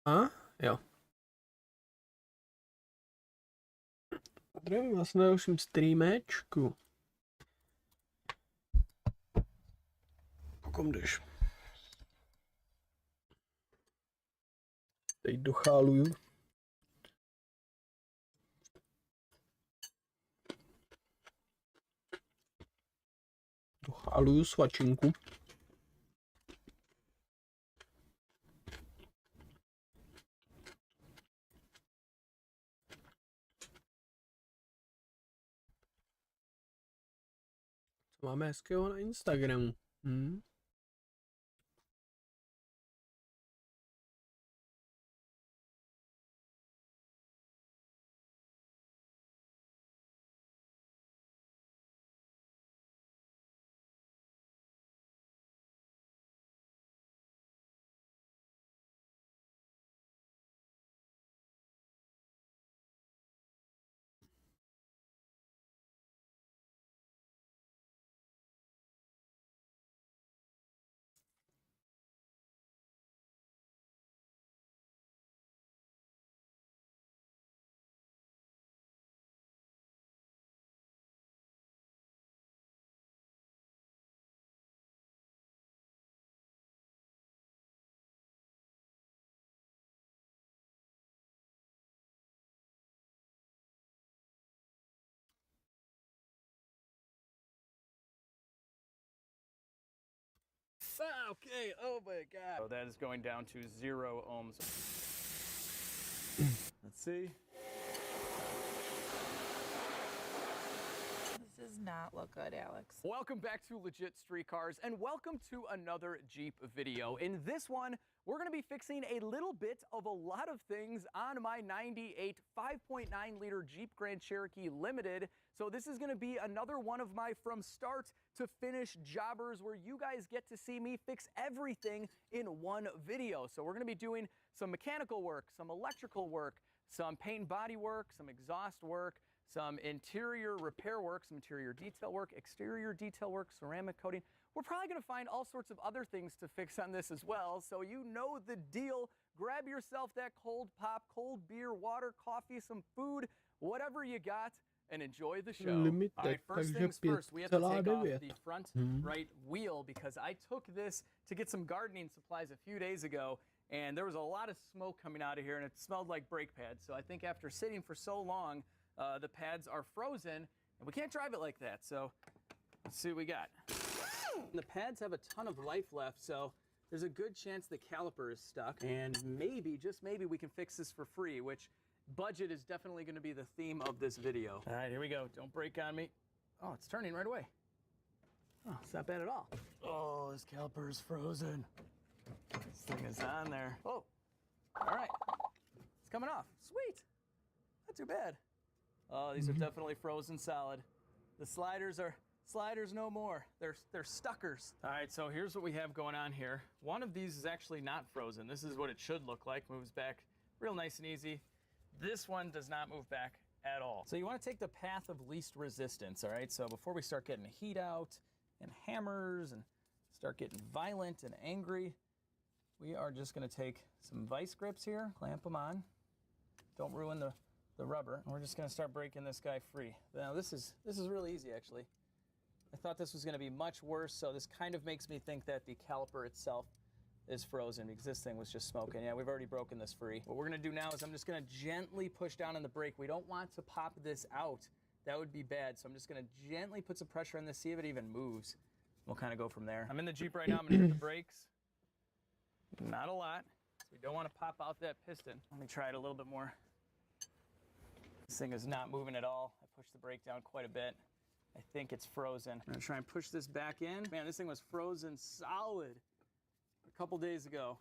A? Jo. Zdravím vás na dalším streamečku. Kom jdeš? Teď docháluju. Docháluju svačinku. Co máme hezkého na Instagramu? Okay, oh my god. So that is going down to 0 ohms. Let's see. This does not look good, Alex. Welcome back to Legit Street Cars, and welcome to another Jeep video. In this one, we're going to be fixing a little bit of a lot of things on my 98 5.9 liter Jeep Grand Cherokee Limited. So this is going to be another one of my from start to finish jobbers where you guys get to see me fix everything in one video. So we're going to be doing some mechanical work, some electrical work, some paint and body work, some exhaust work, some interior repair work, some interior detail work, exterior detail work, ceramic coating. We're probably going to find all sorts of other things to fix on this as well, so you know the deal. Grab yourself that cold pop, cold beer, water, coffee, some food, whatever you got, and enjoy the show. All right, first things first, we have to take off the front right wheel because I took this to get some gardening supplies a few days ago, and there was a lot of smoke coming out of here, and it smelled like brake pads. So I think after sitting for so long, the pads are frozen, and we can't drive it like that. So let's see what we got. The pads have a ton of life left, so there's a good chance the caliper is stuck, and maybe, just maybe, we can fix this for free, which budget is definitely going to be the theme of this video. All right, here we go. Don't break on me. Oh, it's turning right away. Oh, it's not bad at all. Oh, this caliper is frozen. This thing is on there. Oh, all right. It's coming off. Sweet. Not too bad. Oh, these are definitely frozen solid. The sliders are sliders no more. They're stuckers. All right, so here's what we have going on here. One of these is actually not frozen. This is what it should look like. Moves back real nice and easy. This one does not move back at all. So you want to take the path of least resistance, all right? So before we start getting heat out and hammers and start getting violent and angry, we are just going to take some vice grips here, clamp them on. Don't ruin the rubber. And we're just going to start breaking this guy free. Now this is really easy actually. I thought this was going to be much worse, so this kind of makes me think that the caliper itself is frozen because this thing was just smoking. Yeah, we've already broken this free. What we're going to do now is I'm just going to gently push down on the brake. We don't want to pop this out. That would be bad, so I'm just going to gently put some pressure on this, see if it even moves. We'll kind of go from there. I'm in the Jeep right now. I'm going to hit the brakes. Not a lot. So we don't want to pop out that piston. Let me try it a little bit more. This thing is not moving at all. I pushed the brake down quite a bit. I think it's frozen. I'm gonna try and push this back in. Man, this thing was frozen solid a couple days ago.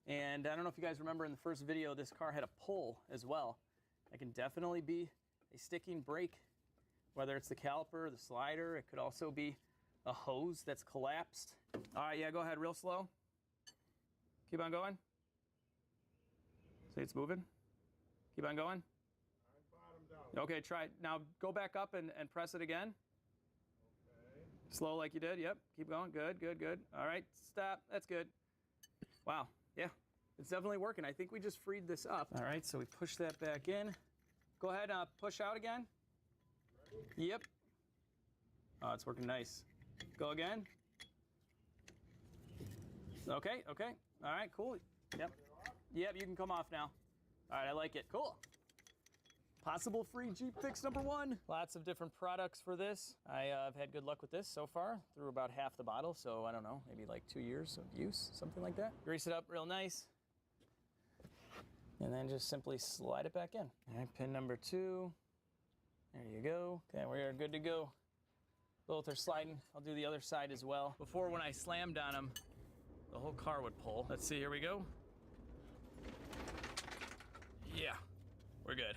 And I don't know if you guys remember in the first video, this car had a pull as well. That can definitely be a sticking brake, whether it's the caliper, the slider. It could also be a hose that's collapsed. All right, yeah, go ahead real slow. Keep on going. See, it's moving. Keep on going. Okay, try it. Now go back up and press it again. Okay. Slow like you did. Yep. Keep going. Good, good, good. All right, stop. That's good. Wow. Yeah. It's definitely working. I think we just freed this up. All right, so we push that back in. Go ahead, push out again. Yep. Oh, it's working nice. Go again. Okay, okay. All right, cool. Yep. Yep, you can come off now. All right, I like it. Cool. Possible free Jeep fix number 1. Lots of different products for this. I've had good luck with this so far, through about half the bottle, so I don't know, maybe like 2 years of use, something like that. Grease it up real nice. And then just simply slide it back in. All right, pin number 2. There you go. Okay, we are good to go. Both are sliding. I'll do the other side as well. Before, when I slammed on them, the whole car would pull. Let's see, here we go. Yeah, we're good.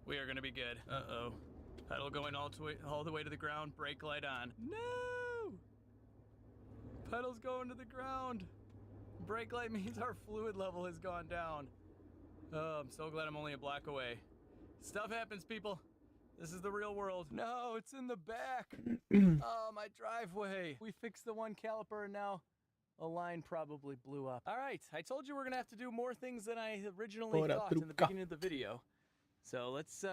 We are gonna be good. Uh-oh. Pedal going all the way to the ground, brake light on. No! Pedal's going to the ground. Brake light means our fluid level has gone down. Oh, I'm so glad I'm only a block away. Stuff happens, people. This is the real world. No, it's in the back. Oh, my driveway. We fixed the one caliper and now a line probably blew up. All right, I told you we're gonna have to do more things than I originally thought in the beginning of the video. So let's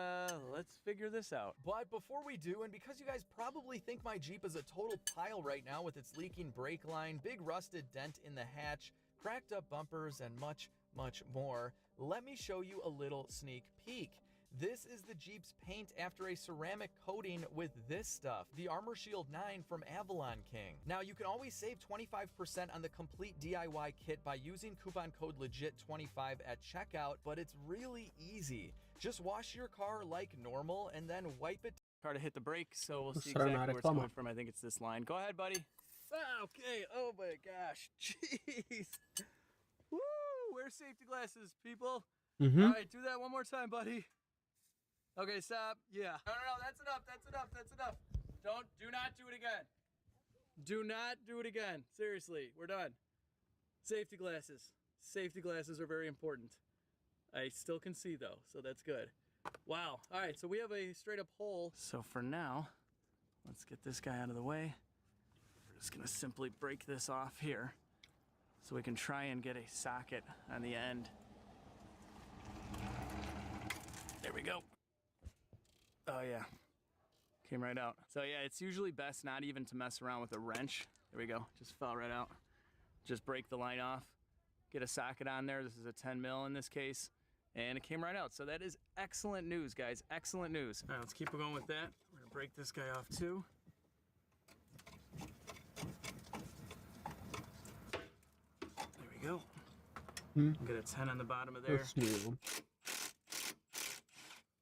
figure this out. But before we do, and because you guys probably think my Jeep is a total pile right now with its leaking brake line, big rusted dent in the hatch, cracked up bumpers, and much, much more, let me show you a little sneak peek. This is the Jeep's paint after a ceramic coating with this stuff, the Armor Shield 9 from Avalon King. Now, you can always save 25% on the complete DIY kit by using coupon code LEGIT25 at checkout, but it's really easy. Just wash your car like normal and then wipe it. Car to hit the brake, so we'll see exactly where it's coming from. I think it's this line. Go ahead, buddy. Okay, oh my gosh, jeez. Woo, wear safety glasses, people. All right, do that one more time, buddy. Okay, stop. Yeah. No, that's enough. That's enough. That's enough. Do not do it again. Do not do it again. Seriously, we're done. Safety glasses. Safety glasses are very important. I still can see though, so that's good. Wow. All right, so we have a straight up hole. So for now, let's get this guy out of the way. We're just gonna simply break this off here so we can try and get a socket on the end. There we go. Oh yeah, came right out. So yeah, it's usually best not even to mess around with a wrench. There we go, just fell right out. Just break the line off, get a socket on there. This is a 10 mil in this case, and it came right out. So that is excellent news, guys, excellent news. All right, let's keep going with that. We're gonna break this guy off too. There we go. Get a 10 on the bottom of there.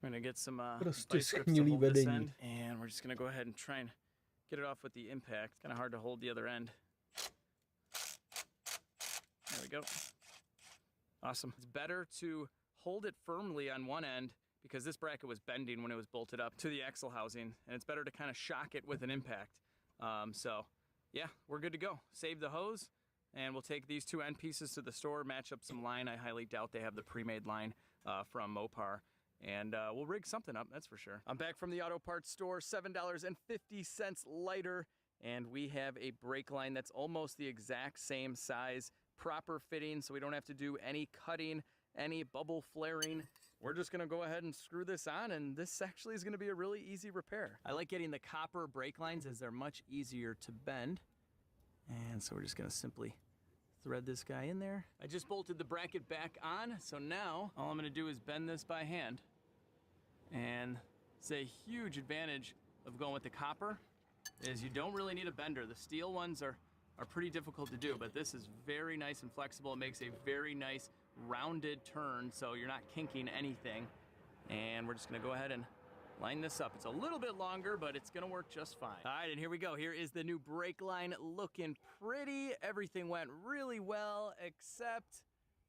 We're gonna get some vice grips to hold this end, and we're just gonna go ahead and try and get it off with the impact. Kind of hard to hold the other end. There we go. Awesome. It's better to hold it firmly on one end because this bracket was bending when it was bolted up to the axle housing, and it's better to kind of shock it with an impact. So yeah, we're good to go. Save the hose, and we'll take these 2 end pieces to the store, match up some line. I highly doubt they have the pre-made line from Mopar. And we'll rig something up, that's for sure. I'm back from the auto parts store, $7.50 lighter, and we have a brake line that's almost the exact same size, proper fitting, so we don't have to do any cutting, any bubble flaring. We're just gonna go ahead and screw this on, and this actually is gonna be a really easy repair. I like getting the copper brake lines as they're much easier to bend. And so we're just gonna simply thread this guy in there. I just bolted the bracket back on, so now all I'm gonna do is bend this by hand. And it's a huge advantage of going with the copper is you don't really need a bender. The steel ones are pretty difficult to do, but this is very nice and flexible. It makes a very nice rounded turn, so you're not kinking anything. And we're just gonna go ahead and line this up. It's a little bit longer, but it's gonna work just fine. All right, and here we go. Here is the new brake line looking pretty. Everything went really well, except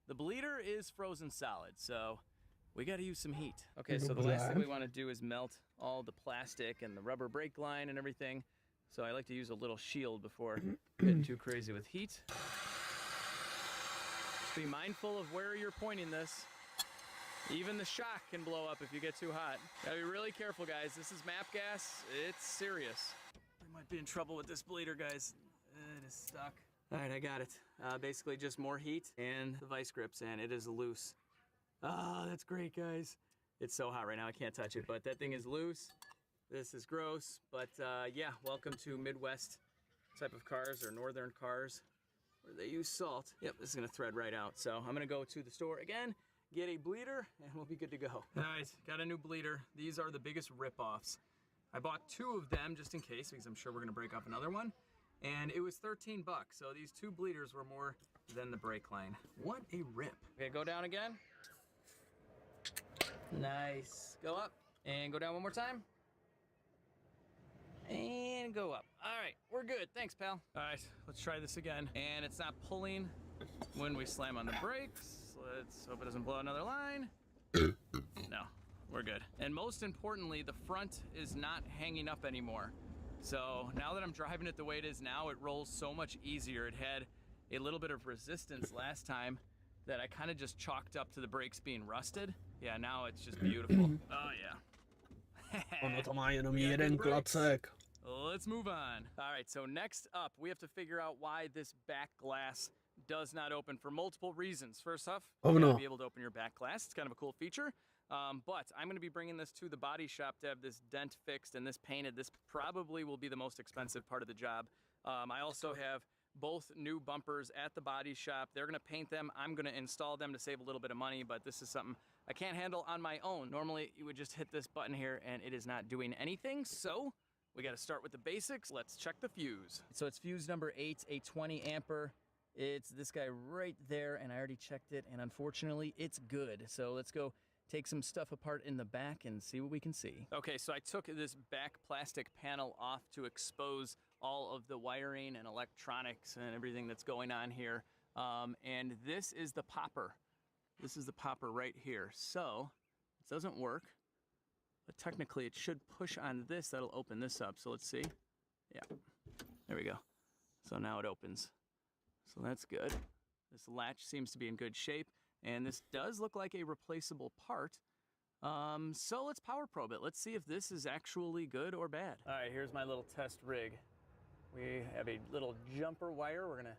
the bleeder is frozen solid, so we gotta use some heat. Okay, so the last thing we wanna do is melt all the plastic and the rubber brake line and everything. So I like to use a little shield before getting too crazy with heat. Just be mindful of where you're pointing this. Even the shock can blow up if you get too hot. Gotta be really careful, guys. This is MAP gas, it's serious. We might be in trouble with this bleeder, guys. It is stuck. All right, I got it. Basically just more heat and the vice grips, and it is loose. Oh, that's great, guys. It's so hot right now, I can't touch it, but that thing is loose. This is gross, but yeah, welcome to Midwest type of cars or northern cars where they use salt. Yep, this is gonna thread right out. So I'm gonna go to the store again, get a bleeder, and we'll be good to go. All right, got a new bleeder. These are the biggest rip-offs. I bought 2 of them just in case, because I'm sure we're gonna break off another one. And it was 13 bucks, so these 2 bleeders were more than the brake line. What a rip. Okay, go down again. Nice. Go up, and go down one more time. And go up. All right, we're good. Thanks, pal. All right, let's try this again. And it's not pulling when we slam on the brakes. Let's hope it doesn't blow another line. No, we're good. And most importantly, the front is not hanging up anymore. So now that I'm driving it the way it is now, it rolls so much easier. It had a little bit of resistance last time that I kind of just chalked up to the brakes being rusted. Yeah, now it's just beautiful. Oh yeah. Ono to má jenom jeden klacek. Let's move on. All right, so next up, we have to figure out why this back glass does not open for multiple reasons. First off, you gotta be able to open your back glass. It's kind of a cool feature. But I'm gonna be bringing this to the body shop to have this dent fixed and this painted. This probably will be the most expensive part of the job. I also have both new bumpers at the body shop. They're gonna paint them. I'm gonna install them to save a little bit of money, but this is something I can't handle on my own. Normally, you would just hit this button here and it is not doing anything, so we gotta start with the basics. Let's check the fuse. So it's fuse number 8, a 20 ampere. It's this guy right there, and I already checked it, and unfortunately, it's good. So let's go take some stuff apart in the back and see what we can see. Okay, so I took this back plastic panel off to expose all of the wiring and electronics and everything that's going on here. And this is the popper. This is the popper right here. So it doesn't work, but technically it should push on this. That'll open this up. So let's see. Yeah, there we go. So now it opens. So that's good. This latch seems to be in good shape. And this does look like a replaceable part. So let's power probe it. Let's see if this is actually good or bad. All right, here's my little test rig. We have a little jumper wire we're gonna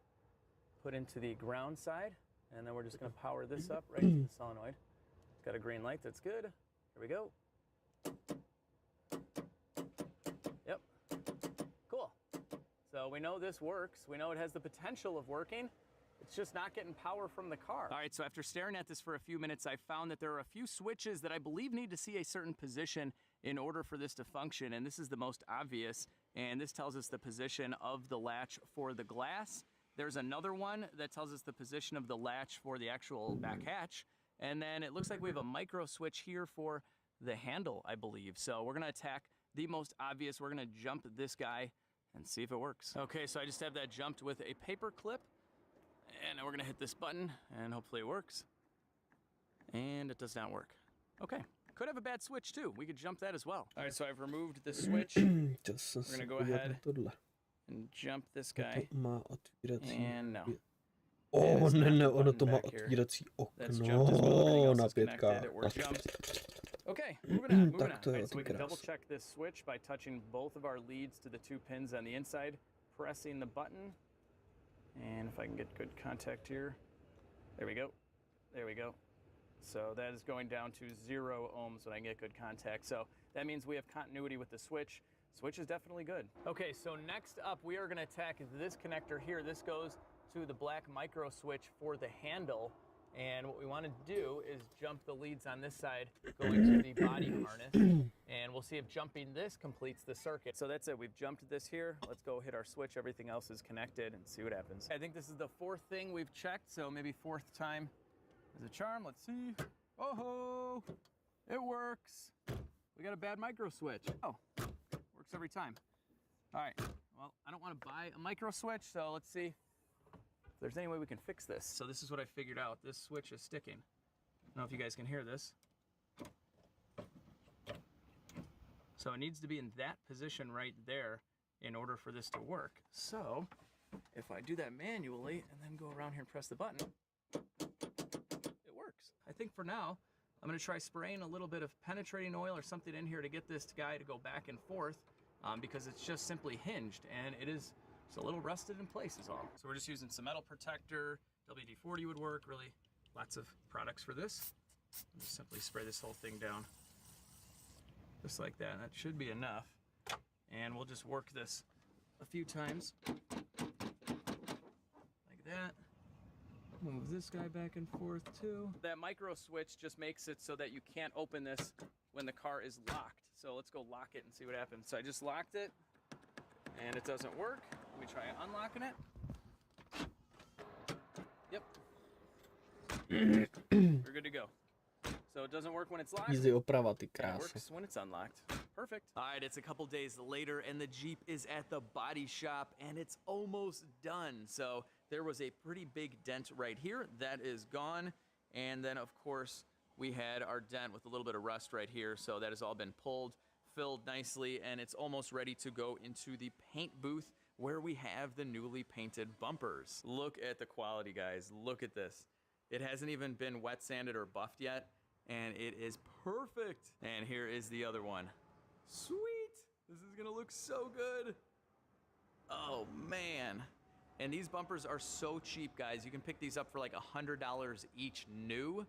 put into the ground side, and then we're just gonna power this up right to the solenoid. It's got a green light, that's good. Here we go. Yep, cool. So we know this works. We know it has the potential of working. It's just not getting power from the car. All right, so after staring at this for a few minutes, I found that there are a few switches that I believe need to see a certain position in order for this to function, and this is the most obvious, and this tells us the position of the latch for the glass. There's another one that tells us the position of the latch for the actual back hatch, and then it looks like we have a micro switch here for the handle, I believe. So we're gonna attack the most obvious. We're gonna jump this guy and see if it works. Okay, so I just have that jumped with a paper clip. And now we're gonna hit this button, and hopefully it works. And it does not work. Okay, could have a bad switch too. We could jump that as well. All right, so I've removed the switch. We're gonna go ahead and jump this guy. And no. Oh, ne, ono to má otvírací okno na 5. We're jumped. Okay, moving on, moving on. Right, so we can double check this switch by touching both of our leads to the 2 pins on the inside, pressing the button. And if I can get good contact here, there we go, there we go. So that is going down to 0 ohms when I get good contact. So that means we have continuity with the switch. Switch is definitely good. Okay, so next up, we are gonna attack this connector here. This goes to the black micro switch for the handle. And what we wanna do is jump the leads on this side, going to the body harness, and we'll see if jumping this completes the circuit. So that's it, we've jumped this here. Let's go hit our switch, everything else is connected, and see what happens. I think this is the 4th thing we've checked, so maybe 4th time is a charm. Let's see. Oh-ho, it works. We got a bad micro switch. Oh, works every time. All right, well, I don't wanna buy a micro switch, so let's see if there's any way we can fix this. So this is what I figured out. This switch is sticking. I don't know if you guys can hear this. So it needs to be in that position right there in order for this to work. So if I do that manually and then go around here and press the button, it works. I think for now, I'm gonna try spraying a little bit of penetrating oil or something in here to get this guy to go back and forth because it's just simply hinged, and it is It's a little rusted in place is all. So we're just using some metal protector. WD-40 would work, really lots of products for this. Just simply spray this whole thing down just like that. That should be enough. And we'll just work this a few times like that. Move this guy back and forth too. That micro switch just makes it so that you can't open this when the car is locked. So let's go lock it and see what happens. So I just locked it and it doesn't work. Let me try unlocking it. Yep. We're good to go. So it doesn't work when it's locked. Easy oprava, ty It krásy. works when it's unlocked. Perfect. All right, it's a couple days later and the Jeep is at the body shop and it's almost done. So there was a pretty big dent right here. That is gone. And then of course we had our dent with a little bit of rust right here. So that has all been pulled, filled nicely, and it's almost ready to go into the paint booth where we have the newly painted bumpers. Look at the quality, guys. Look at this. It hasn't even been wet sanded or buffed yet, and it is perfect. And here is the other one. Sweet. This is gonna look so good. Oh man. And these bumpers are so cheap, guys. You can pick these up for like $100 each new,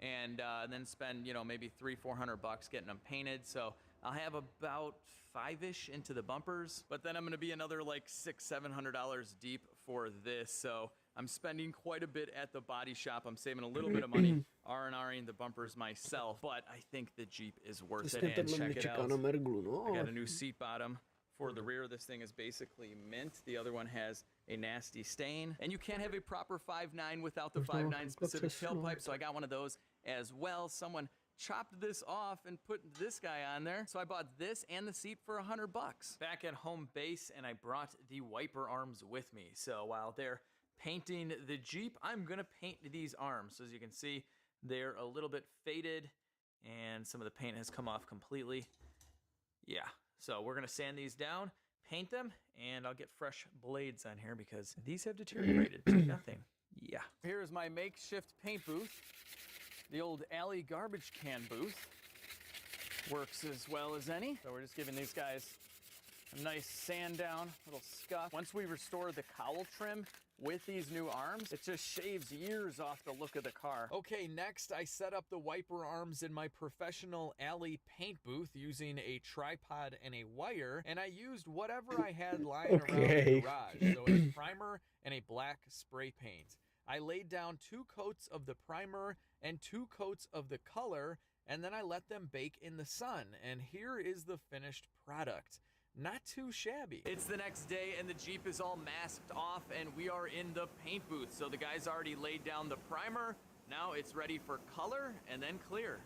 and then spend, you know, maybe $300-400 getting them painted. So I'll have about $5-ish into the bumpers, but then I'm gonna be another like $600-700 deep for this. So I'm spending quite a bit at the body shop. I'm saving a little bit of money R&Ring the bumpers myself, but I think the Jeep is worth it. And check it out. Na merglu, no. I got a new seat bottom for the rear. This thing is basically mint. The other one has a nasty stain. And you can't have a proper 5.9 without the 5.9 specific tailpipe, so I got one of those as well. Someone chopped this off and put this guy on there. So I bought this and the seat for $100. Back at home base, and I brought the wiper arms with me. So while they're painting the Jeep, I'm gonna paint these arms. So as you can see, they're a little bit faded and some of the paint has come off completely. Yeah, so we're gonna sand these down, paint them, and I'll get fresh blades on here because these have deteriorated to nothing. Yeah. Here is my makeshift paint booth. The old alley garbage can booth. Works as well as any. So we're just giving these guys a nice sand down, little scuff. Once we restore the cowl trim with these new arms, it just shaves years off the look of the car. Okay, next I set up the wiper arms in my professional alley paint booth using a tripod and a wire, and I used whatever I had lying around the garage. So a primer and a black spray paint. I laid down 2 coats of the primer and 2 coats of the color, and then I let them bake in the sun. And here is the finished product. Not too shabby. It's the next day and the Jeep is all masked off and we are in the paint booth. So the guys already laid down the primer. Now it's ready for color and then clear.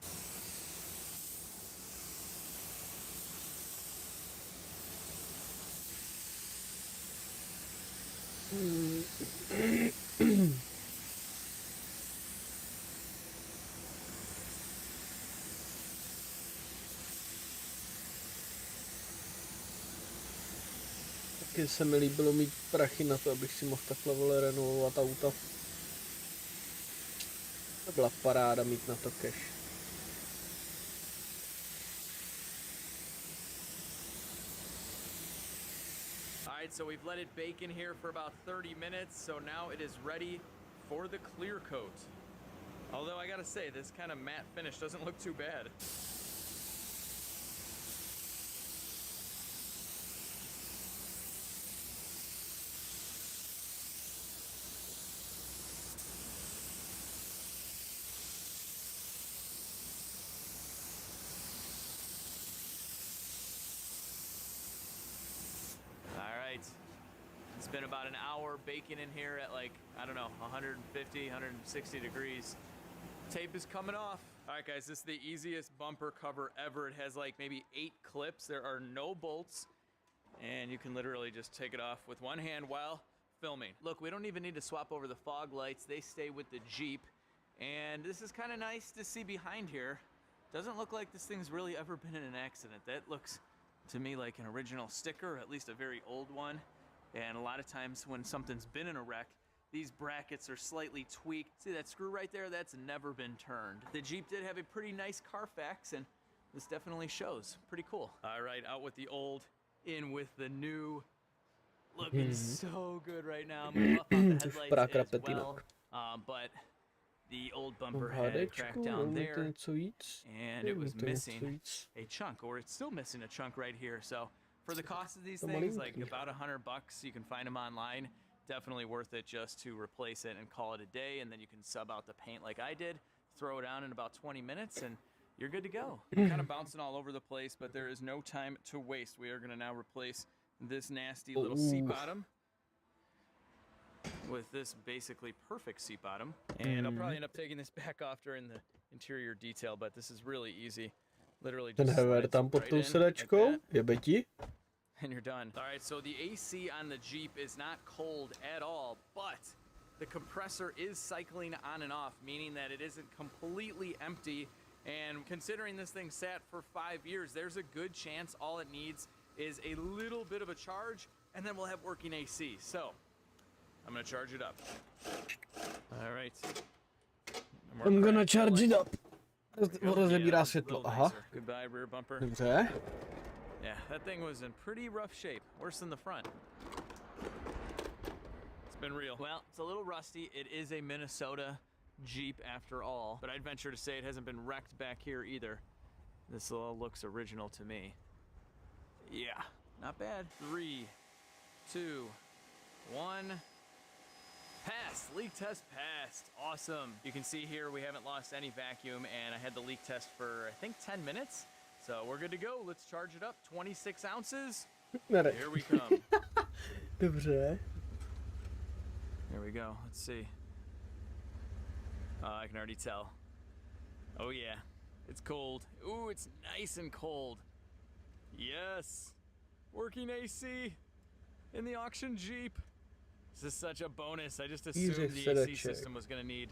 Taky se mi líbilo mít prachy na to, abych si mohl takhle vole renovovat auta. To byla paráda mít na to cash. Alright, so we've let it bake in here for about 30 minutes, so now it is ready for the clear coat. Although I gotta say, this kind of matte finish doesn't look too bad. It's been about an hour baking in here at like, I don't know, 150, 160 degrees. Tape is coming off. All right, guys, this is the easiest bumper cover ever. It has like maybe 8 clips. There are no bolts, and you can literally just take it off with one hand while filming. Look, we don't even need to swap over the fog lights. They stay with the Jeep, and this is kind of nice to see behind here. Doesn't look like this thing's really ever been in an accident. That looks to me like an original sticker, or at least a very old one. And a lot of times when something's been in a wreck, these brackets are slightly tweaked. See that screw right there? That's never been turned. The Jeep did have a pretty nice Carfax, and this definitely shows. Pretty cool. All right, out with the old, in with the new. Looking so good right now. I'm off on the headlights as well. But the old bumper had cracked down there, and it was missing a chunk, or it's still missing a chunk right here. So for the cost of these things, like about $100, you can find them online. Definitely worth it just to replace it and call it a day, and then you can sub out the paint like I did, throw it on in about 20 minutes, and you're good to go. I'm kind of bouncing all over the place, but there is no time to waste. We are going to now replace this nasty little seat bottom with this basically perfect seat bottom. And I'll probably end up taking this back off during the interior detail, but this is really easy. Literally just slide it right in like that, and you're done. All right, so the AC on the Jeep is not cold at all, but the compressor is cycling on and off, meaning that it isn't completely empty. And considering this thing sat for 5 years, there's a good chance all it needs is a little bit of a charge, and then we'll have working AC. So I'm gonna charge it up. All right. I'm gonna charge it up. Rozebírá světlo. Aha. Goodbye, rear bumper. Dobře. Yeah, that thing was in pretty rough shape. Worse than the front. It's been real. Well, it's a little rusty. It is a Minnesota Jeep after all, but I'd venture to say it hasn't been wrecked back here either. This all looks original to me. Yeah, not bad. 3, 2, 1. Passed. Leak test passed. Awesome. You can see here we haven't lost any vacuum, and I had the leak test for I think 10 minutes. So we're good to go. Let's charge it up. 26 ounces. Here we come. Dobře. There we go. Let's see. I can already tell. Oh yeah, it's cold. Ooh, it's nice and cold. Yes, working AC in the auction Jeep. This is such a bonus. I just assumed the AC system was gonna need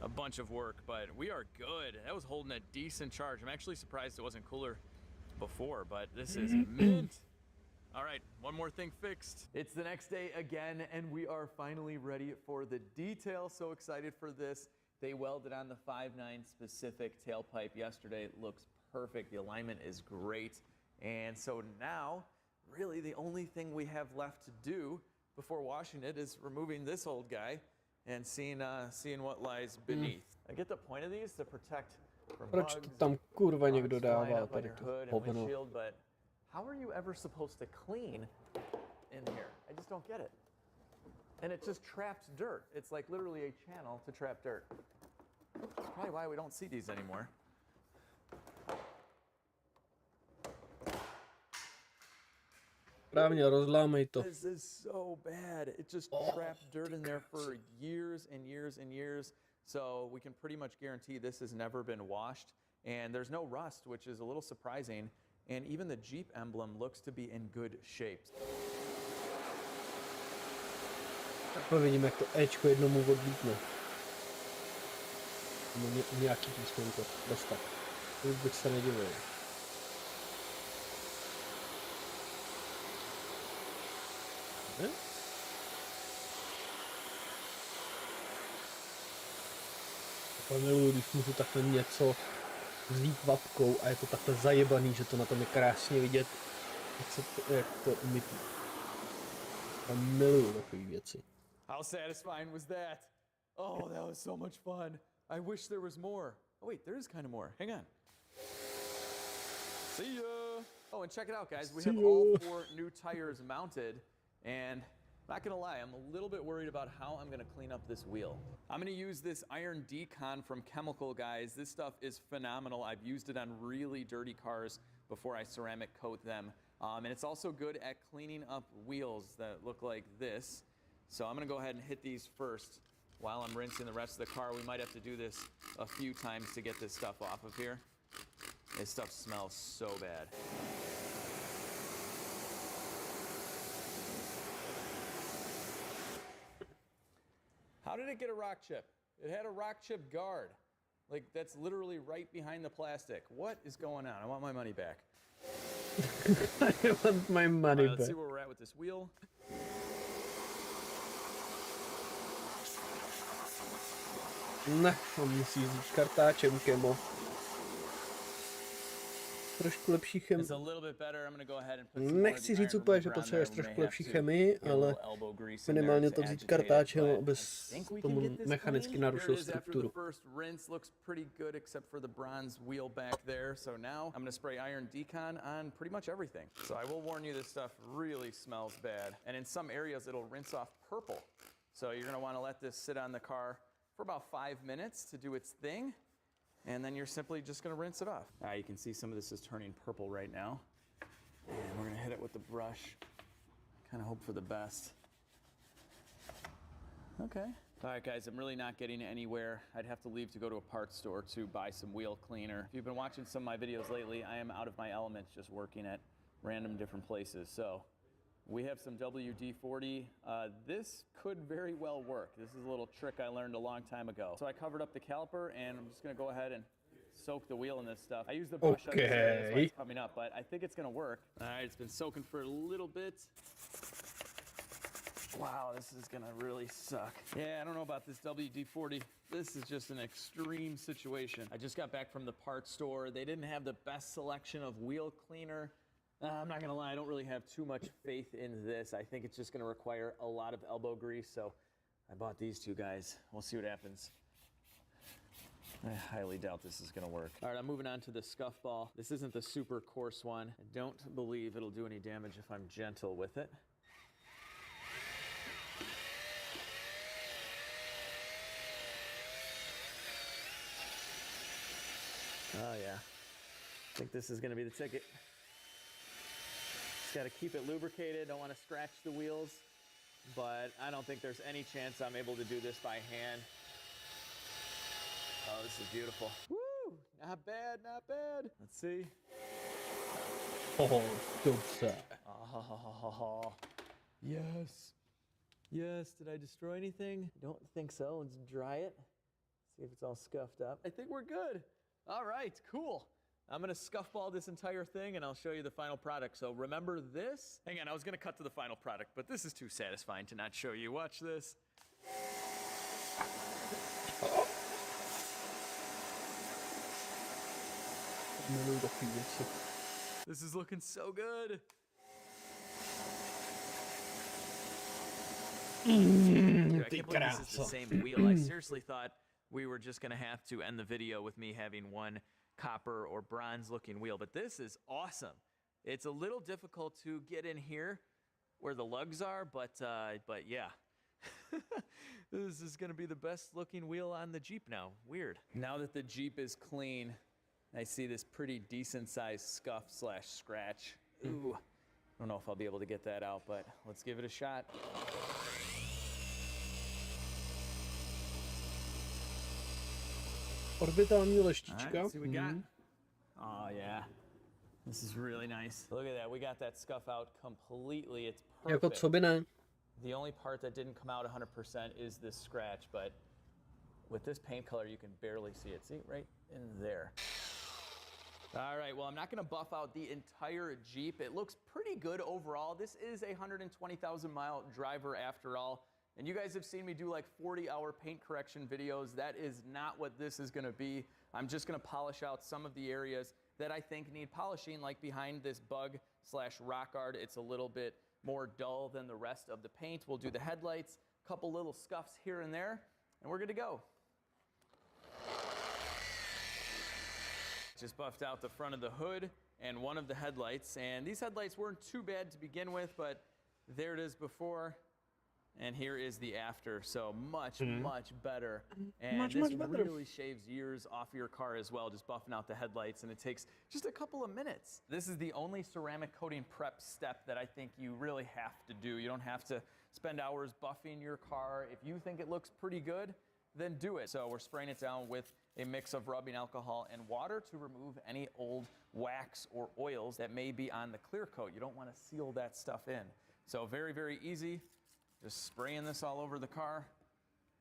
a bunch of work, but we are good. That was holding a decent charge. I'm actually surprised it wasn't cooler before, but this is mint. All right, one more thing fixed. It's the next day again, and we are finally ready for the detail. So excited for this. They welded on the 5.9 specific tailpipe yesterday. It looks perfect. The alignment is great. And so now, really the only thing we have left to do before washing it is removing this old guy and seeing what lies beneath. I get the point of these to protect from bugs, tam kurva někdo flying dává up on tady your to hood and hovno? windshield, but how are you ever supposed to clean in here? I just don't get it. And it just traps dirt. It's like literally a channel to trap dirt. That's probably why we don't see these anymore. Právně, rozlámej to. This is so bad. It just trapped dirt in there for years and years and years. So we can pretty much guarantee this has never been washed. And there's no rust, which is a little surprising. And even the Jeep emblem looks to be in good shape. Tak vidím, jak to Ečko jednomu odlítne. Nějaký písmenko dostat. Už bych se nedivil. Takhle miluji, když můžu takhle něco vzít vapkou a je to takhle zajebaný, že to na tom je krásně vidět, jak to umytí. A miluju takové věci. How satisfying was that? Oh, that was so much fun. I wish there was more. Oh wait, there is kind of more. Hang on. See ya. Oh, and check it out, guys. We have all 4 new tires mounted, and not gonna lie, I'm a little bit worried about how I'm gonna clean up this wheel. I'm gonna use this iron decon from Chemical, guys. This stuff is phenomenal. I've used it on really dirty cars before I ceramic coat them. And it's also good at cleaning up wheels that look like this. So I'm gonna go ahead and hit these first while I'm rinsing the rest of the car. We might have to do this a few times to get this stuff off of here. This stuff smells so bad. How did it get a rock chip? It had a rock chip guard. Like, that's literally right behind the plastic. What is going on? I want my money back. I want my money back. Let's see back. where we're at with this wheel. Ne, on musí jít kartáčem, kemo. trošku lepší chemii. It's a little bit better. I'm going to go ahead and put some more of Nechci the říct iron úplně, že remover on potřebuješ there. We may trošku have lepší to chemii, get a ale little elbow grease in there minimálně to to vzít agitate it, kartáčem, but abys I think we tomu can get this mechanicky clean. narušil Here it is after strukturu. the first rinse. Looks pretty good except for the bronze wheel back there. So now I'm going to spray iron decon on pretty much everything. So I will warn you, this stuff really smells bad. And in some areas, it'll rinse off purple. So you're going to want to let this sit on the car for about 5 minutes to do its thing. And then you're simply just going to rinse it off. You can see some of this is turning purple right now. And we're going to hit it with the brush. Kind of hope for the best. Okay. All right, guys, I'm really not getting anywhere. I'd have to leave to go to a parts store to buy some wheel cleaner. If you've been watching some of my videos lately, I am out of my element just working at random different places. So we have some WD-40. This could very well work. This is a little trick I learned a long time ago. So I covered up the caliper, and I'm just going to go ahead and soak the wheel in this stuff. I use the brush on this area, that's why it's coming up, but I think it's going to work. All right, it's been soaking for a little bit. Wow, this is going to really suck. Yeah, I don't know about this WD-40. This is just an extreme situation. I just got back from the parts store. They didn't have the best selection of wheel cleaner. I'm not gonna lie, I don't really have too much faith in this. I think it's just gonna require a lot of elbow grease, so I bought these two guys. We'll see what happens. I highly doubt this is gonna work. All right, I'm moving on to the scuff ball. This isn't the super coarse one. I don't believe it'll do any damage if I'm gentle with it. Oh yeah, I think this is gonna be the ticket. Just gotta keep it lubricated, don't wanna scratch the wheels, but I don't think there's any chance I'm able to do this by hand. Oh, this is beautiful. Woo, not bad, not bad. Let's see. Oh, dobře. Oh, yes. Yes, did I destroy anything? I don't think so. Let's dry it. See if it's all scuffed up. I think we're good. All right, cool. I'm gonna scuff ball this entire thing and I'll show you the final product. So remember this? Hang on, I was gonna cut to the final product, but this is too satisfying to not show you. Watch this. Miluji takový věci. This is looking so good. Dude, I can't believe this is the same wheel. I seriously thought we were just gonna have to end the video with me having one copper or bronze looking wheel, but this is awesome. It's a little difficult to get in here where the lugs are, but yeah. This is gonna be the best looking wheel on the Jeep now. Weird. Now that the Jeep is clean, I see this pretty decent sized scuff / scratch. Ooh, I don't know if I'll be able to get that out, but let's give it a shot. Orbitální leštička. See what we got. Oh yeah, this is really nice. Look at that, we got that scuff out completely. It's Jako perfect. co by ne? The only part that didn't come out 100% is this scratch, but with this paint color, you can barely see it. See, right in there. All right, well, I'm not gonna buff out the entire Jeep. It looks pretty good overall. This is a 120,000 mile driver after all. And you guys have seen me do like 40-hour paint correction videos. That is not what this is gonna be. I'm just gonna polish out some of the areas that I think need polishing, like behind this bug / rock art. It's a little bit more dull than the rest of the paint. We'll do the headlights, a couple little scuffs here and there, and we're good to go. Just buffed out the front of the hood and one of the headlights. And these headlights weren't too bad to begin with, but there it is before. And here is the after, so much better. And Much this better. really shaves years off your car as well, just buffing out the headlights, and it takes just a couple of minutes. This is the only ceramic coating prep step that I think you really have to do. You don't have to spend hours buffing your car. If you think it looks pretty good, then do it. So we're spraying it down with a mix of rubbing alcohol and water to remove any old wax or oils that may be on the clear coat. You don't want to seal that stuff in. So very, very easy. Just spraying this all over the car,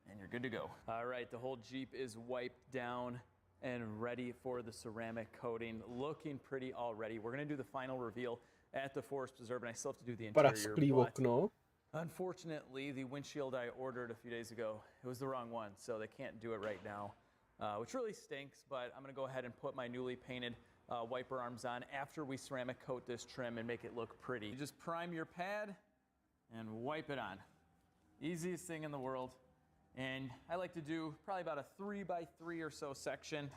and you're good to go. All right, the whole Jeep is wiped down and ready for the ceramic coating. Looking pretty already. We're gonna do the final reveal at the Forest Preserve, and I still have to do the Prasklý interior. okno. Unfortunately, the windshield I ordered a few days ago, it was the wrong one, so they can't do it right now, which really stinks, but I'm gonna go ahead and put my newly painted wiper arms on after we ceramic coat this trim and make it look pretty. You just prime your pad and wipe it on. Easiest thing in the world. And I like to do probably about a 3x3 or so section,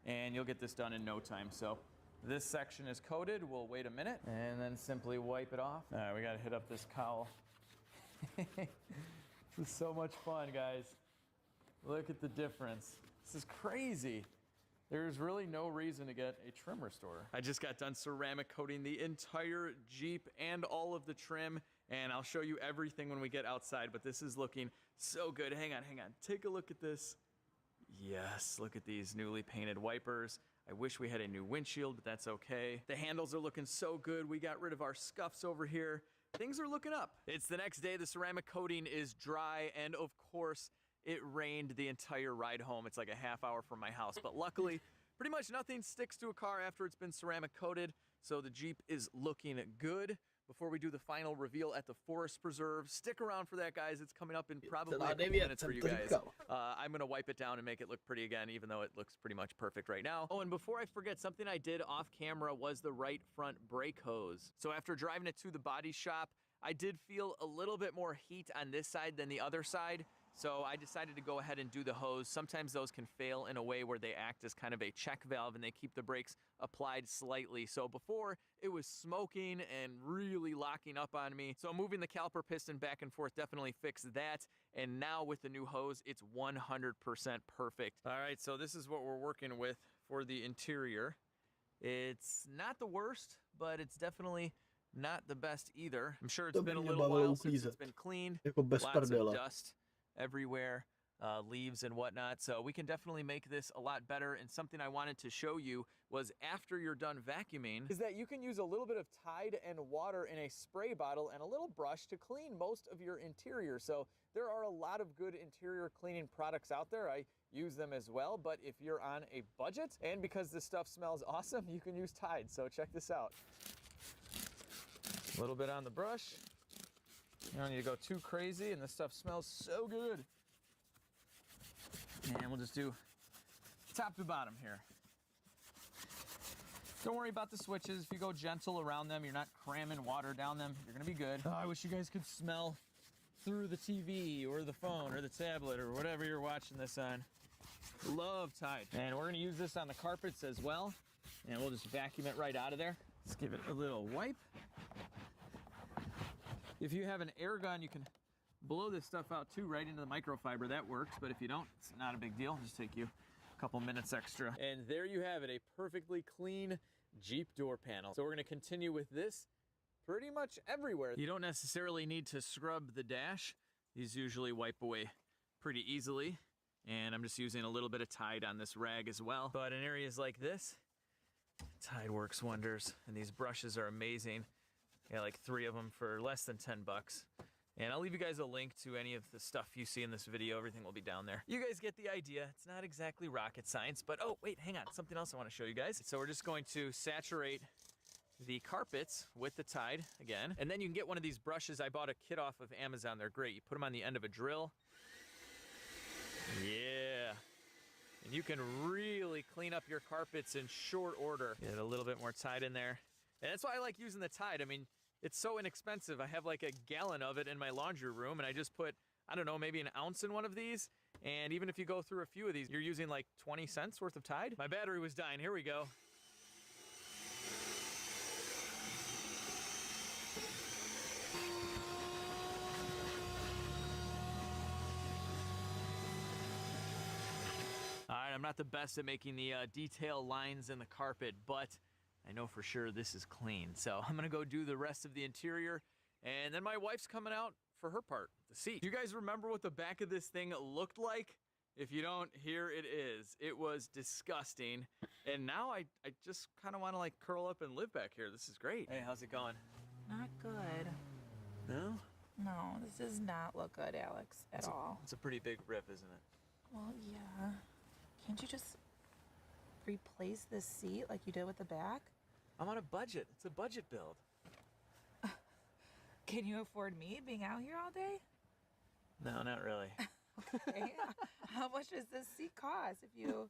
and you'll get this done in no time. So this section is coated. We'll wait a minute and then simply wipe it off. All right, we got to hit up this cowl. This is so much fun, guys. Look at the difference. This is crazy. There's really no reason to get a trim restorer. I just got done ceramic coating the entire Jeep and all of the trim, and I'll show you everything when we get outside, but this is looking so good. Hang on. Take a look at this. Yes, look at these newly painted wipers. I wish we had a new windshield, but that's okay. The handles are looking so good. We got rid of our scuffs over here. Things are looking up. It's the next day. The ceramic coating is dry, and of course, it rained the entire ride home. It's like a half hour from my house, but luckily, pretty much nothing sticks to a car after it's been ceramic coated, so the Jeep is looking good. Before we do the final reveal at the Forest Preserve, stick around for that, guys. It's coming up in probably a couple minutes for you guys. I'm gonna wipe it down and make it look pretty again, even though it looks pretty much perfect right now. Oh, and before I forget, something I did off camera was the right front brake hose. So after driving it to the body shop, I did feel a little bit more heat on this side than the other side. So I decided to go ahead and do the hose. Sometimes those can fail in a way where they act as kind of a check valve and they keep the brakes applied slightly. So before, it was smoking and really locking up on me. So moving the caliper piston back and forth definitely fixed that. And now with the new hose, it's 100% perfect. All right, so this is what we're working with for the interior. It's not the worst, but it's definitely not the best either. I'm sure it's been a little while since it's been cleaned. Lots of dust everywhere, leaves and whatnot. So we can definitely make this a lot better. And something I wanted to show you was after you're done vacuuming is that you can use a little bit of Tide and water in a spray bottle and a little brush to clean most of your interior. So there are a lot of good interior cleaning products out there. I use them as well, but if you're on a budget and because this stuff smells awesome, you can use Tide. So check this out. A little bit on the brush. You don't need to go too crazy, and this stuff smells so good. And we'll just do top to bottom here. Don't worry about the switches. If you go gentle around them, you're not cramming water down them, you're gonna be good. Oh, I wish you guys could smell through the TV or the phone or the tablet or whatever you're watching this on. Love Tide. And we're gonna use this on the carpets as well, and we'll just vacuum it right out of there. Let's give it a little wipe. If you have an air gun, you can blow this stuff out too, right into the microfiber. That works, but if you don't, it's not a big deal. It'll just take you a couple minutes extra. And there you have it, a perfectly clean Jeep door panel. So we're gonna continue with this pretty much everywhere. You don't necessarily need to scrub the dash. These usually wipe away pretty easily. And I'm just using a little bit of Tide on this rag as well. But in areas like this, Tide works wonders. And these brushes are amazing. Yeah, like 3 of them for less than 10 bucks. And I'll leave you guys a link to any of the stuff you see in this video. Everything will be down there. You guys get the idea. It's not exactly rocket science, but oh, wait, hang on. Something else I want to show you guys. So we're just going to saturate the carpets with the Tide again. And then you can get one of these brushes. I bought a kit off of Amazon. They're great. You put them on the end of a drill. Yeah. And you can really clean up your carpets in short order. Get a little bit more Tide in there. And that's why I like using the Tide. I mean, it's so inexpensive. I have like a gallon of it in my laundry room, and I just put, I don't know, maybe an ounce in one of these. And even if you go through a few of these, you're using like 20 cents worth of Tide. My battery was dying. Here we go. All right, I'm not the best at making the detail lines in the carpet, but I know for sure this is clean. So I'm gonna go do the rest of the interior, and then my wife's coming out for her part, the seat. Do you guys remember what the back of this thing looked like? If you don't, here it is. It was disgusting. And now I just kind of want to like curl up and live back here. This is great. Hey, how's it going? Not good. No? No, this does not look good, Alex, at all. It's a pretty big rip, isn't it? Well, yeah. Can't you just replace this seat like you did with the back? I'm on a budget. It's a budget build. Can you afford me being out here all day? No, not really. Okay. How much does this seat cost if you...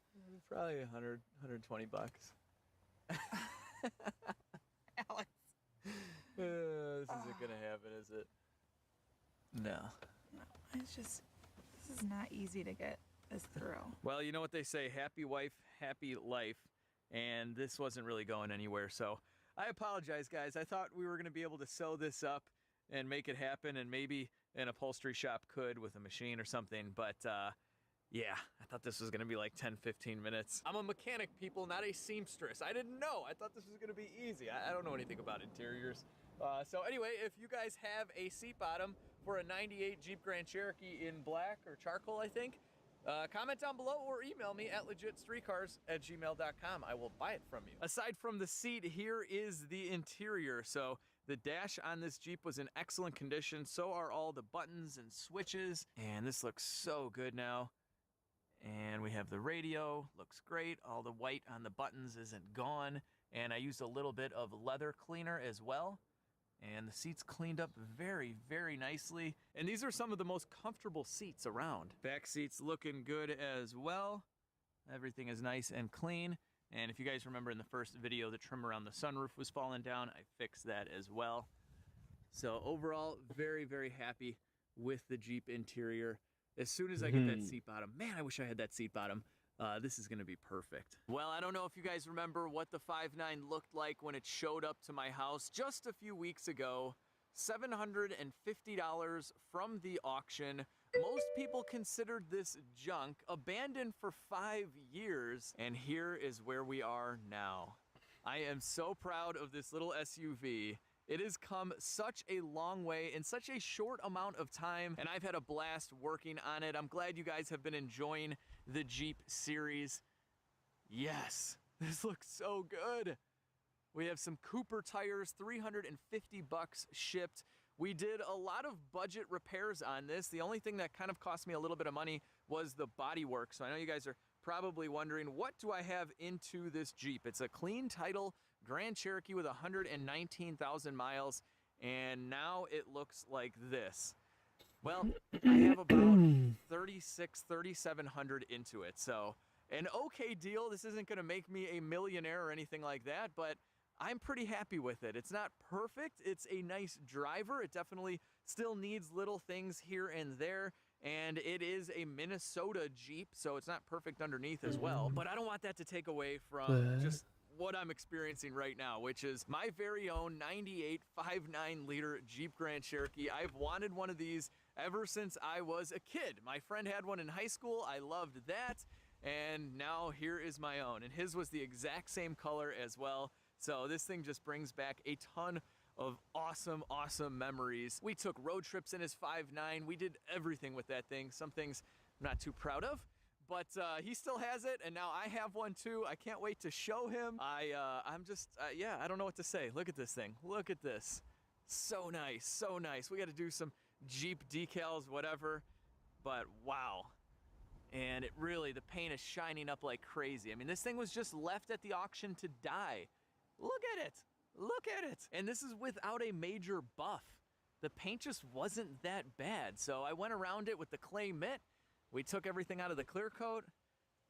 Probably 100, 120 bucks. Alex. This isn't gonna happen, is it? No. No, it's just, this is not easy to get this through. Well, you know what they say, happy wife, happy life, and this wasn't really going anywhere, so I apologize, guys. I thought we were gonna be able to sew this up and make it happen, and maybe an upholstery shop could with a machine or something, but yeah, I thought this was gonna be like 10-15 minutes. I'm a mechanic, people, not a seamstress. I didn't know. I thought this was gonna be easy. I don't know anything about interiors. So anyway, if you guys have a seat bottom for a 98 Jeep Grand Cherokee in black or charcoal, I think, comment down below or email me at legitstreetcars@gmail.com. I will buy it from you. Aside from the seat, here is the interior. So the dash on this Jeep was in excellent condition. So are all the buttons and switches. And this looks so good now. And we have the radio, looks great. All the white on the buttons isn't gone. And I used a little bit of leather cleaner as well. And the seats cleaned up very, very nicely. And these are some of the most comfortable seats around. Back seats looking good as well. Everything is nice and clean. And if you guys remember in the first video, the trim around the sunroof was falling down. I fixed that as well. So overall, very, very happy with the Jeep interior. As soon as I get that seat bottom, man, I wish I had that seat bottom. This is gonna be perfect. Well, I don't know if you guys remember what the 5.9 looked like when it showed up to my house just a few weeks ago. $750 from the auction. Most people considered this junk, abandoned for 5 years, and here is where we are now. I am so proud of this little SUV. It has come such a long way in such a short amount of time, and I've had a blast working on it. I'm glad you guys have been enjoying the Jeep series. Yes, this looks so good. We have some Cooper tires, $350 shipped. We did a lot of budget repairs on this. The only thing that kind of cost me a little bit of money was the bodywork. So I know you guys are probably wondering, what do I have into this Jeep? It's a clean title Grand Cherokee with 119,000 miles, and now it looks like this. Well, I have about 3,700 into it, so an okay deal. This isn't gonna make me a millionaire or anything like that, but I'm pretty happy with it. It's not perfect. It's a nice driver. It definitely still needs little things here and there, and it is a Minnesota Jeep, so it's not perfect underneath as well, but I don't want that to take away from just what I'm experiencing right now, which is my very own 98 5.9 liter Jeep Grand Cherokee. I've wanted one of these ever since I was a kid. My friend had one in high school. I loved that, and now here is my own, and his was the exact same color as well. So this thing just brings back a ton of awesome, awesome memories. We took road trips in his 5.9. We did everything with that thing. Some things I'm not too proud of, but he still has it, and now I have one too. I can't wait to show him. I'm just, yeah, I don't know what to say. Look at this thing. Look at this. So nice, so nice. We got to do some Jeep decals, whatever, but wow. And it really, the paint is shining up like crazy. I mean, this thing was just left at the auction to die. Look at it. Look at it. And this is without a major buff. The paint just wasn't that bad. So I went around it with the clay mitt. We took everything out of the clear coat,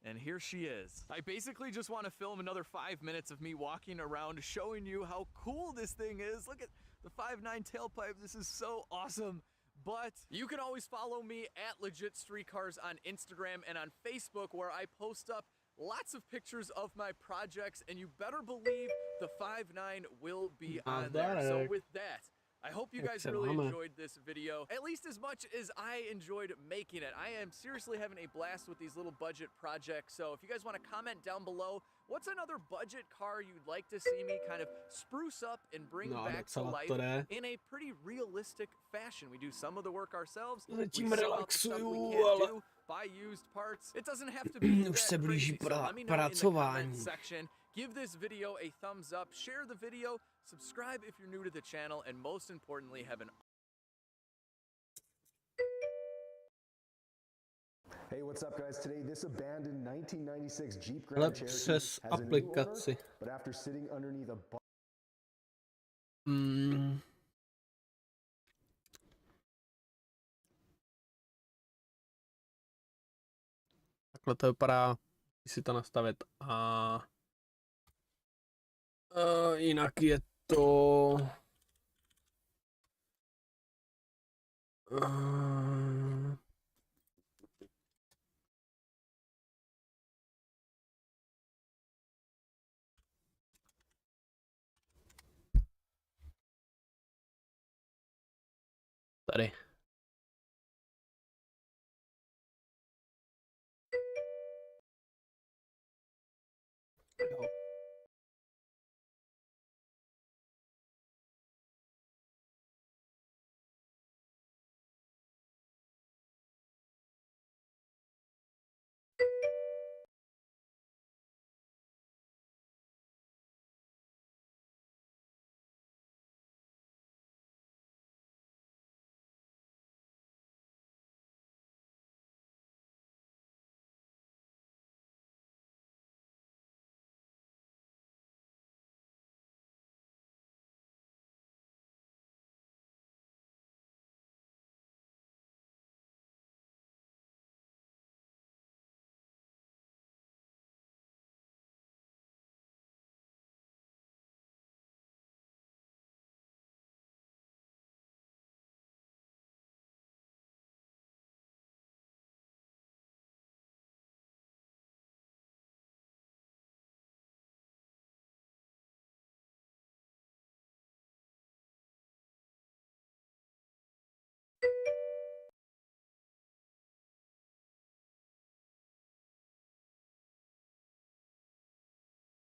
and here she is. I basically just want to film another 5 minutes of me walking around showing you how cool this thing is. Look at the 5.9 tailpipe. This is so awesome. But you can always follow me at Legit Street Cars on Instagram and on Facebook, where I post up lots of pictures of my projects, and you better believe the 5.9 will be on there. So with that, I hope you guys really enjoyed this video, at least as much as I enjoyed making it. I am seriously having a blast with these little budget projects. So if you guys want to comment down below, what's another budget car you'd like to see me kind of spruce up and bring back to life in a pretty realistic fashion? We do some of the work ourselves. We sell out the stuff we can't do, buy used parts. It doesn't have to be that crazy. So let me know in the comment section. Give this video a thumbs up, share the video, subscribe if you're new to the channel, and most importantly, have an... Hey, what's up, guys? Today, this abandoned 1996 Jeep Grand Cherokee has Přes a new owner, aplikaci. but after sitting underneath a Takhle to vypadá, když si to nastavit. A Jinak je to... Tady. Jo.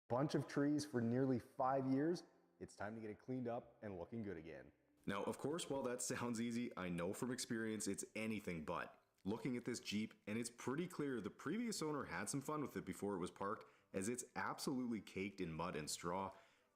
Bunch of trees for nearly 5 years. It's time to get it cleaned up and looking good again. Now, of course, while that sounds easy, I know from experience it's anything but. Looking at this Jeep, and it's pretty clear the previous owner had some fun with it before it was parked, as it's absolutely caked in mud and straw.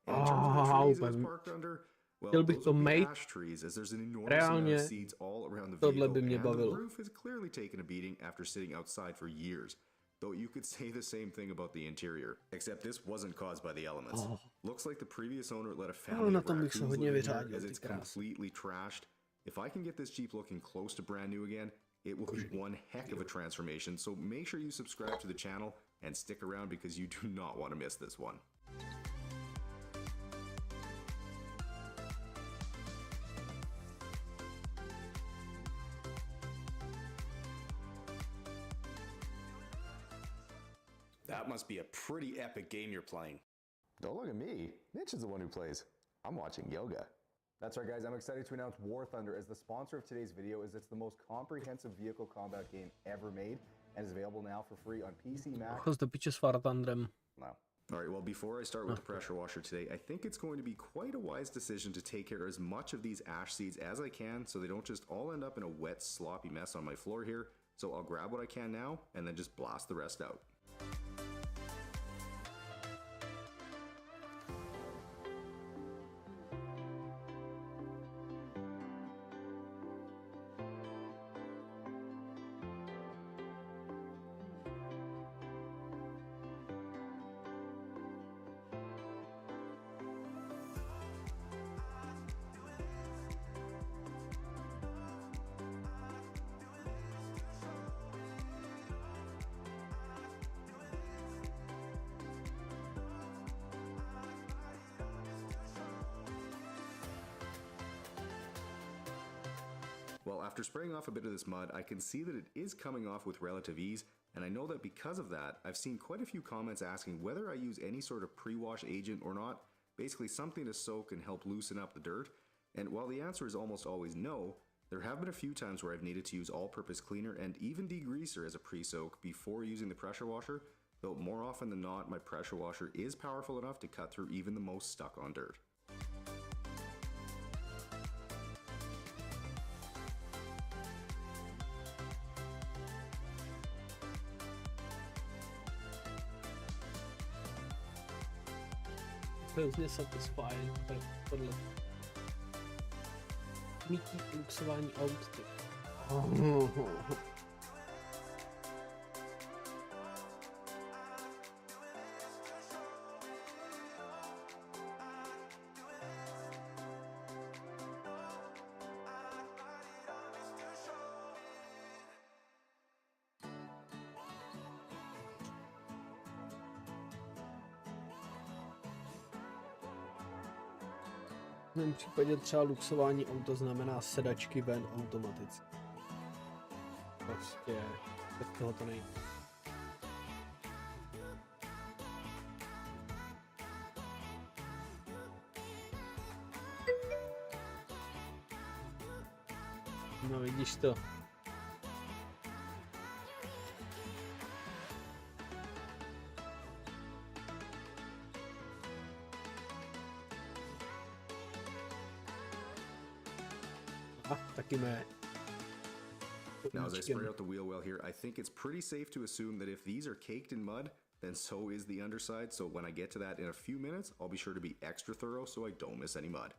And in terms of the trees it was parked under, well, Chtěl bych those to would be mate. ash trees, as there's an enormous amount Reálně of seeds all around the tohle vehicle, by mě and the bavilo. roof has clearly taken a beating after sitting outside for years. Though you could say the same thing about the interior, except this wasn't caused by the elements. Looks like the previous owner let a family na of tom bych se raccoons hodně live in here, vyřádil, as ty it's krásy. completely trashed. If I can get this Jeep looking close to brand new again, it will be one heck of a transformation, so make sure you subscribe to the channel and stick around because you do not want to miss this one. That must be a pretty epic game you're playing. Don't look at me. Mitch is the one who plays. I'm watching yoga. That's right, guys. I'm excited to announce War Thunder as the sponsor of today's video, as it's the most comprehensive vehicle combat game ever made and is available now for free on PC, Mac. Chodź do picia z Fartandrem. No. All right, well, before I start with the pressure washer today, I think it's going to be quite a wise decision to take care of as much of these ash seeds as I can so they don't just all end up in a wet, sloppy mess on my floor here. So I'll grab what I can now and then just blast the rest out. Well, after spraying off a bit of this mud, I can see that it is coming off with relative ease, and I know that because of that, I've seen quite a few comments asking whether I use any sort of pre-wash agent or not, basically something to soak and help loosen up the dirt. And while the answer is almost always no, there have been a few times where I've needed to use all-purpose cleaner and even degreaser as a pre-soak before using the pressure washer, though more often than not, my pressure washer is powerful enough to cut through even the most stuck-on dirt. Hrozně satisfying tohle. Mítí luxování aut, ty. V mém případě třeba luxování auta znamená sedačky ven automaticky. Prostě bez toho to nejde. No vidíš to. Taky mé. Now, as I spray out the wheel well here, I think it's pretty safe to assume that if these are caked in mud, then so is the underside. So when I get to that in a few minutes, I'll be sure to be extra thorough so I don't miss any mud.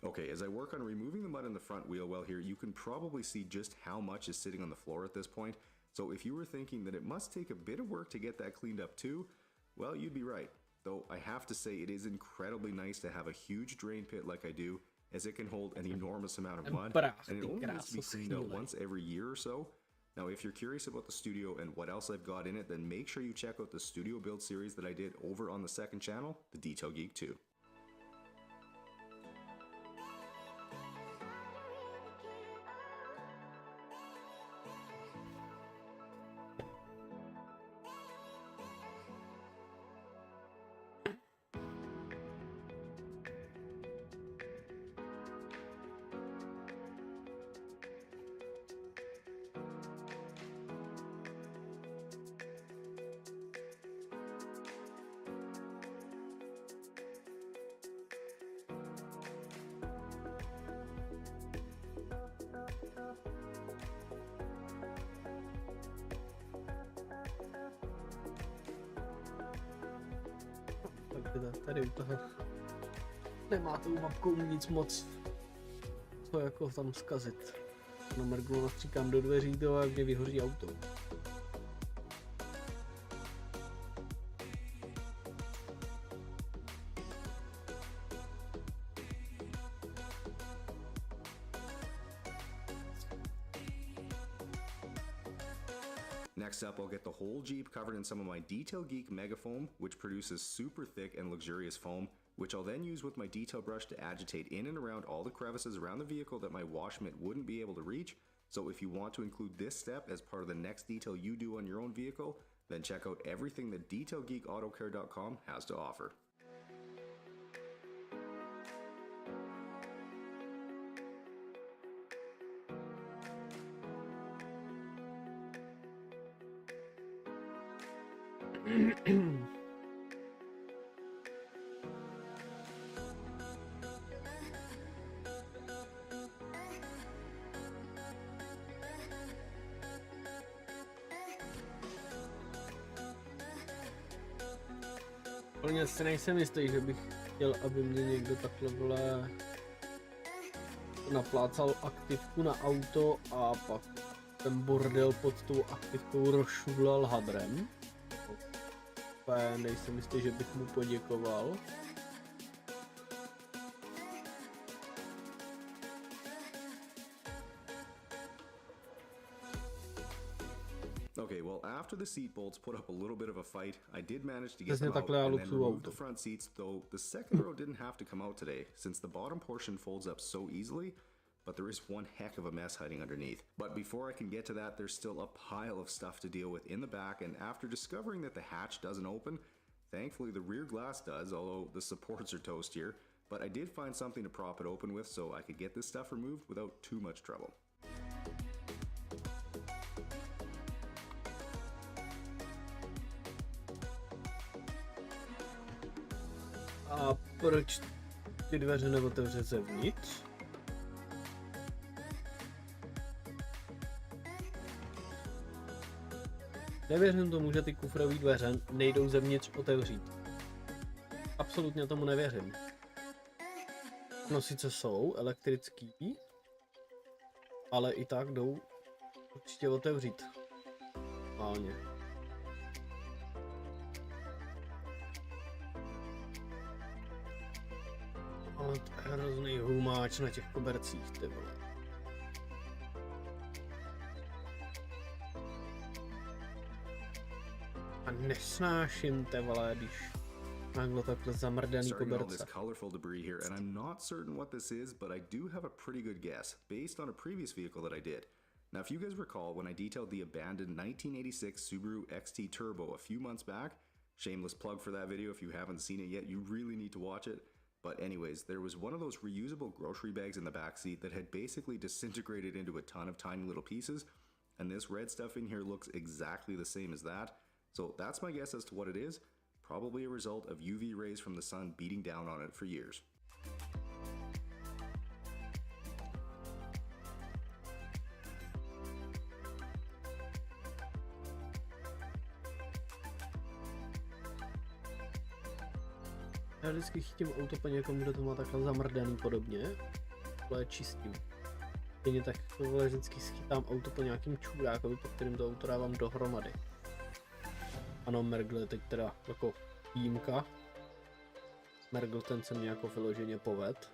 Okay, as I work on removing the mud in the front wheel well here, you can probably see just how much is sitting on the floor at this point. So if you were thinking that it must take a bit of work to get that cleaned up too, well, you'd be right. Though I have to say it is incredibly nice to have a huge drain pit like I do, as it can hold an enormous amount of mud, and it only needs to be cleaned out once every year or so. Now, if you're curious about the studio and what else I've got in it, then make sure you check out the studio build series that I did over on the second channel, The Detail Geek 2. Tady u toho nemá tou mapkou nic moc, co jako tam zkazit. No mrknu, nastříkám do dveří to a mě vyhoří auto. Next up, I'll get the whole Jeep covered in some of my Detail Geek Mega Foam, which produces super thick and luxurious foam, which I'll then use with my detail brush to agitate in and around all the crevices around the vehicle that my wash mitt wouldn't be able to reach. So if you want to include this step as part of the next detail you do on your own vehicle, then check out everything that DetailGeekAutoCare.com has to offer. Plně si nejsem jistý, že bych chtěl, aby mě někdo takhle vole naplácal aktivku na auto a pak ten bordel pod tou aktivkou rozšudlal hadrem. Nejsem jistý, že bych mu poděkoval. Okay, well, after the seat bolts put up a little bit of a fight, I did manage to get Přesně them out takhle já and then luxuju remove the auto. front seats, though the second row didn't have to come out today, since the bottom portion folds up so easily, but there is one heck of a mess hiding underneath. But before I can get to that, there's still a pile of stuff to deal with in the back, and after discovering that the hatch doesn't open, thankfully the rear glass does, although the supports are toastier, but I did find something to prop it open with so I could get this stuff removed without too much trouble. A proč ty dveře neotevře zevnitř? Nevěřím tomu, že ty kufrové dveře nejdou zevnitř otevřít. Absolutně tomu nevěřím. No sice jsou elektrický, ale i tak jdou určitě otevřít. Normálně. Ale to je hrozný humáč na těch kobercích, ty vole. A nesnáším, ty vole, když málo takhle zamrdaný Starting all this koberce. colorful debris here, and I'm not certain what this is, but I do have a pretty good guess, based on a previous vehicle that I did. Now, if you guys recall, when I detailed the abandoned 1986 Subaru XT Turbo a few months back, shameless plug for that video if you haven't seen it yet, you really need to watch it. But anyways, there was one of those reusable grocery bags in the back seat that had basically disintegrated into a ton of tiny little pieces, and this red stuff in here looks exactly the same as that. So that's my guess as to what it is. Probably a result of UV rays from the sun beating down on it for years. Já vždycky chytím auto po někomu, kdo to má takhle zamrdaný podobně. Tohle je čistím. Stejně tak tohle vždycky schytám auto po nějakým čurákovi, po kterým to auto dávám dohromady. Ano, Mergl je teď teda jako výjimka. Mergl ten se mě jako vyloženě poved.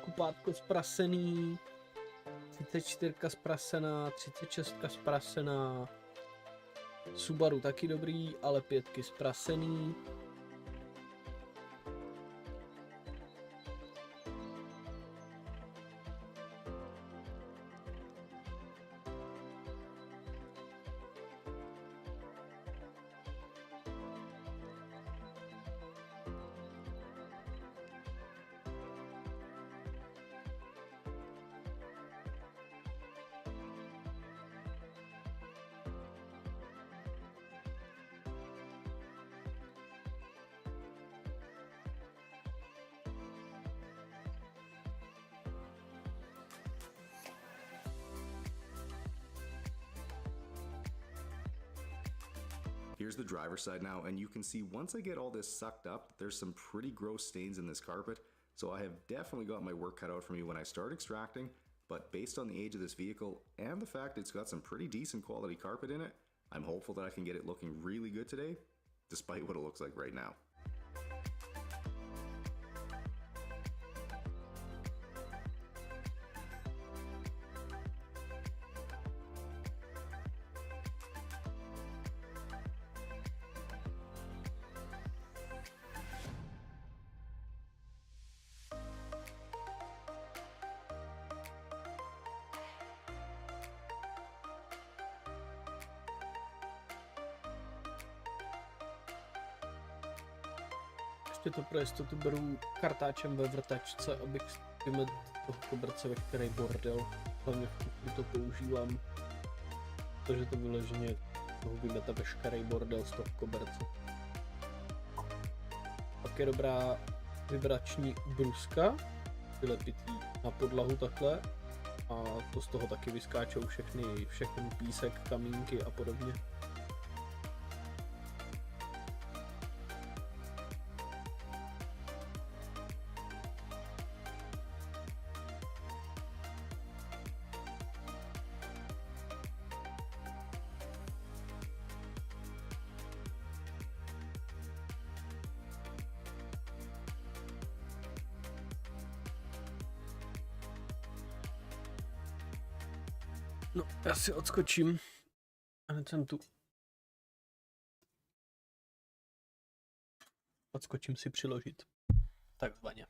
Kupátko zprasený, 34 zprasená, 36 zprasená. Subaru taky dobrý, ale 5 zprasený. Here's the driver's side now, and you can see once I get all this sucked up, there's some pretty gross stains in this carpet, so I have definitely got my work cut out for me when I start extracting, but based on the age of this vehicle and the fact it's got some pretty decent quality carpet in it, I'm hopeful that I can get it looking really good today, despite what it looks like right now. Ještě to pro jistotu beru kartáčem ve vrtačce, abych vymet toho koberce veškerý bordel. Hlavně v kuchni to používám, protože to vyloženě toho vymete veškerý bordel z toho koberce. Pak je dobrá vibrační bruska, vylepitý na podlahu takhle, a to z toho taky vyskáčou všechny písek, kamínky a podobně. No, já si odskočím. A hned jsem tu. Odskočím si přiložit. Takzvaně.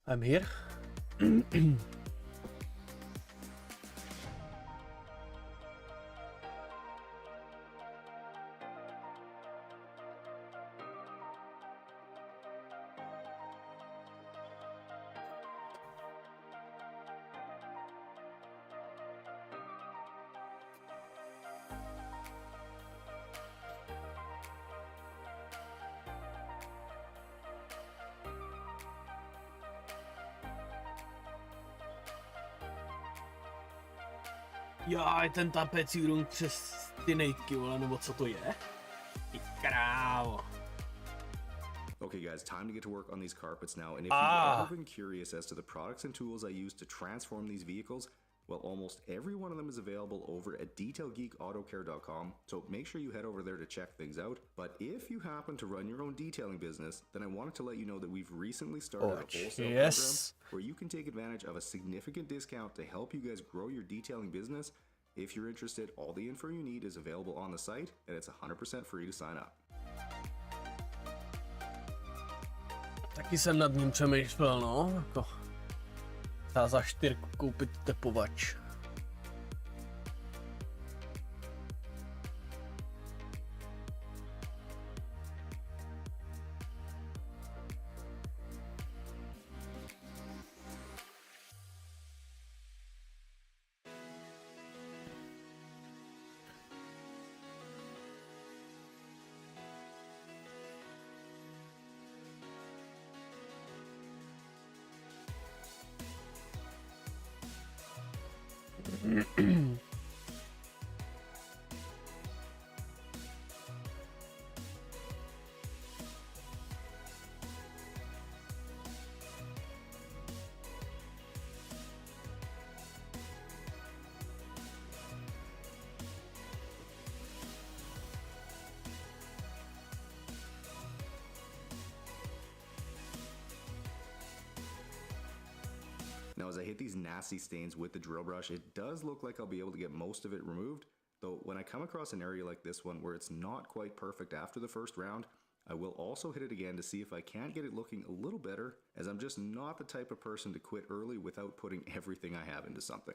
I'm here. Já, je ten tapecí rung přes ty nejtky, vole, nebo co to je? Ty krávo. Okay guys, time to get to work on these carpets now, and if you've ever been curious as to the products and tools I use to transform these vehicles, well, almost every one of them is available over at detailgeekautocare.com, so make sure you head over there to check things out. But if you happen to run your own detailing business, then I wanted to let you know that we've recently started a wholesale program where you can take advantage of a significant discount to help you guys grow your detailing business. If you're interested, all the info you need is available on the site, and it's 100% free to sign up. Taky jsem nad ním přemýšlel, no, jako za 4 koupit tepovač. Now as I hit these nasty stains with the drill brush, it does look like I'll be able to get most of it removed, though when I come across an area like this one where it's not quite perfect after the first round, I will also hit it again to see if I can't get it looking a little better, as I'm just not the type of person to quit early without putting everything I have into something.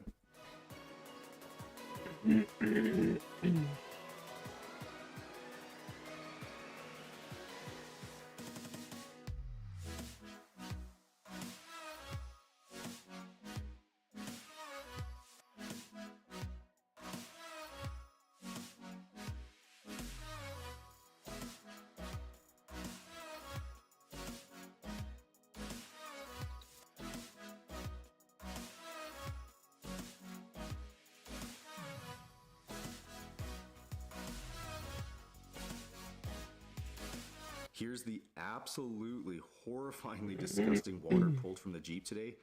Here's the absolutely horrifyingly disgusting water pulled from the Jeep today,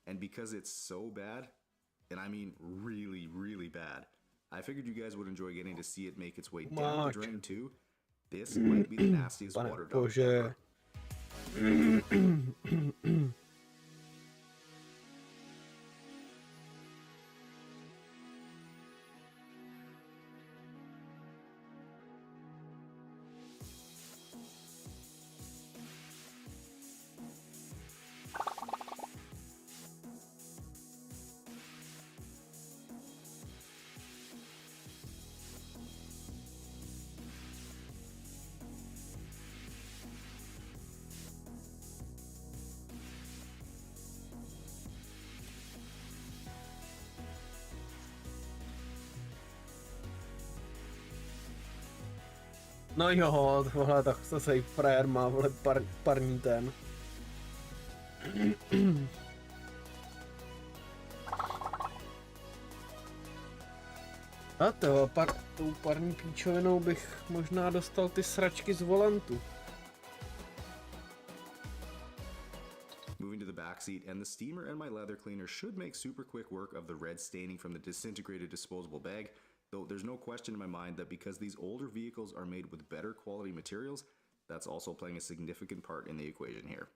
and because it's so bad, and I mean really, really bad, I figured you guys would enjoy getting to see it make its way down the drain too. This might be the nastiest water dump ever. No jo, tohle tak to se frajer má, vole, parní ten. A to, tou parní píčovinou bych možná dostal ty sračky z volantu. Moving to the back seat, and the steamer and my leather cleaner should make super quick work of the red staining from the disintegrated disposable bag, though there's no question in my mind that because these older vehicles are made with better quality materials, that's also playing a significant part in the equation here.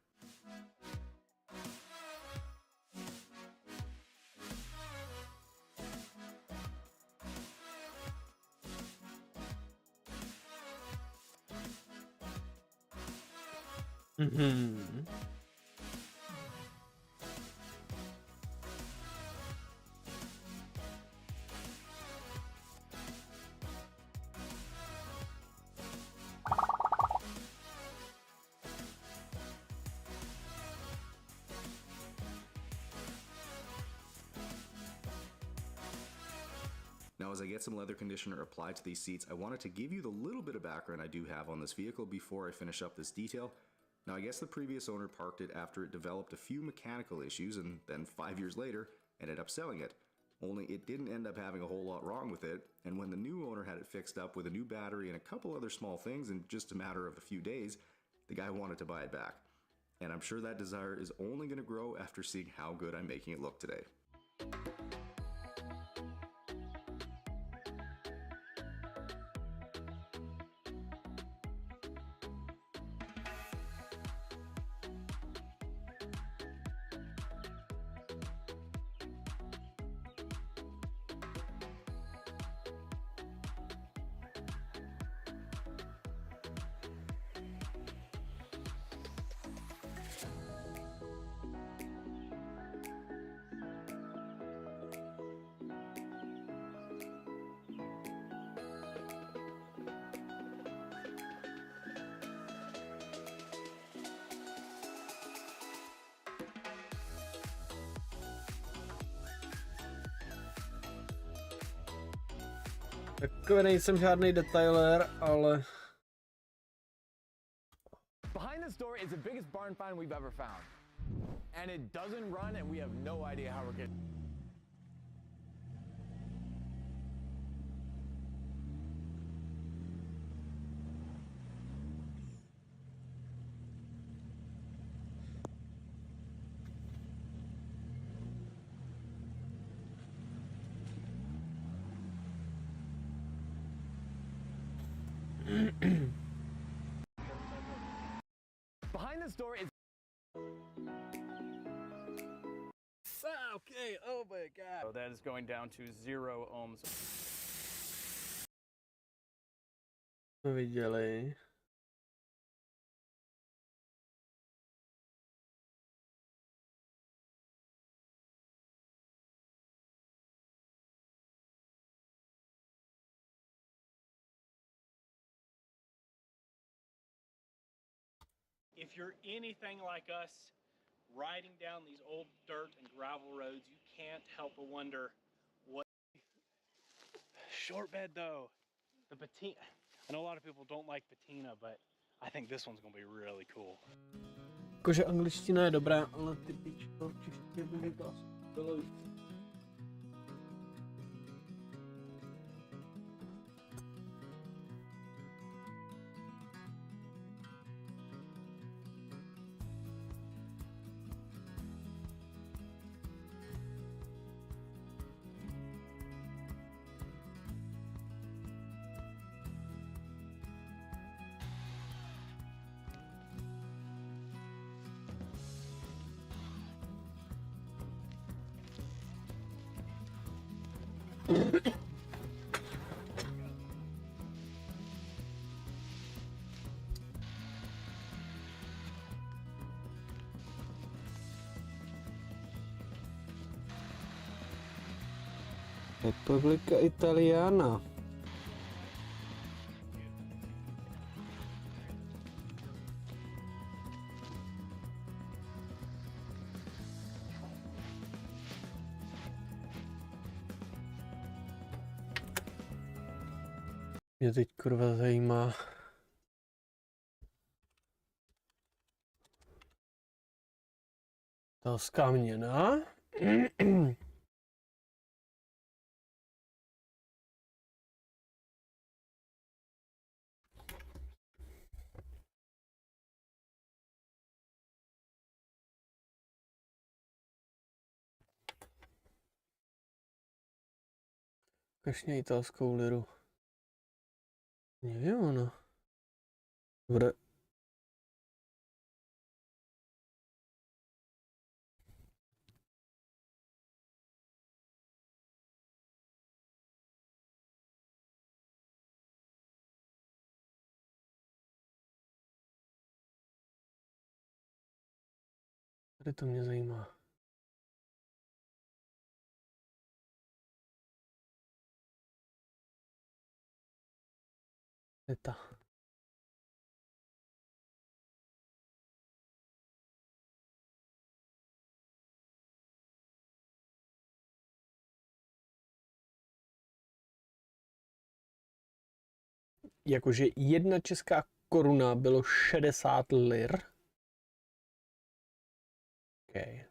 Now, as I get some leather conditioner applied to these seats, I wanted to give you the little bit of background I do have on this vehicle before I finish up this detail. Now, I guess the previous owner parked it after it developed a few mechanical issues, and then 5 years later ended up selling it. Only it didn't end up having a whole lot wrong with it, and when the new owner had it fixed up with a new battery and a couple other small things in just a matter of a few days, the guy wanted to buy it back. And I'm sure that desire is only going to grow after seeing how good I'm making it look today. Takový nejsem žádný detailer, ale... Behind this door is the biggest barn find we've ever found. And it doesn't run, and we have no idea how we're getting. Behind this door is. Okay, oh my god. So that is going down to 0 ohms. Viděli. if you're anything like us, riding down these old dirt and gravel roads, you can't help but wonder what. Short bed though, the patina. I know a lot of people don't like patina, but I think this one's gonna be really cool. Jakože angličtina je dobrá, ale ty pičko, v češtině by to asi bylo víc. Republika Italiana. Mě teď kurva zajímá. Ta skáměná. Kašně italskou liru. Nevím, ono. Bude. Tady to mě zajímá. Eta. Jakože 1 česká koruna bylo 60 lir. Okay.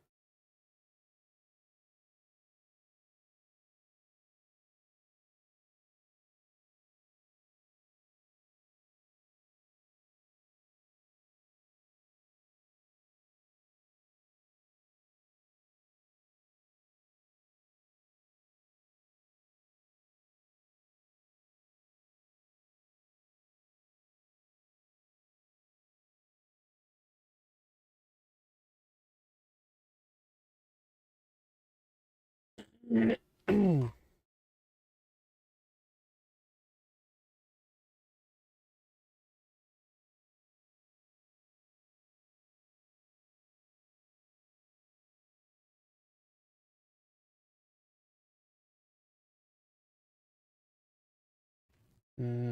Ne.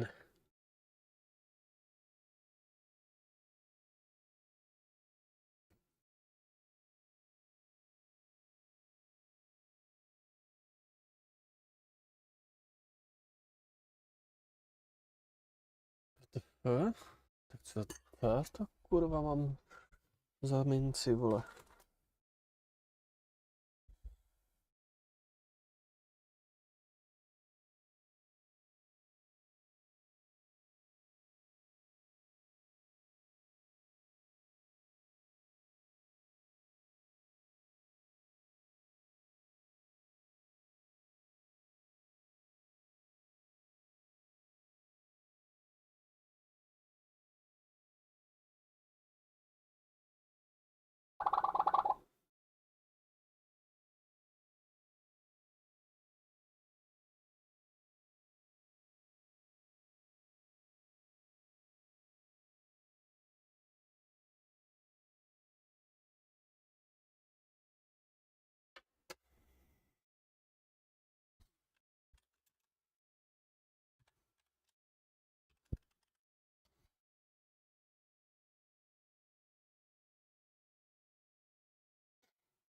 Tak co já to kurva mám za minci, vole.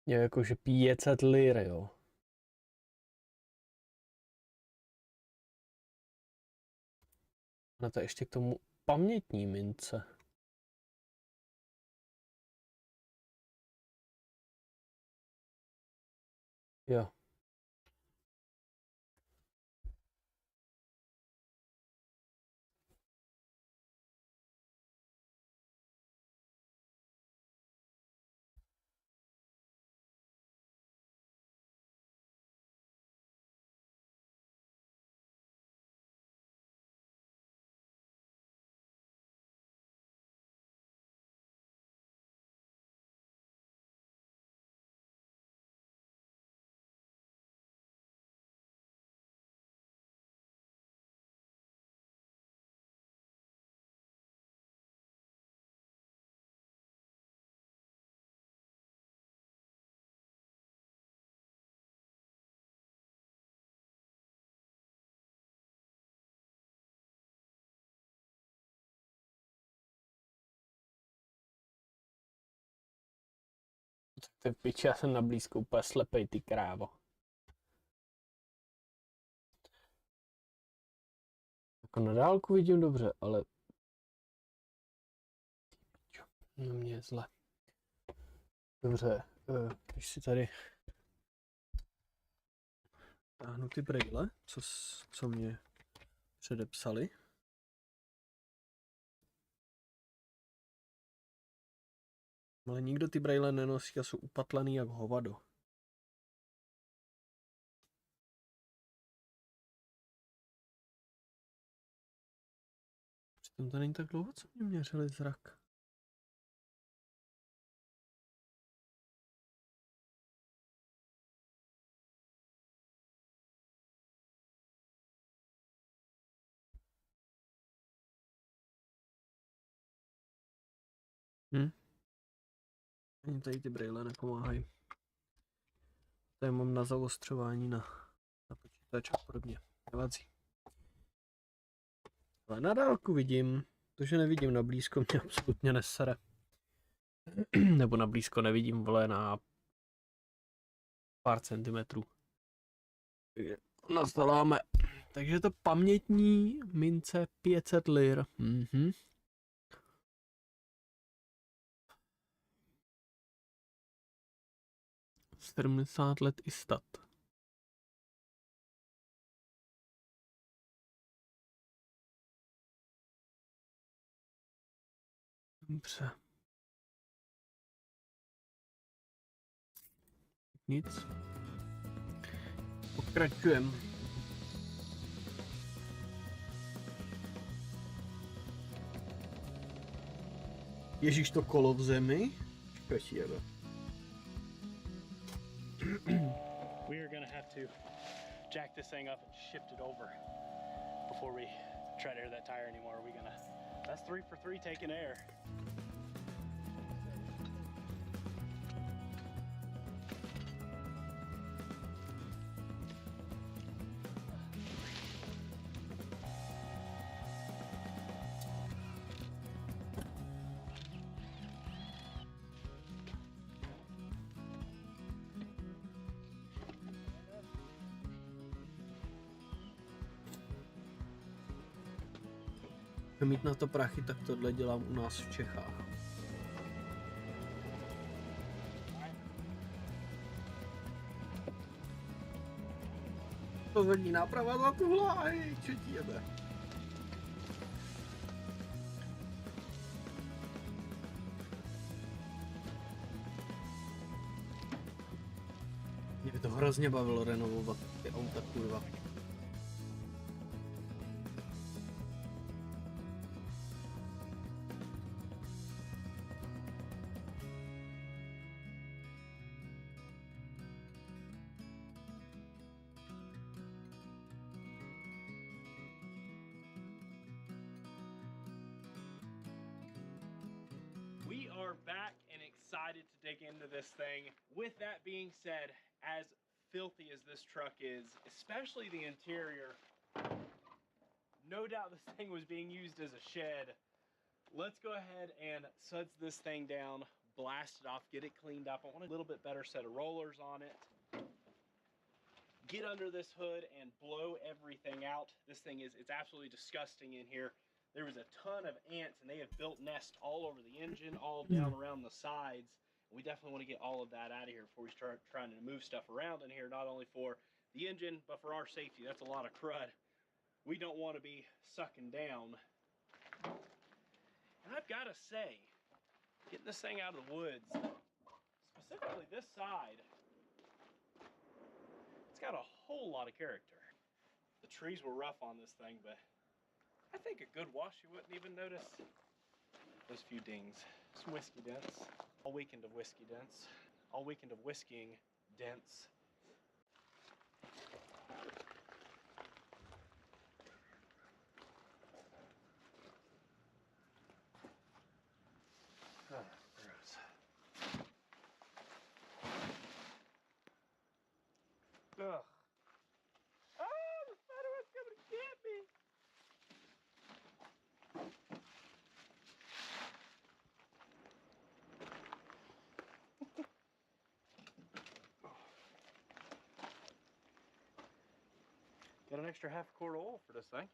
Je jakože 500 lir, jo. A to ještě k tomu pamětní mince. Jo. Tak ty piči, já jsem na blízko úplně slepej, ty krávo. Jako na dálku vidím dobře, ale... No mě je zle. Dobře, když si tady... táhnu ty brejle, co mě předepsali. Ale nikdo ty brejle nenosí a jsou upatlaný jak hovado. Přitom to není tak dlouho, co mě měřili zrak. Ani tady ty brejle nepomáhají. Tady mám na zaostřování na počítač a podobně. Nevadí. Ale na dálku vidím. To, že nevidím na blízko, mě absolutně nesere. Nebo na blízko nevidím, vole, na pár centimetrů. Nastaláme. Takže to pamětní mince 500 lir. 70 let i stat. Dobře. Nic. Pokračujeme. Ježíš, to kolo v zemi? Špečíjeme. We are gonna have to jack this thing up and shift it over before we try to air that tire anymore. Are we gonna? That's 3 for 3 taking air. Mít na to prachy, tak tohle dělám u nás v Čechách. To zadní náprava za tuhle, čo ti jebe. Mě by to hrozně bavilo renovovat ty auta, kurva. We are back and excited to dig into this thing. With that being said, as filthy as this truck is, especially the interior, no doubt this thing was being used as a shed. Let's go ahead and suds this thing down, blast it off, get it cleaned up. I want a little bit better set of rollers on it. Get under this hood and blow everything out. This thing it's absolutely disgusting in here. There was a ton of ants, and they have built nests all over the engine, all down around the sides. We definitely want to get all of that out of here before we start trying to move stuff around in here, not only for the engine, but for our safety. That's a lot of crud we don't want to be sucking down. And I've got to say, getting this thing out of the woods, specifically this side, it's got a whole lot of character. The trees were rough on this thing, but I think a good wash, you wouldn't even notice those few dings. Some whiskey dents. All weekend of whiskey dents. All weekend of whiskying dents. Gross. Ugh. Oh, the spider was coming to get me. Got an extra half quart of oil for this thing.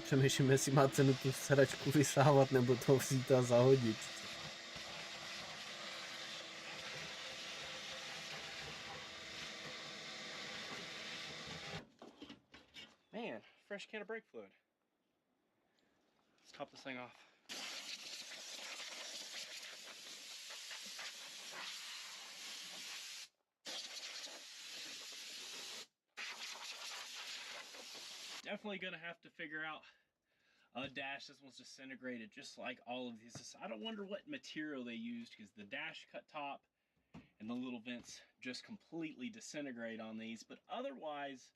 Přemýšlím, jestli má cenu tu sedačku vysávat nebo to vzít a zahodit. Man, fresh can of brake fluid. Let's top this thing off. Definitely gonna have to figure out a dash. This one's disintegrated just like all of these. I don't wonder what material they used, because the dash cut top and the little vents just completely disintegrate on these. But otherwise,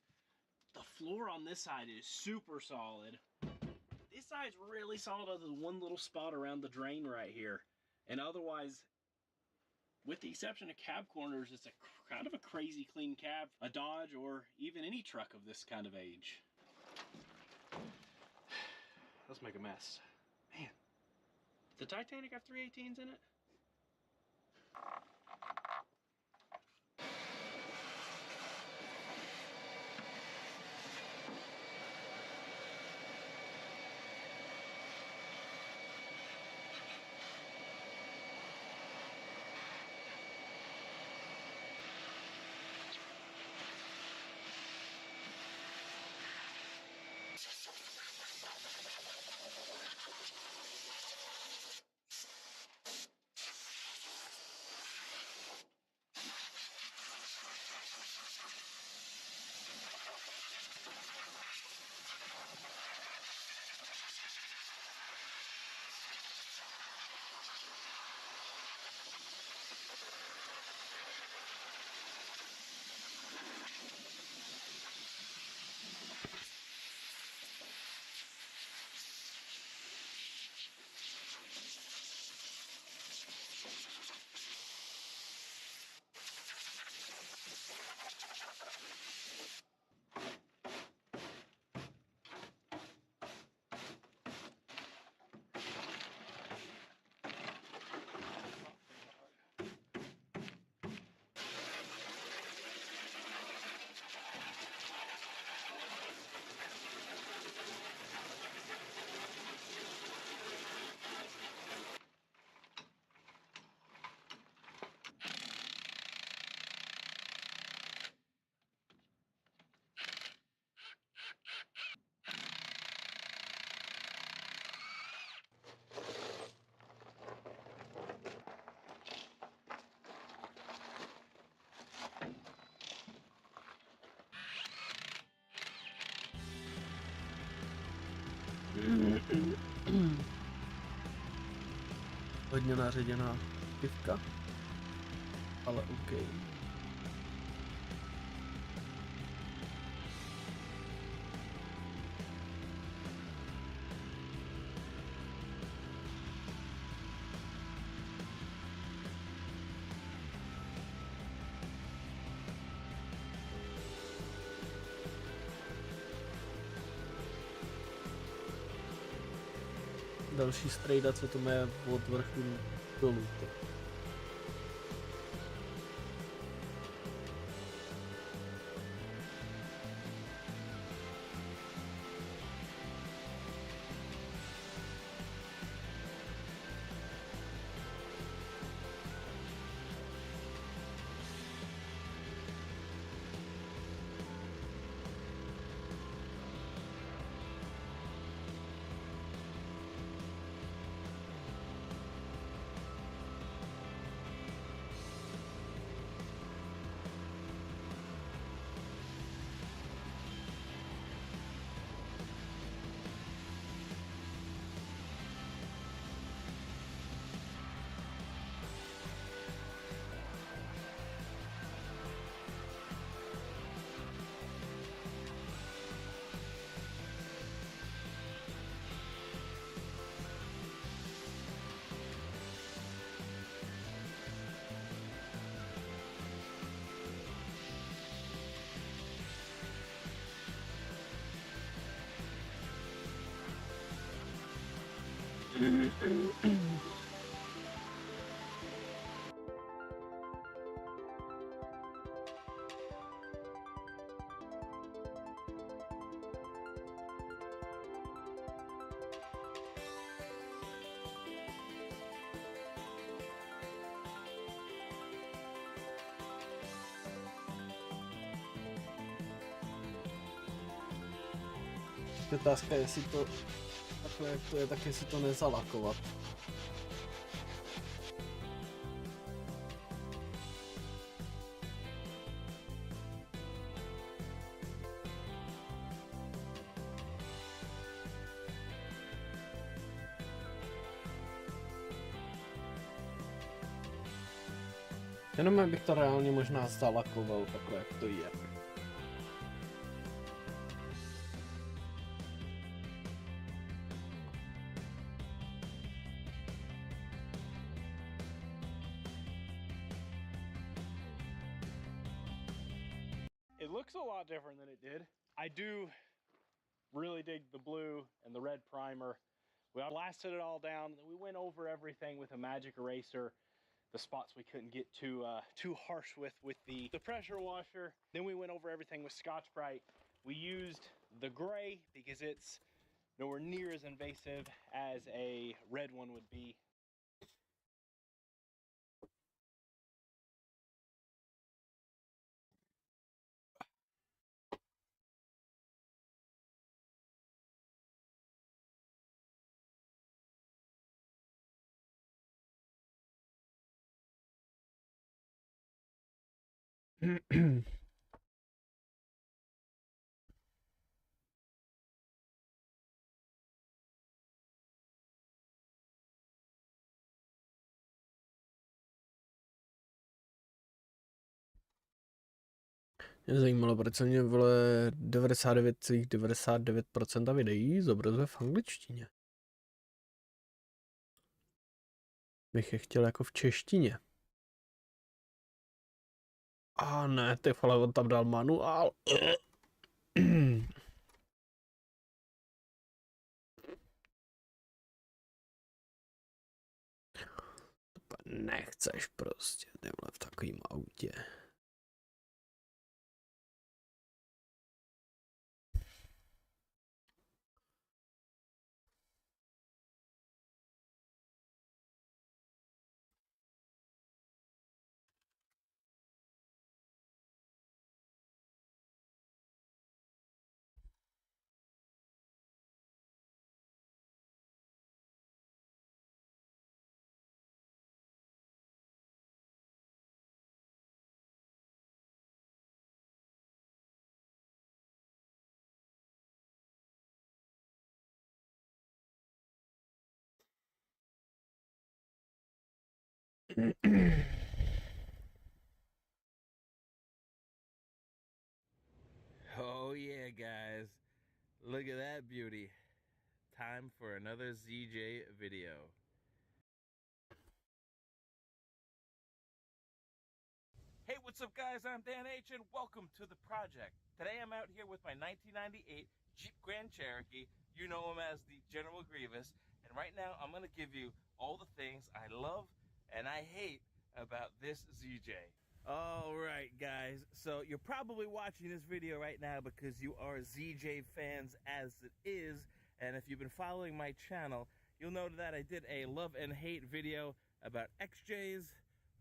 the floor on this side is super solid. This side's really solid other than one little spot around the drain right here. And otherwise, with the exception of cab corners, it's a kind of a crazy clean cab. A Dodge or even any truck of this kind of age. Let's make a mess. Man, did the Titanic have 318s in it? Hodně naředěná pivka, ale OK. další strejda, co to má od vrchu dolů. Otázka je, jestli to takhle, jak to je, tak jestli to nezalakovat. Jenom bych to reálně možná zalakoval takhle, jak to je. It looks a lot different than it did. I do really dig the blue and the red primer. We blasted it all down. We went over everything with a magic eraser. The spots we couldn't get too harsh with the pressure washer. Then we went over everything with Scotch-Brite. We used the gray because it's nowhere near as invasive as a red one would be. Mě zajímalo, proč se mě vole 99,99% videí zobrazuje v angličtině. Bych je chtěl jako v češtině. A ne, ty vole, on tam dal manuál. Nechceš prostě, ty vole, v takovým autě. Oh yeah, guys. Look at that beauty. Time for another ZJ video. Hey, what's up guys? I'm Dan H and welcome to the project. Today I'm out here with my 1998 Jeep Grand Cherokee. You know him as the General Grievous. And right now I'm gonna give you all the things I love and I hate about this ZJ. All right, guys, so you're probably watching this video right now because you are ZJ fans as it is, and if you've been following my channel, you'll know that I did a love and hate video about XJs,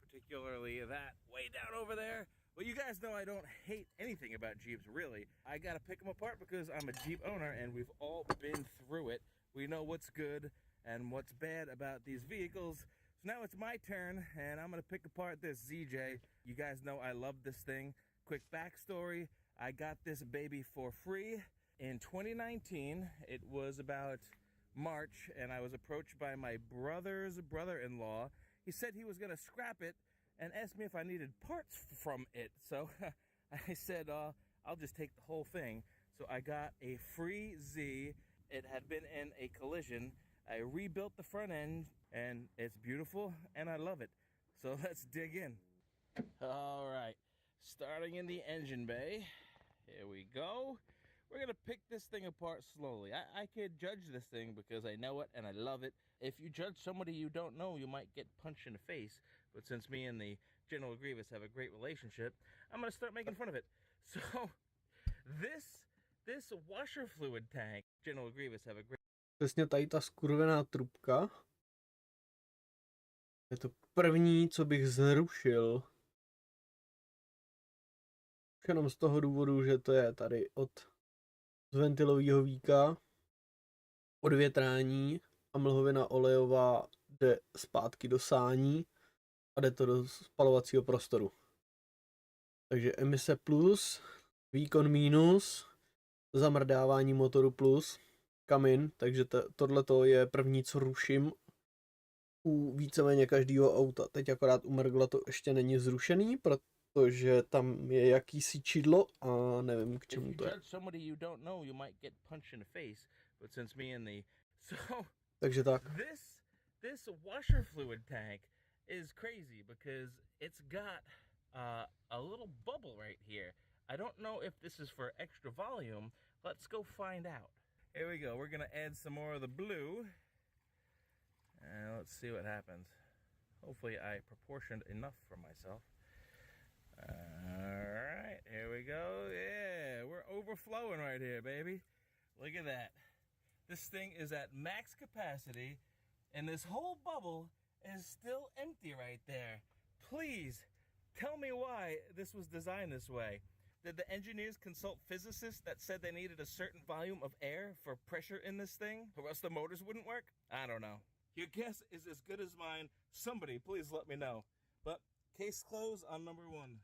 particularly that way down over there. Well, you guys know I don't hate anything about Jeeps, really. I gotta pick them apart because I'm a Jeep owner and we've all been through it. We know what's good and what's bad about these vehicles. So now it's my turn and I'm gonna pick apart this ZJ. You guys know I love this thing. Quick backstory, I got this baby for free in 2019. It was about March and I was approached by my brother's brother-in-law. He said he was gonna scrap it and asked me if I needed parts from it. So I said, I'll just take the whole thing. So I got a free Z. It had been in a collision. I rebuilt the front end and it's beautiful and I love it. So let's dig in. All right, starting in the engine bay. Here we go. We're gonna pick this thing apart slowly. I could judge this thing because I know it and I love it. If you judge somebody you don't know, you might get punched in the face. But since me and the General Grievous have a great relationship, I'm gonna start making fun of it. So this washer fluid tank, General Grievous have a great. Přesně tady ta skurvená trubka. Je to první, co bych zrušil. Jenom z toho důvodu, že to je tady od ventilového víka, odvětrání a mlhovina olejová jde zpátky do sání a jde to do spalovacího prostoru. Takže emise plus, výkon minus, zamrdávání motoru plus, kamin, takže tohleto je první, co ruším u víceméně každého auta. Teď akorát u Mergla to ještě není zrušený, protože tam je jakýsi čidlo a nevím, k čemu to je. Takže tak. This washer fluid tank is crazy because it's got a little bubble right here. I don't know if this is for extra volume. Let's go find out. Here we go. We're gonna add some more of the blue. And let's see what happens. Hopefully I proportioned enough for myself. Alright, here we go. Yeah, we're overflowing right here, baby. Look at that. This thing is at max capacity, and this whole bubble is still empty right there. Please, tell me why this was designed this way. Did the engineers consult physicists that said they needed a certain volume of air for pressure in this thing, or else the motors wouldn't work? I don't know. Your guess is as good as mine. Somebody please let me know. But case closed on number one.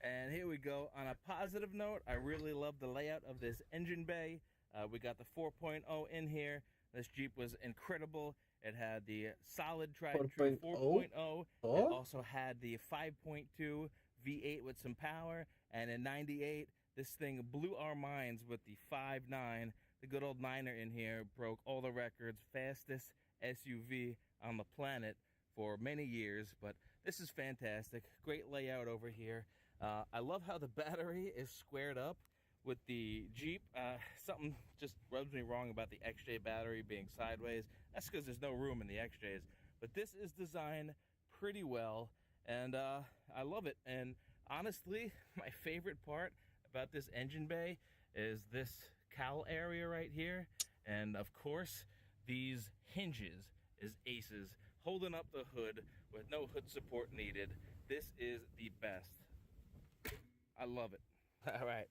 And here we go. On a positive note, I really love the layout of this engine bay. We got the 4.0 in here. This Jeep was incredible. It had the solid tried and true 4.0. It also had the 5.2 V8 with some power. And in 98, this thing blew our minds with the 5.9. The good old 9er in here broke all the records. Fastest SUV on the planet for many years. But this is fantastic. Great layout over here. I love how the battery is squared up with the Jeep. Something just rubs me wrong about the XJ battery being sideways. That's because there's no room in the XJs. But this is designed pretty well, and I love it. And honestly, my favorite part about this engine bay is this cowl area right here. And of course, these hinges is aces, holding up the hood with no hood support needed. This is the best. I love it. All right,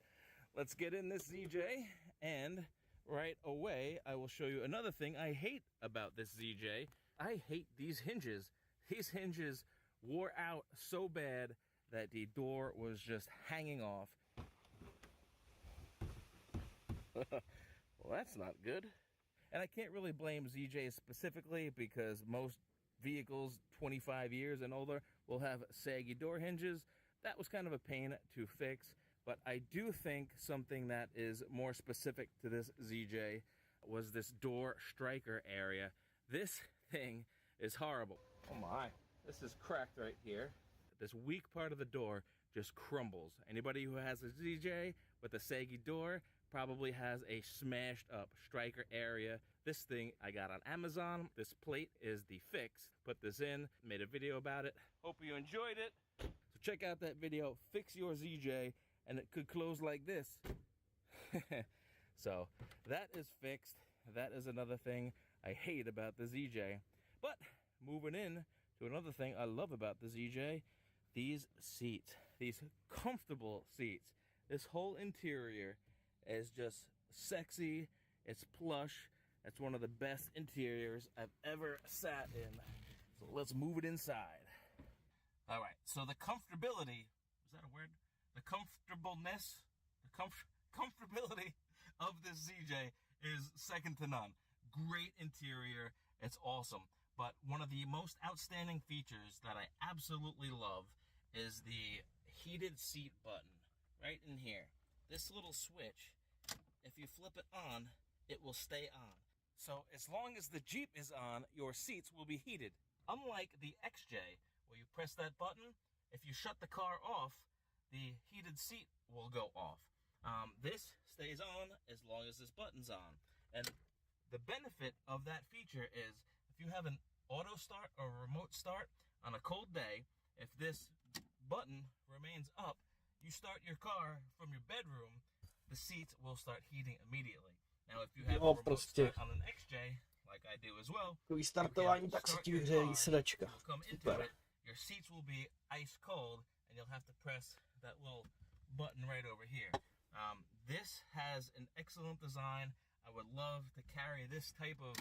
let's get in this ZJ, and right away, I will show you another thing I hate about this ZJ. I hate these hinges. These hinges wore out so bad that the door was just hanging off. Well, that's not good. And I can't really blame ZJ specifically because most vehicles 25 years and older will have saggy door hinges. That was kind of a pain to fix, but I do think something that is more specific to this ZJ was this door striker area. This thing is horrible. Oh my, this is cracked right here. This weak part of the door just crumbles. Anybody who has a ZJ with a saggy door, probably has a smashed up striker area. This thing I got on Amazon. This plate is the fix. Put this in, made a video about it. Hope you enjoyed it. So check out that video, fix your ZJ, and it could close like this. So that is fixed. That is another thing I hate about the ZJ. But moving in to another thing I love about the ZJ, these seats, these comfortable seats. This whole interior is just sexy. It's plush. It's one of the best interiors I've ever sat in. So let's move it inside. All right, so the comfortability, is that a word? The comfortableness, the comfortability of this ZJ is second to none. Great interior, it's awesome. But one of the most outstanding features that I absolutely love is the heated seat button right in here. This little switch, if you flip it on, it will stay on. So as long as the Jeep is on, your seats will be heated. Unlike the XJ, where you press that button, if you shut the car off, the heated seat will go off. This stays on as long as this button's on. And the benefit of that feature is if you have an auto start or remote start on a cold day, if this button remains up, you start your car from your bedroom, the seats will start heating immediately. Now if you have a remote start on an XJ, like I do as well, Vystartování, tak se ti vyhřejí sedačka. come into it, your seats will be ice cold, and you'll have to press that little button right over here. This has an excellent design. I would love to carry this type of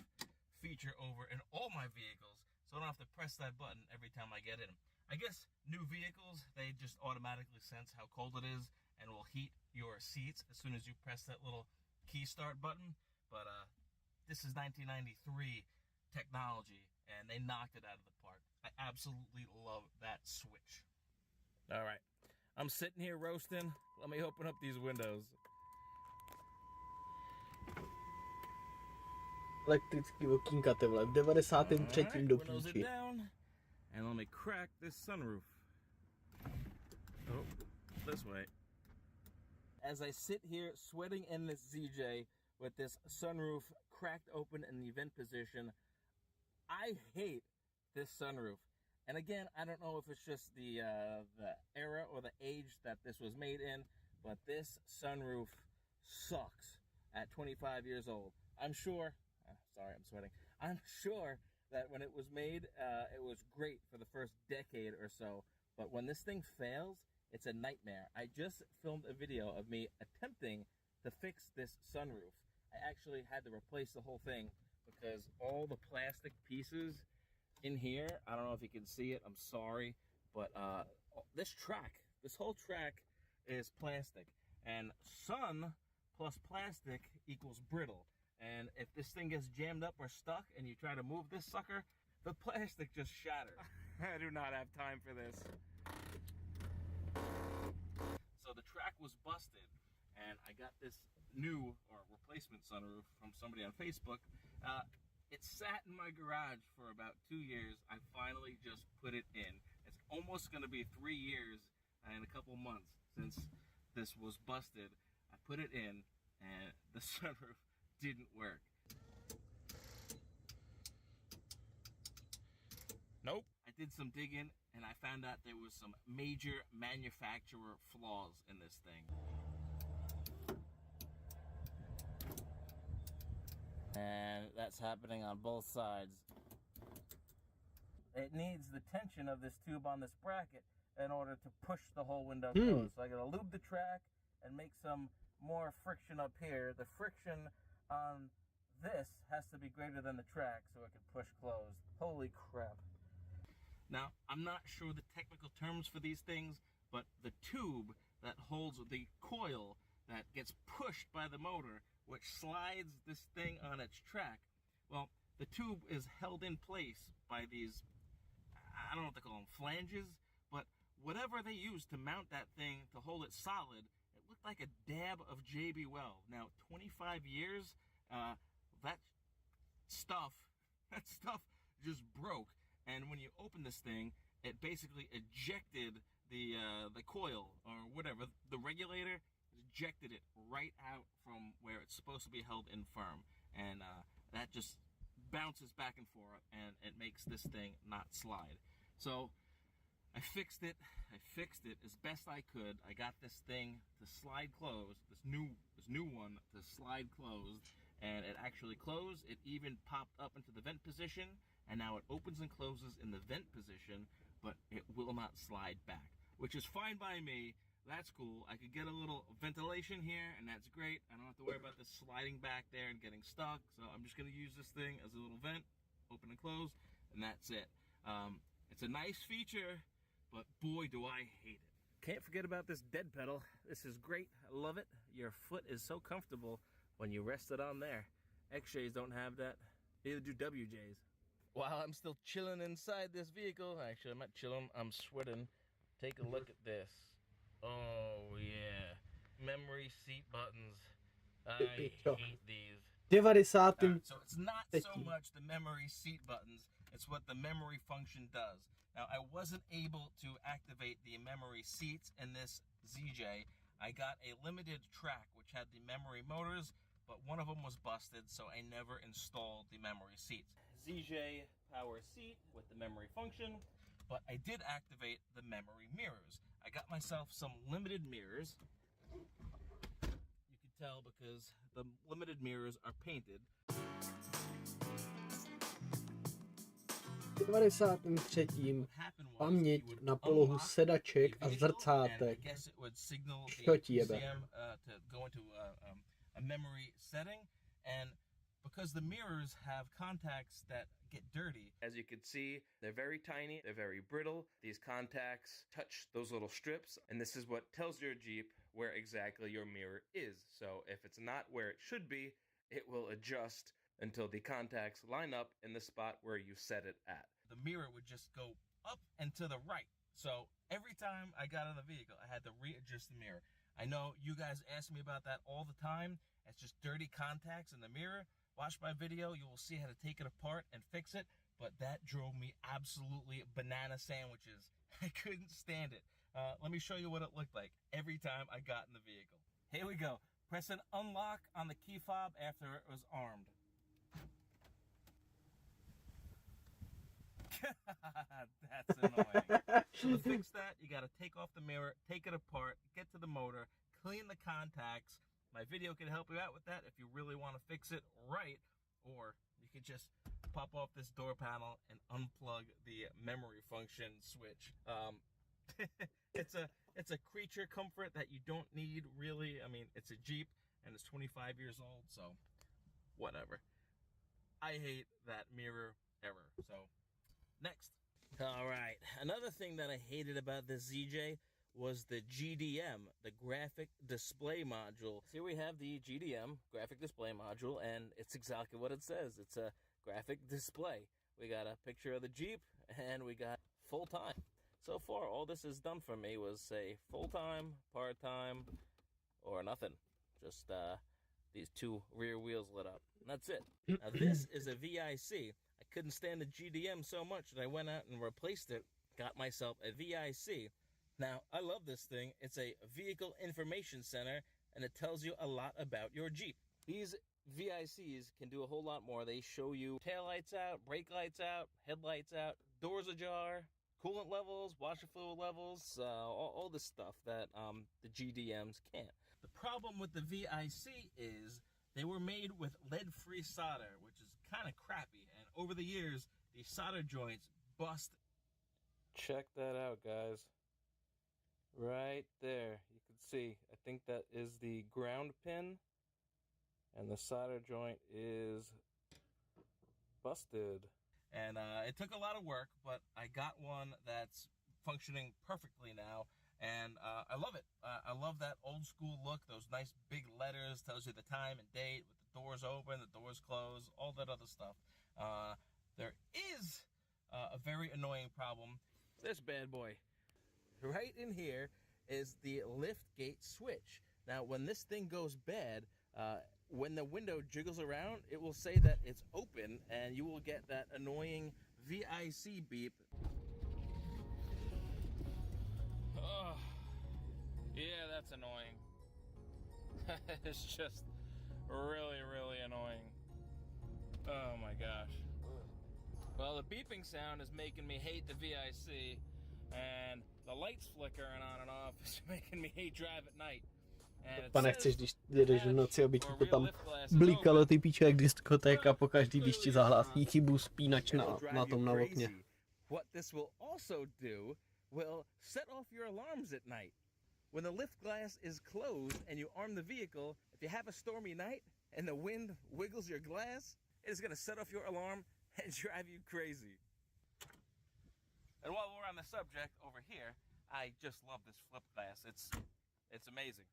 feature over in all my vehicles, so I don't have to press that button every time I get in. I guess new vehicles, they just automatically sense how cold it is and will heat your seats as soon as you press that little key start button. But this is 1993 technology, and they knocked it out of the park. I absolutely love that switch. All right, I'm sitting here roasting. Let me open up these windows. Elektrický okýnka, ty vole, v 93. do Windows it píči. down, and let me crack this sunroof. Oh, this way. As I sit here sweating in this ZJ with this sunroof cracked open in the vent position, I hate this sunroof. And again, I don't know if it's just the era or the age that this was made in, but this sunroof sucks at 25 years old. I'm sure, sorry, I'm sweating. I'm sure that when it was made, it was great for the first decade or so. But when this thing fails, it's a nightmare. I just filmed a video of me attempting to fix this sunroof. I actually had to replace the whole thing because all the plastic pieces in here, I don't know if you can see it, I'm sorry, but this whole track is plastic. And sun plus plastic equals brittle. And if this thing gets jammed up or stuck and you try to move this sucker, the plastic just shatters. I do not have time for this. So the track was busted, and I got this new or replacement sunroof from somebody on Facebook. It sat in my garage for about 2 years. I finally just put it in. It's almost going to be 3 years and a couple months since this was busted. I put it in, and the sunroof didn't work. Nope. I did some digging, and I found out there was some major manufacturer flaws in this thing. And that's happening on both sides. It needs the tension of this tube on this bracket in order to push the whole window closed. So I gotta lube the track and make some more friction up here. The friction on this has to be greater than the track so it can push closed. Holy crap. Now, I'm not sure the technical terms for these things, but the tube that holds the coil that gets pushed by the motor, which slides this thing on its track, well, the tube is held in place by these, I don't know what to call them, flanges, but whatever they use to mount that thing to hold it solid, it looked like a dab of JB Weld. Now, 25 years, that stuff just broke. And when you open this thing, it basically ejected the coil or whatever. The regulator ejected it right out from where it's supposed to be held in firm. And that just bounces back and forth, and it makes this thing not slide. So I fixed it as best I could. I got this thing to slide closed, this new one to slide closed, and it actually closed. It even popped up into the vent position, and now it opens and closes in the vent position, but it will not slide back, which is fine by me. That's cool. I could get a little ventilation here, and that's great. I don't have to worry about this sliding back there and getting stuck. So I'm just gonna use this thing as a little vent, open and close, and that's it. It's a nice feature, but boy, do I hate it. Can't forget about this dead pedal. This is great. I love it. Your foot is so comfortable when you rest it on there. X-Jays don't have that. Neither do WJs. While I'm still chilling inside this vehicle, actually, I'm not chilling, I'm sweating. Take a look at this. Oh, yeah. Memory seat buttons. I hate these. 90. So it's not so much the memory seat buttons, it's what the memory function does. Now, I wasn't able to activate the memory seats in this ZJ. I got a limited track which had the memory motors, but one of them was busted, so I never installed the memory seats. ZJ power seat with the memory function, but I did activate the memory mirrors. I got myself some limited mirrors. You can tell because the limited mirrors are painted. 93. Paměť na polohu sedaček a zrcátek. Co ti jebe? A memory setting, and because the mirrors have contacts that get dirty, as you can see, they're very tiny, they're very brittle. These contacts touch those little strips, and this is what tells your Jeep where exactly your mirror is. So if it's not where it should be, it will adjust until the contacts line up in the spot where you set it at. The mirror would just go up and to the right. So every time I got out of the vehicle, I had to readjust the mirror. I know you guys ask me about that all the time. It's just dirty contacts in the mirror. Watch my video, you will see how to take it apart and fix it, but that drove me absolutely banana sandwiches. I couldn't stand it. Let me show you what it looked like every time I got in the vehicle. Here we go. Press an unlock on the key fob after it was armed. That's annoying. So to fix that, you gotta take off the mirror, take it apart, get to the motor, clean the contacts. My video can help you out with that if you really want to fix it right, or you could just pop off this door panel and unplug the memory function switch. It's a creature comfort that you don't need really. I mean, it's a Jeep and it's 25 years old, so whatever. I hate that mirror ever. So next. All right, another thing that I hated about this ZJ was the GDM, the graphic display module. Here we have the GDM, graphic display module, and it's exactly what it says. It's a graphic display. We got a picture of the Jeep, and we got full-time. So far, all this has done for me was say full-time, part-time, or nothing. Just these two rear wheels lit up. And that's it. Now this is a VIC. I couldn't stand the GDM so much that I went out and replaced it, got myself a VIC. Now, I love this thing. It's a vehicle information center, and it tells you a lot about your Jeep. These VICs can do a whole lot more. They show you taillights out, brake lights out, headlights out, doors ajar, coolant levels, washer fluid levels, all the stuff that the GDMs can't. The problem with the VIC is they were made with lead-free solder, which is kind of crappy, and over the years, these solder joints bust. Check that out, guys. Right there, you can see, I think that is the ground pin, and the solder joint is busted. And it took a lot of work, but I got one that's functioning perfectly now, and I love it. I love that old school look, those nice big letters, tells you the time and date, with the doors open, the doors closed, all that other stuff. There is a very annoying problem. This bad boy. Right in here is the lift gate switch. Now, when this thing goes bad, when the window jiggles around, it will say that it's open, and you will get that annoying VIC beep. Oh, yeah, that's annoying. It's just really, really annoying. Oh my gosh. Well, the beeping sound is making me hate the VIC, and the lights flickering on and off is making me hate drive at night. Pane, nechceš, když jedeš v noci, aby ti to tam blíkalo ty píče, jak diskotéka pokaždý, když ti zahlásí chybu spínač na tom na okně. What this will also do will set off your alarms at night. When the lift glass is closed and you arm the vehicle, if you have a stormy night and the wind wiggles your glass, it is going to set off your alarm and drive you crazy. And while we're on the subject over here, I just love this flip glass. It's amazing.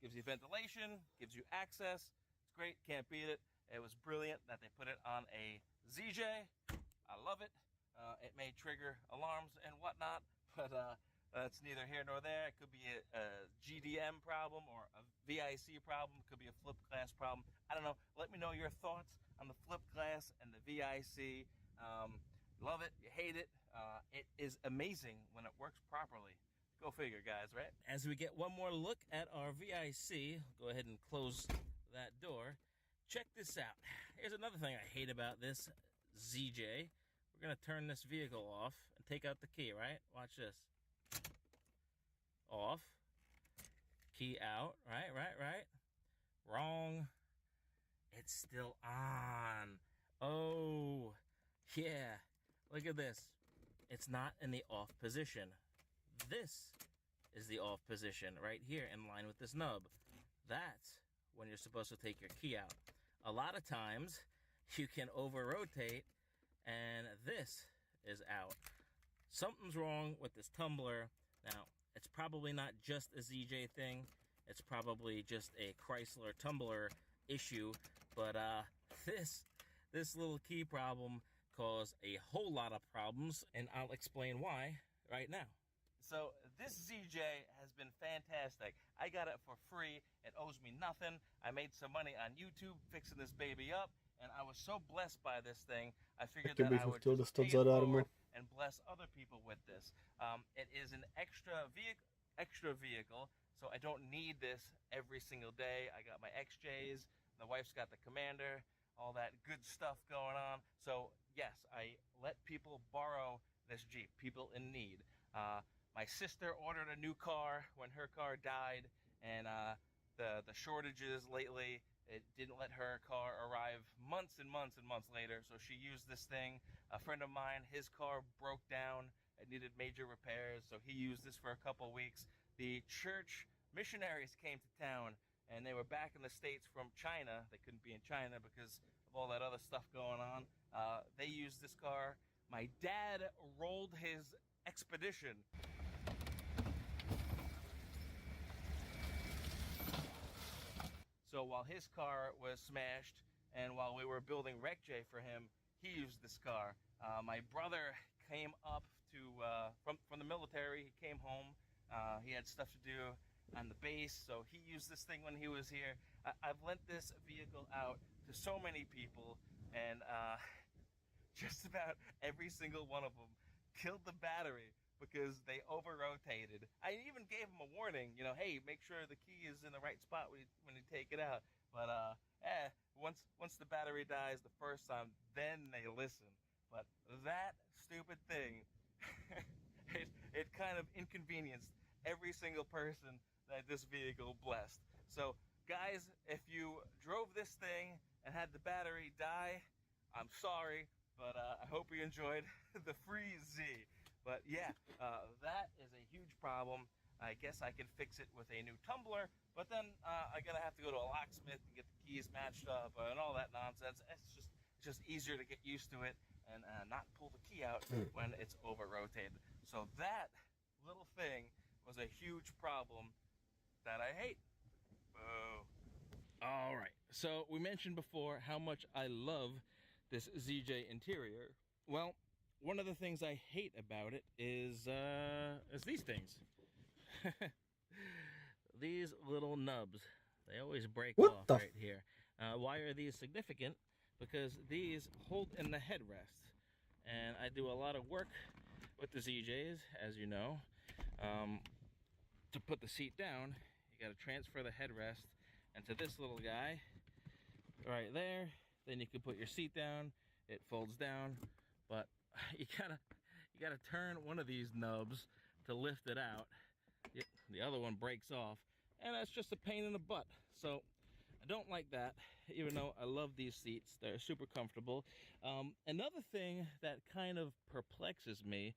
Gives you ventilation, gives you access. It's great, can't beat it. It was brilliant that they put it on a ZJ. I love it. It may trigger alarms and whatnot, but that's neither here nor there. It could be a GDM problem or a VIC problem. It could be a flip glass problem. I don't know. Let me know your thoughts on the flip glass and the VIC. Love it, you hate it. It is amazing when it works properly. Go figure, guys, right? As we get one more look at our VIC, go ahead and close that door. Check this out. Here's another thing I hate about this ZJ. We're going to turn this vehicle off and take out the key, right? Watch this. Off. Key out. Right. Wrong. It's still on. Oh, yeah. Look at this. It's not in the off position. This is the off position right here in line with this nub. That's when you're supposed to take your key out. A lot of times you can over rotate and this is out. Something's wrong with this tumbler. Now, it's probably not just a ZJ thing. It's probably just a Chrysler tumbler issue, but this little key problem caused a whole lot of problems, and I'll explain why right now. So this ZJ has been fantastic. I got it for free. It owes me nothing. I made some money on YouTube fixing this baby up, and I was so blessed by this thing, I figured that I would just pay it forward and bless other people with this. It is an extra vehicle, so I don't need this every single day. I got my XJs, the wife's got the Commander, all that good stuff going on. So yes, I let people borrow this Jeep, people in need. My sister ordered a new car when her car died, and the shortages lately, it didn't let her car arrive months and months and months later, so she used this thing. A friend of mine, his car broke down. It needed major repairs, so he used this for a couple weeks. The church missionaries came to town, and they were back in the States from China. They couldn't be in China because of all that other stuff going on. They used this car. My dad rolled his Expedition. So while his car was smashed, and while we were building WreckJ for him, he used this car. My brother came up from the military. He came home. He had stuff to do on the base, so he used this thing when he was here. I've lent this vehicle out to so many people, and just about every single one of them killed the battery because they over-rotated. I even gave them a warning, you know, hey, make sure the key is in the right spot when you take it out. But once the battery dies the first time, then they listen. But that stupid thing, it kind of inconvenienced every single person that this vehicle blessed. So guys, if you drove this thing and had the battery die, I'm sorry, but I hope you enjoyed the free Z. But yeah, that is a huge problem. I guess I can fix it with a new tumbler, but then I'm gonna have to go to a locksmith and get the keys matched up and all that nonsense. It's just easier to get used to it and not pull the key out when it's over rotated. So that little thing was a huge problem that I hate. Boo. All right, so we mentioned before how much I love this ZJ interior. Well, one of the things I hate about it is these things. These little nubs. They always break off right here. Why are these significant? Because these hold in the headrest. And I do a lot of work with the ZJs, as you know. To put the seat down, you got to transfer the headrest, and to this little guy right there. Then you can put your seat down. It folds down, but you gotta turn one of these nubs to lift it out. The other one breaks off, and that's just a pain in the butt. So I don't like that, even though I love these seats. They're super comfortable. Another thing that kind of perplexes me,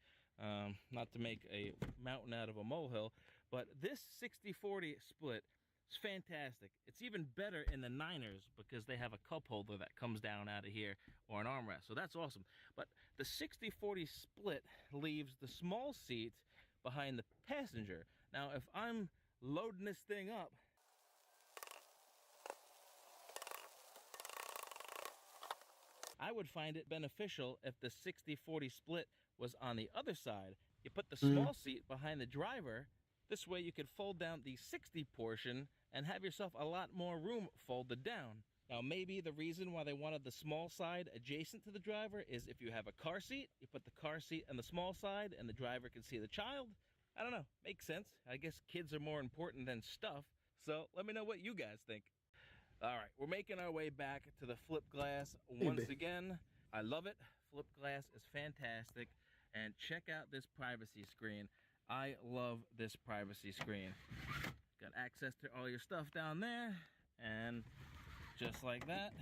not to make a mountain out of a molehill, but this 60-40 split is fantastic. It's even better in the Niners because they have a cup holder that comes down out of here, or an armrest, so that's awesome. But the 60-40 split leaves the small seat behind the passenger. Now, if I'm loading this thing up, I would find it beneficial if the 60-40 split was on the other side. You put the small seat behind the driver. This way you could fold down the 60 portion and have yourself a lot more room folded down. Now, maybe the reason why they wanted the small side adjacent to the driver is if you have a car seat, you put the car seat on the small side and the driver can see the child. I don't know, makes sense. I guess kids are more important than stuff. So let me know what you guys think. All right, we're making our way back to the flip glass once again. I love it. Flip glass is fantastic. And check out this privacy screen. I love this privacy screen. Got access to all your stuff down there, and just like that,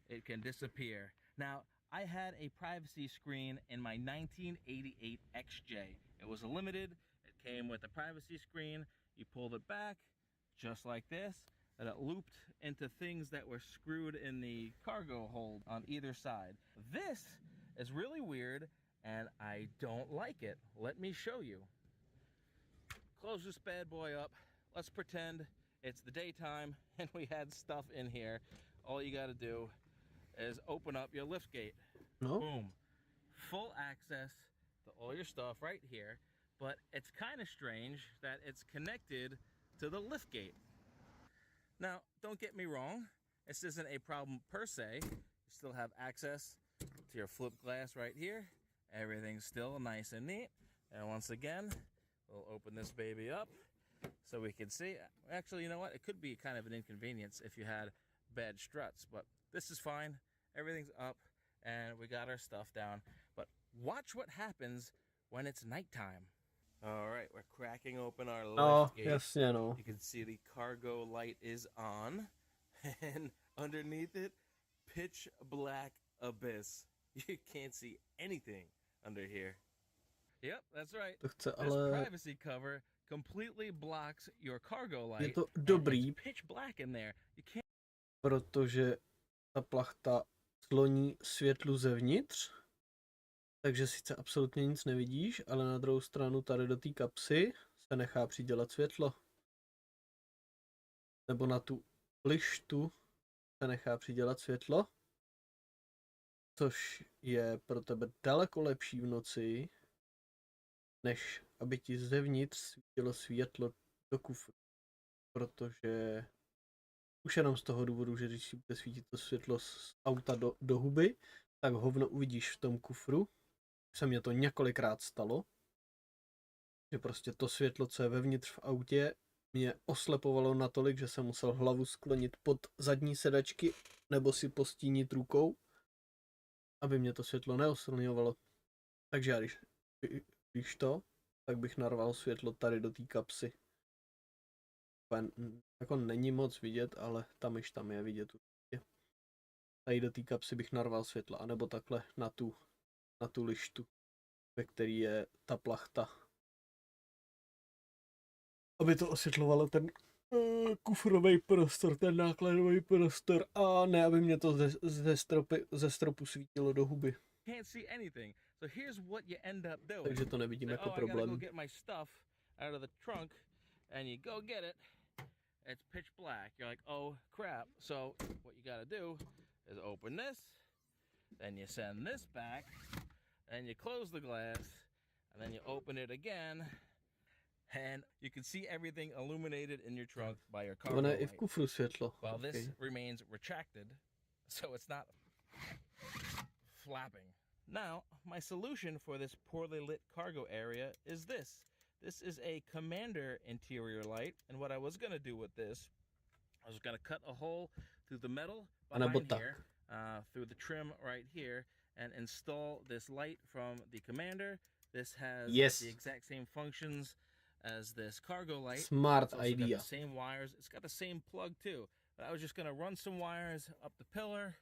it can disappear. Now, I had a privacy screen in my 1988 XJ. It was a limited. It came with a privacy screen. You pulled it back, just like this, and it looped into things that were screwed in the cargo hold on either side. This is really weird, and I don't like it. Let me show you. Close this bad boy up. Let's pretend it's the daytime and we had stuff in here. All you gotta do is open up your lift gate. Boom. Full access to all your stuff right here, but it's kind of strange that it's connected to the lift gate. Now, don't get me wrong, this isn't a problem per se. You still have access to your flip glass right here. Everything's still nice and neat. And once again, we'll open this baby up so we can see. Actually, you know what? It could be kind of an inconvenience if you had bad struts, but this is fine. Everything's up and we got our stuff down. But watch what happens when it's nighttime. All right, we're cracking open our lift gate. Jasně, no. You can see the cargo light is on, and underneath it, pitch black abyss. You can't see anything under here. Yep, that's right. To chce This ale... privacy cover completely blocks your cargo light. Je to and dobrý, it's pitch black in there. You can't. protože ta plachta skloní světlu zevnitř, takže sice absolutně nic nevidíš, ale na druhou stranu tady do té kapsy se nechá přidělat světlo. Nebo na tu lištu se nechá přidělat světlo, což je pro tebe daleko lepší v noci, než aby ti zevnitř svítilo světlo do kufru. Protože už jenom z toho důvodu, že když si bude svítit to světlo z auta do huby, tak hovno uvidíš v tom kufru. Se mě to několikrát stalo, že prostě to světlo, co je vevnitř v autě, mě oslepovalo natolik, že jsem musel hlavu sklonit pod zadní sedačky nebo si postínit rukou, aby mě to světlo neoslňovalo. Takže já když to, tak bych narval světlo tady do té kapsy. Jako není moc vidět, ale tam je vidět určitě. Tady do té kapsy bych narval světlo, anebo takhle na tu lištu, ve který je ta plachta. Aby to osvětlovalo ten kufrový prostor, ten nákladový prostor, a ne, aby mě to ze stropu svítilo do huby. Takže to nevidím jako problém. It's pitch black. You're like, oh crap. So what you gotta do is open this, then you send this back, and you close the glass, and then you open it again, and you can see everything illuminated in your trunk by your cargo light. I v kufru světlo. Well, this remains retracted, so it's not flapping. Now, my solution for this poorly lit cargo area is this. This is a Commander interior light, and what I was going to do with this I was gonna cut a hole through the metal Anebo behind tak. here, through the trim right here, and install this light from the Commander. This has Yes. the exact same functions as this cargo light. Smart It's also idea. got the same wires. It's got the same plug too. But I was just gonna run some wires up the pillar,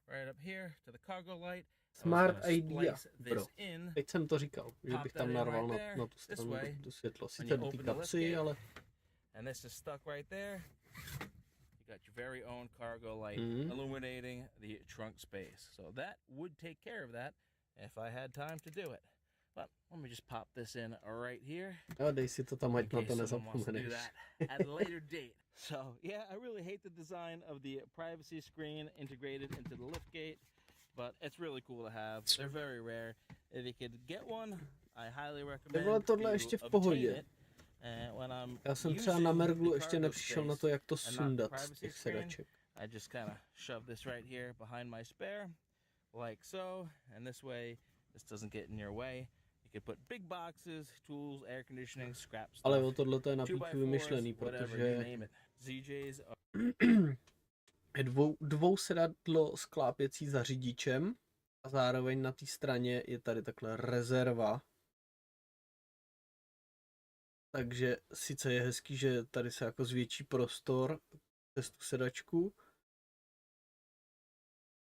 right up here to the cargo light. Smart idea, bro. Teď jsem to říkal, že bych tam narval na tu stranu to světlo. Sice do té kapsy, ale... And this is stuck right there. You got your very own cargo light illuminating the trunk space. So that would take care of that if I had time to do it. But let me just pop this in right here. A dej si to tam, ať na to nezapomeneš. At a later date. So yeah, I really hate the design of the privacy screen integrated into the liftgate, but it's really cool to have. They're very rare. If you could get one, I highly recommend. Tohle ještě v pohodě. Já jsem třeba na Merglu ještě nepřišel na to, jak to sundat z těch sedaček. I just kind of shove this right here behind my spare, like so, and this way this doesn't get in your way. You could put big boxes, tools, air conditioning, scrap stuff. Ale o tohle to je na píku vymyšlený, protože je dvou sedadlo s klápěcí za řidičem a zároveň na té straně je tady takhle rezerva. Takže sice je hezký, že tady se jako zvětší prostor přes tu sedačku,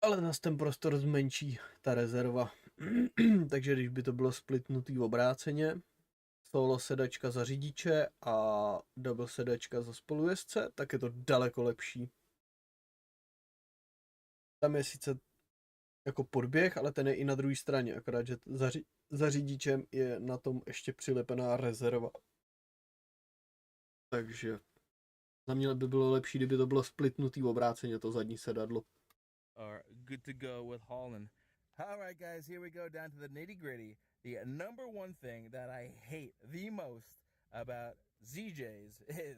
ale nás ten prostor zmenší ta rezerva. Takže když by to bylo splitnutý obráceně, solo sedačka za řidiče a double sedačka za spolujezdce, tak je to daleko lepší. Tam je sice jako podběh, ale ten je i na druhé straně, akorát, že za řidičem je na tom ještě přilepená rezerva. Takže za mě by bylo lepší, kdyby to bylo splitnutý obráceně, to zadní sedadlo. Are good to go with hauling. All right, guys, here we go down to the nitty-gritty. The number one thing that I hate the most about ZJs is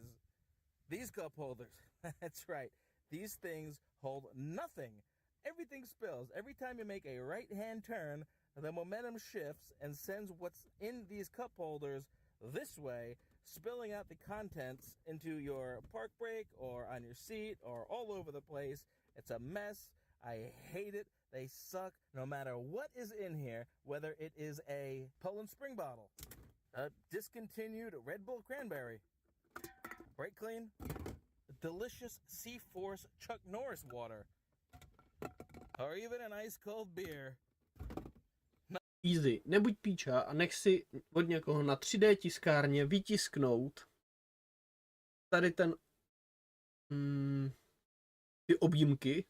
these cup holders. That's right. These things hold nothing. Everything spills. Every time you make a right-hand turn, the momentum shifts and sends what's in these cup holders this way, spilling out the contents into your park brake or on your seat or all over the place. It's a mess. I hate it. They suck no matter what is in here, whether it is a Poland Spring bottle, a discontinued Red Bull cranberry, brake clean, delicious C-Force Chuck Norris water, or even an ice cold beer. Easy, nebuď píča a nech si od někoho na 3D tiskárně vytisknout tady ten ty objímky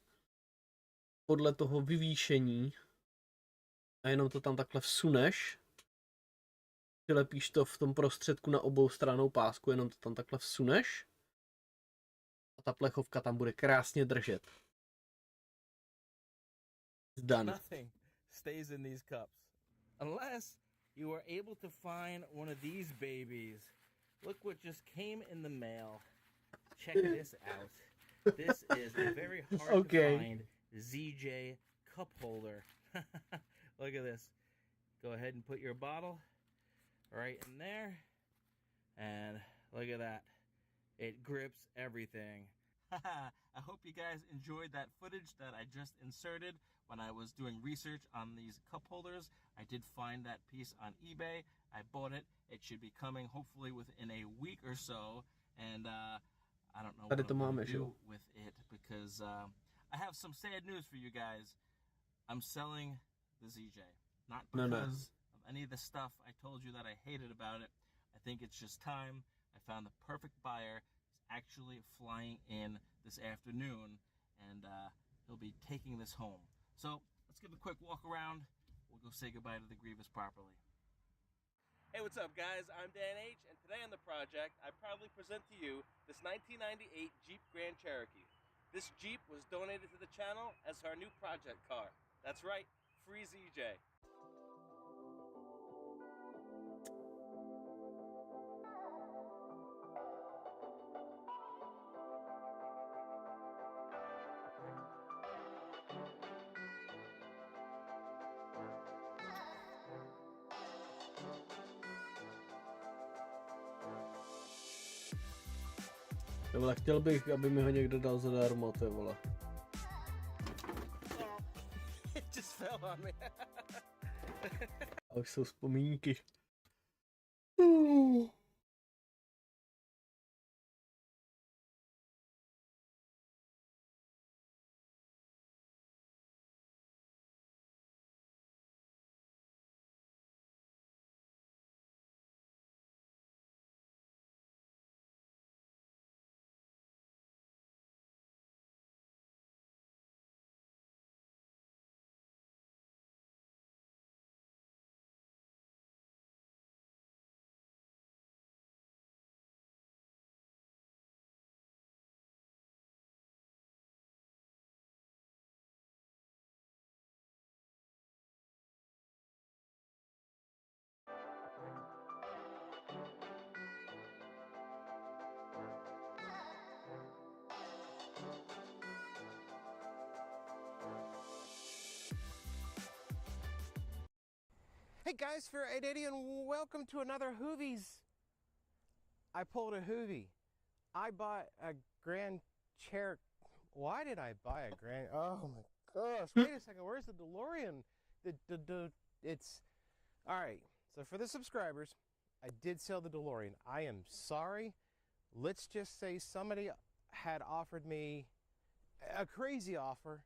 podle toho vyvýšení a jenom to tam takhle vsuneš, přilepíš to v tom prostředku na obou stranou pásku, jenom to tam takhle vsuneš a ta plechovka tam bude krásně držet. Done. Nothing stays in these cups unless you are able to find one of these babies. Look what just came in the mail. Check this out. This is a very hard to find ZJ cup holder. Look at this. Go ahead and put your bottle right in there. And look at that. It grips everything. I hope you guys enjoyed that footage that I just inserted when I was doing research on these cup holders. I did find that piece on eBay. I bought it. It should be coming hopefully within a week or so. And I don't know what I'm going to do with it because I have some sad news for you guys. I'm selling the ZJ. Not because of any of the stuff I told you that I hated about it. I think it's just time. I found the perfect buyer. He's actually flying in this afternoon, and he'll be taking this home. So let's give a quick walk around. We'll go say goodbye to the Grievous properly. Hey, what's up, guys? I'm Dan H, and today on the project, I proudly present to you this 1998 Jeep Grand Cherokee. This Jeep was donated to the channel as our new project car. That's right, free ZJ. vole, chtěl bych, aby mi ho někdo dal zadarmo, ty vole. It just fell on me. A už jsou vzpomínky. Hey guys, for 880 and welcome to another Hoovies. I pulled a Hoovie. I bought a Grand Cherokee. Why did I buy a Grand? Oh my gosh! Wait a second. Where's the DeLorean? It's all right. So for the subscribers, I did sell the DeLorean. I am sorry. Let's just say somebody had offered me a crazy offer.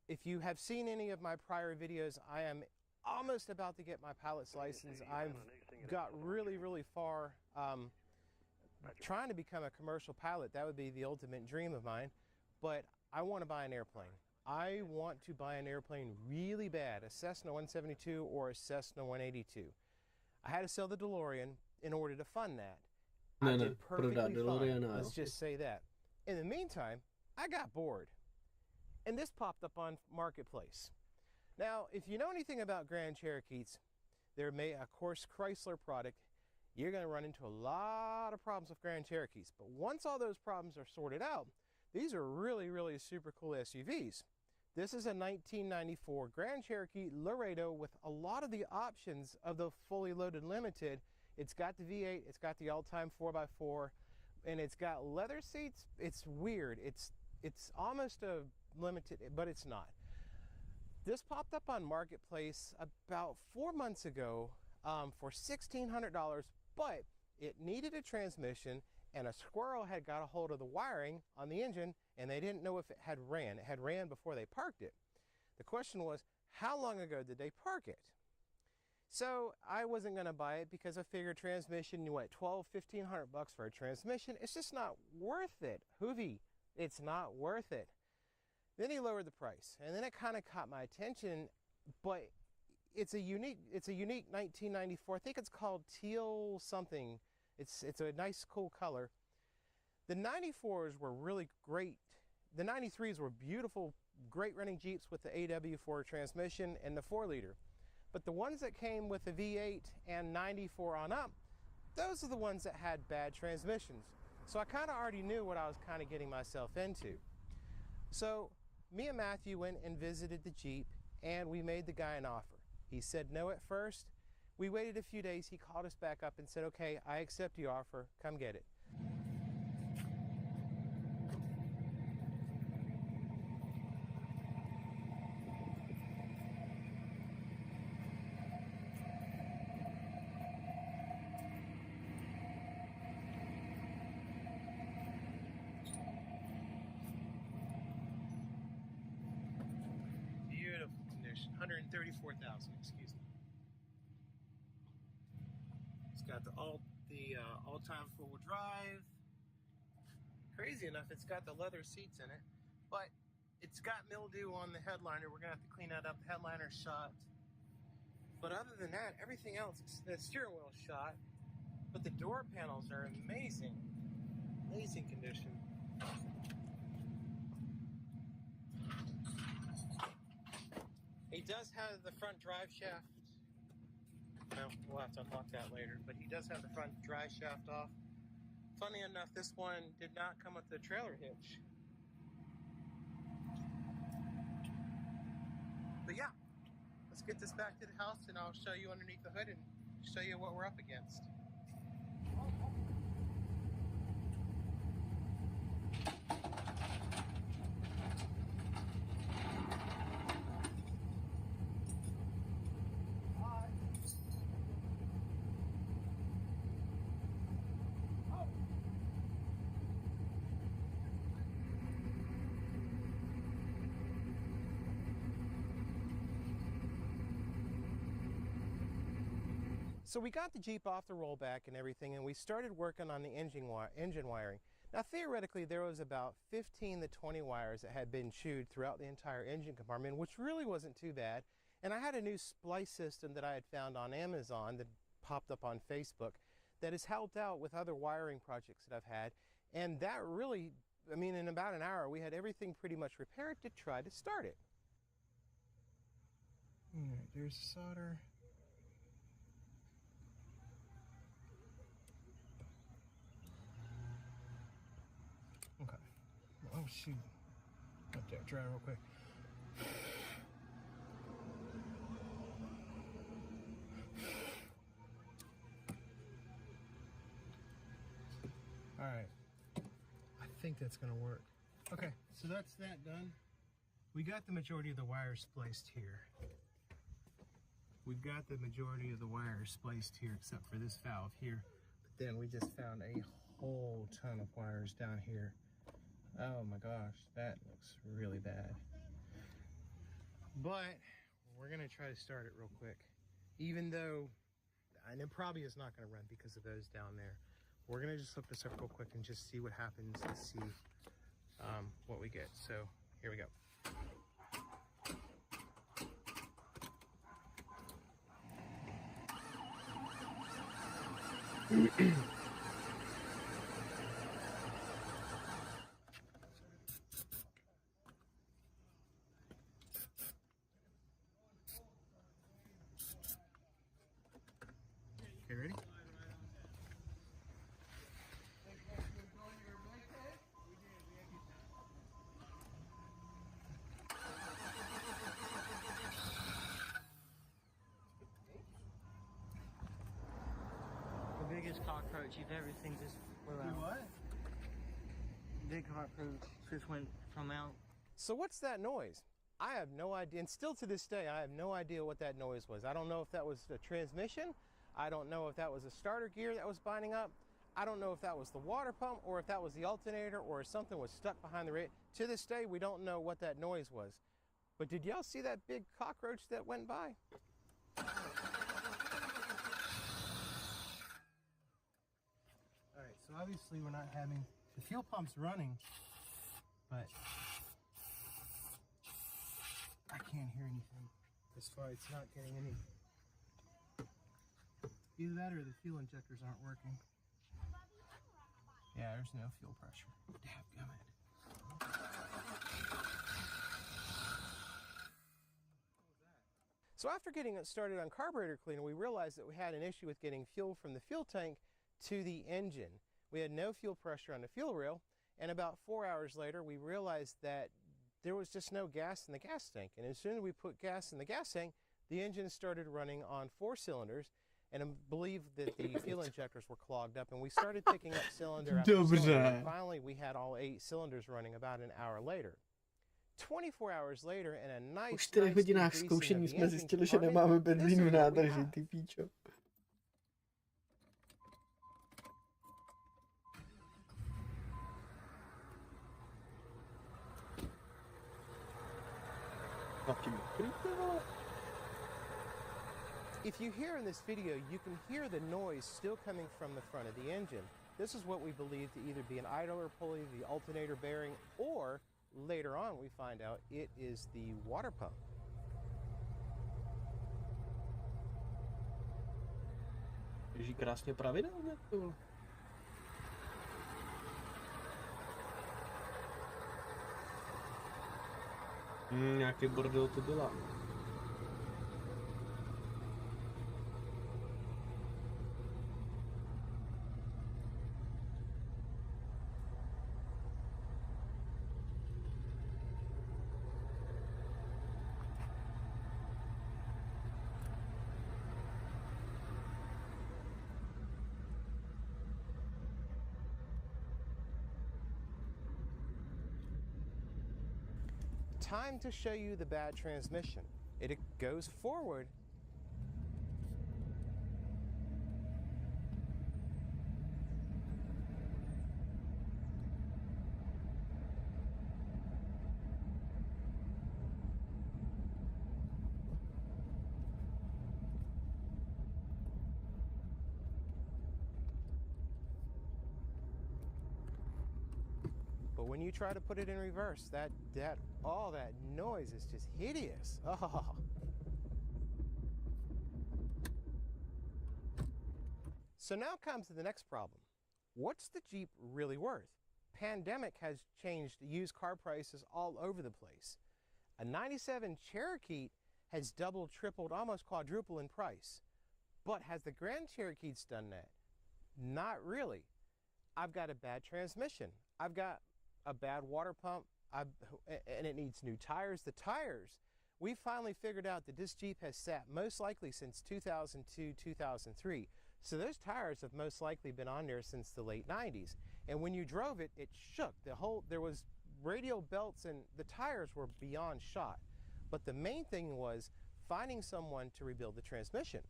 If you have seen any of my prior videos, I am almost about to get my pilot's license. I've got really, really far trying to become a commercial pilot. That would be the ultimate dream of mine. But I want to buy an airplane. I want to buy an airplane really bad, a Cessna 172 or a Cessna 182. I had to sell the DeLorean in order to fund that. I did perfectly fine. Let's just say that. In the meantime, I got bored. And this popped up on Marketplace. Now, if you know anything about Grand Cherokees, they're a course Chrysler product. You're going to run into a lot of problems with Grand Cherokees. But once all those problems are sorted out, these are really, really super cool SUVs. This is a 1994 Grand Cherokee Laredo with a lot of the options of the fully loaded limited. It's got the V8, it's got the all-time 4x4, and it's got leather seats. It's weird. It's almost a limited, but it's not. This popped up on Marketplace about 4 months ago for $1,600, but it needed a transmission, and a squirrel had got a hold of the wiring on the engine, and they didn't know if it had ran. It had ran before they parked it. The question was, how long ago did they park it? So I wasn't going to buy it because I figured transmission, what, $1,200-1,500 for a transmission? It's just not worth it. Hoovie, it's not worth it. Then he lowered the price, and then it kind of caught my attention, but it's a unique 1994. I think it's called teal something. It's a nice, cool color. The 94s were really great. The 93s were beautiful, great running Jeeps with the AW4 transmission and the 4-liter. But the ones that came with the V8 and 94 on up, those are the ones that had bad transmissions. So I kind of already knew what I was kind of getting myself into. So me and Matthew went and visited the Jeep, and we made the guy an offer. He said no at first. We waited a few days. He called us back up and said, okay, I accept your offer. Come get it. Beautiful condition. 134,000, excuse me. It's got the all-time four-wheel drive. Crazy enough, it's got the leather seats in it, but it's got mildew on the headliner. We're gonna have to clean that up. The headliner's shot. But other than that, everything else, the steering wheel's shot. But the door panels are amazing. Amazing condition. He does have the front drive shaft. Well, we'll have to unlock that later, but he does have the front drive shaft off. Funny enough, this one did not come with the trailer hitch. But yeah, let's get this back to the house and I'll show you underneath the hood and show you what we're up against. So we got the Jeep off the rollback and everything, and we started working on the engine wiring. Now theoretically there was about 15 to 20 wires that had been chewed throughout the entire engine compartment, which really wasn't too bad. And I had a new splice system that I had found on Amazon that popped up on Facebook that has helped out with other wiring projects that I've had. And that really, I mean, in about an hour we had everything pretty much repaired to try to start it. All right, there's the solder. Okay. Oh shoot. Let that dry real quick. All right. I think that's gonna work. Okay, so that's that done. We got the majority of the wires spliced here. We've got the majority of the wires spliced here except for this valve here. But then we just found a whole ton of wires down here. Oh my gosh, that looks really bad. But we're gonna try to start it real quick. Even though, and it probably is not gonna run because of those down there. We're gonna just hook this up real quick and just see what happens and see what we get. So here we go. Okay, ready? The biggest cockroach you've ever seen just flew out. What? Big cockroach just went from out. So what's that noise? I have no idea, and still to this day, I have no idea what that noise was. I don't know if that was the transmission. I don't know if that was a starter gear that was binding up. I don't know if that was the water pump or if that was the alternator or if something was stuck behind the radiator. To this day, we don't know what that noise was. But did y'all see that big cockroach that went by? All right, so obviously we're not having, the fuel pump's running, but I can't hear anything. As far as it's not getting any. Either that or the fuel injectors aren't working. Yeah, there's no fuel pressure. Dadgummit. So after getting it started on carburetor cleaner, we realized that we had an issue with getting fuel from the fuel tank to the engine. We had no fuel pressure on the fuel rail, and about 4 hours later, we realized that there was just no gas in the gas tank. And as soon as we put gas in the gas tank, the engine started running on 4 cylinders, and I believe that the fuel injectors were clogged up, and we started picking up cylinder after cylinder. And finally, we had all 8 cylinders running about an hour later. 24 hours later, and a nice, Po 4 hodinách zkoušení jsme zjistili, že nemáme benzín v nádrži, ty píčo. If you hear in this video, you can hear the noise still coming from the front of the engine. This is what we believe to either be an idler pulley, the alternator bearing, or later on we find out it is the water pump. Běží krásně pravidelně. Nějaký bordel to dělá. Time to show you the bad transmission. It goes forward. when you try to put it in reverse, all that noise is just hideous. Oh. So now comes the next problem. What's the Jeep really worth? Pandemic has changed used car prices all over the place. A 97 Cherokee has doubled, tripled, almost quadrupled in price. But has the Grand Cherokee done that? Not really. I've got a bad transmission. I've got a bad water pump, and it needs new tires. The tires, we finally figured out that this Jeep has sat most likely since 2002, 2003. So those tires have most likely been on there since the late 90s. And when you drove it, it shook. There was radial belts and the tires were beyond shot. But the main thing was finding someone to rebuild the transmission.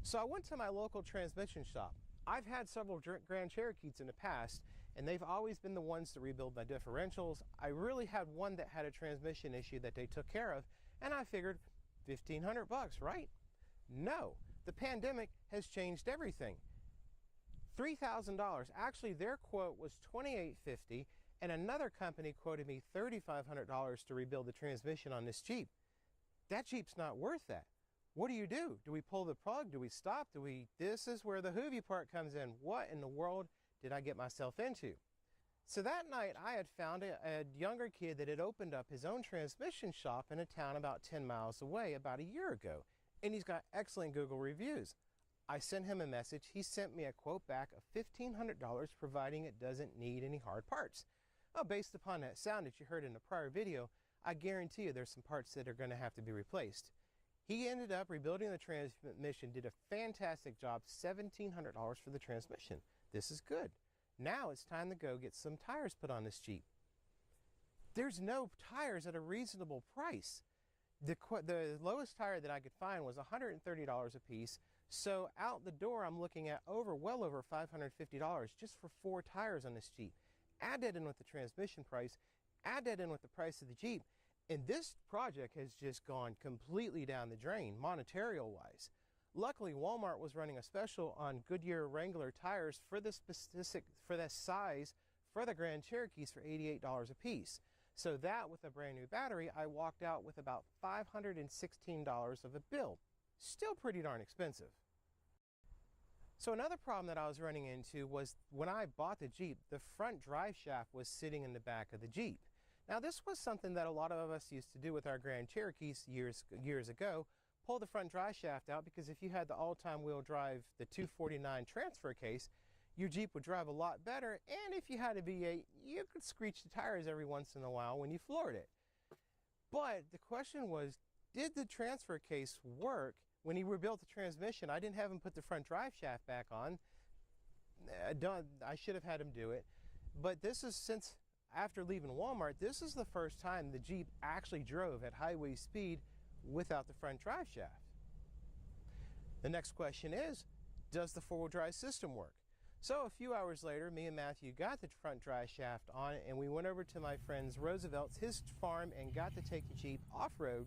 So I went to my local transmission shop. I've had several Grand Cherokees in the past, and they've always been the ones to rebuild my differentials. I really had one that had a transmission issue that they took care of, and I figured $1,500 bucks, right? No, the pandemic has changed everything. $3,000. Actually, their quote was $2,850, and another company quoted me $3,500 to rebuild the transmission on this Jeep. That Jeep's not worth that. What do? Do we pull the plug? Do we stop? This is where the Hoovy part comes in. What in the world did I get myself into? So that night I had found a younger kid that had opened up his own transmission shop in a town about 10 miles away about a year ago. And he's got excellent Google reviews. I sent him a message. He sent me a quote back of $1,500, providing it doesn't need any hard parts. Well, based upon that sound that you heard in the prior video, I guarantee you there's some parts that are going to have to be replaced. He ended up rebuilding the transmission, did a fantastic job, $1,700 for the transmission. This is good. Now it's time to go get some tires put on this Jeep. There's no tires at a reasonable price. The lowest tire that I could find was $130 a piece. So out the door, I'm looking at well over $550 just for 4 tires on this Jeep. Add that in with the transmission price, add that in with the price of the Jeep, and this project has just gone completely down the drain, monetary-wise. Luckily, Walmart was running a special on Goodyear Wrangler tires for this size for the Grand Cherokees for $88 a piece. So that, with a brand new battery, I walked out with about $516 of a bill. Still pretty darn expensive. So another problem that I was running into was when I bought the Jeep, the front drive shaft was sitting in the back of the Jeep. Now this was something that a lot of us used to do with our Grand Cherokees years ago, pull the front drive shaft out, because if you had the all-time wheel drive, the 249 transfer case, your Jeep would drive a lot better, and if you had a V8, you could screech the tires every once in a while when you floored it. But the question was, did the transfer case work? When he rebuilt the transmission, I didn't have him put the front drive shaft back on. I should have had him do it. But this is, since after leaving Walmart, this is the first time the Jeep actually drove at highway speed without the front drive shaft. The next question is, does the four-wheel drive system work? So a few hours later, me and Matthew got the front drive shaft on, and we went over to my friend's Roosevelt's, his farm, and got to take the Jeep off-road,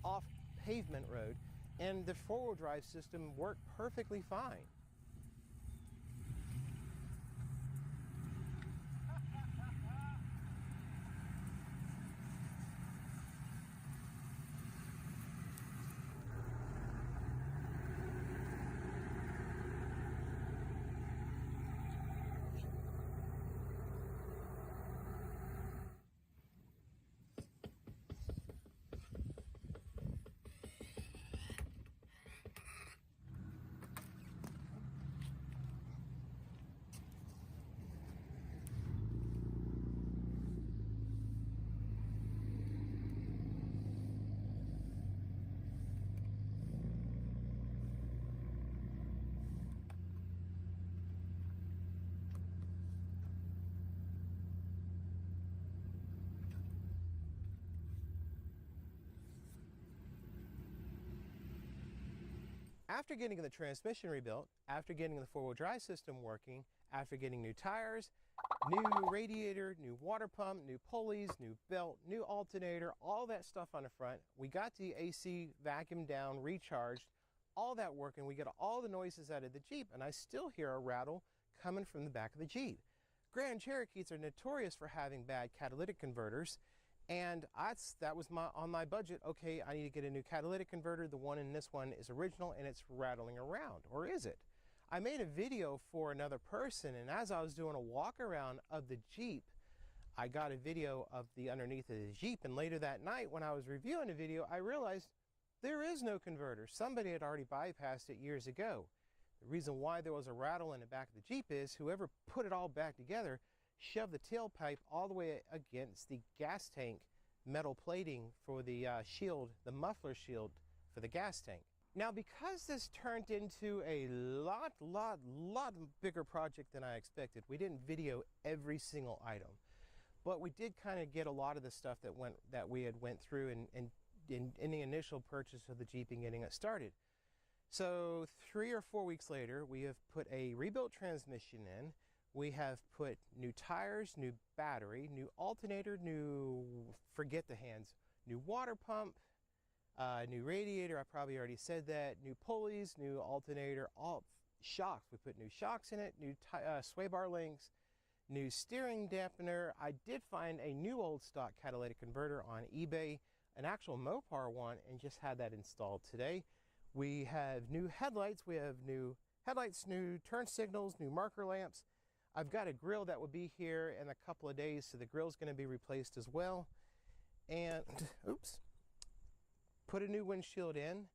off pavement road, and the four-wheel drive system worked perfectly fine. After getting the transmission rebuilt, after getting the four-wheel drive system working, after getting new tires, new radiator, new water pump, new pulleys, new belt, new alternator, all that stuff on the front, we got the AC vacuumed down, recharged, all that working, we got all the noises out of the Jeep, and I still hear a rattle coming from the back of the Jeep. Grand Cherokees are notorious for having bad catalytic converters, and that was on my budget. Okay, I need to get a new catalytic converter. The one in this one is original and it's rattling around, or is it? I made a video for another person, and as I was doing a walk around of the Jeep, I got a video of the underneath of the Jeep, and later that night when I was reviewing the video, I realized there is no converter. Somebody had already bypassed it years ago. The reason why there was a rattle in the back of the Jeep is whoever put it all back together shoved the tailpipe all the way against the gas tank metal plating for the shield, the muffler shield for the gas tank. Now, because this turned into a lot bigger project than I expected, we didn't video every single item, but we did kind of get a lot of the stuff that we had went through in the initial purchase of the Jeep and getting it started. So 3 or 4 weeks later, we have put a rebuilt transmission in. We have put new tires, new battery, new alternator, forget the hands, new water pump, new radiator, I probably already said that, new pulleys, new alternator, all shocks. We put new shocks in it, new sway bar links, new steering dampener. I did find a new old stock catalytic converter on eBay, an actual Mopar one, and just had that installed today. We have new headlights. We have new headlights, new turn signals, new marker lamps. I've got a grill that will be here in a couple of days, so the grill's going to be replaced as well. And, oops, put a new windshield in,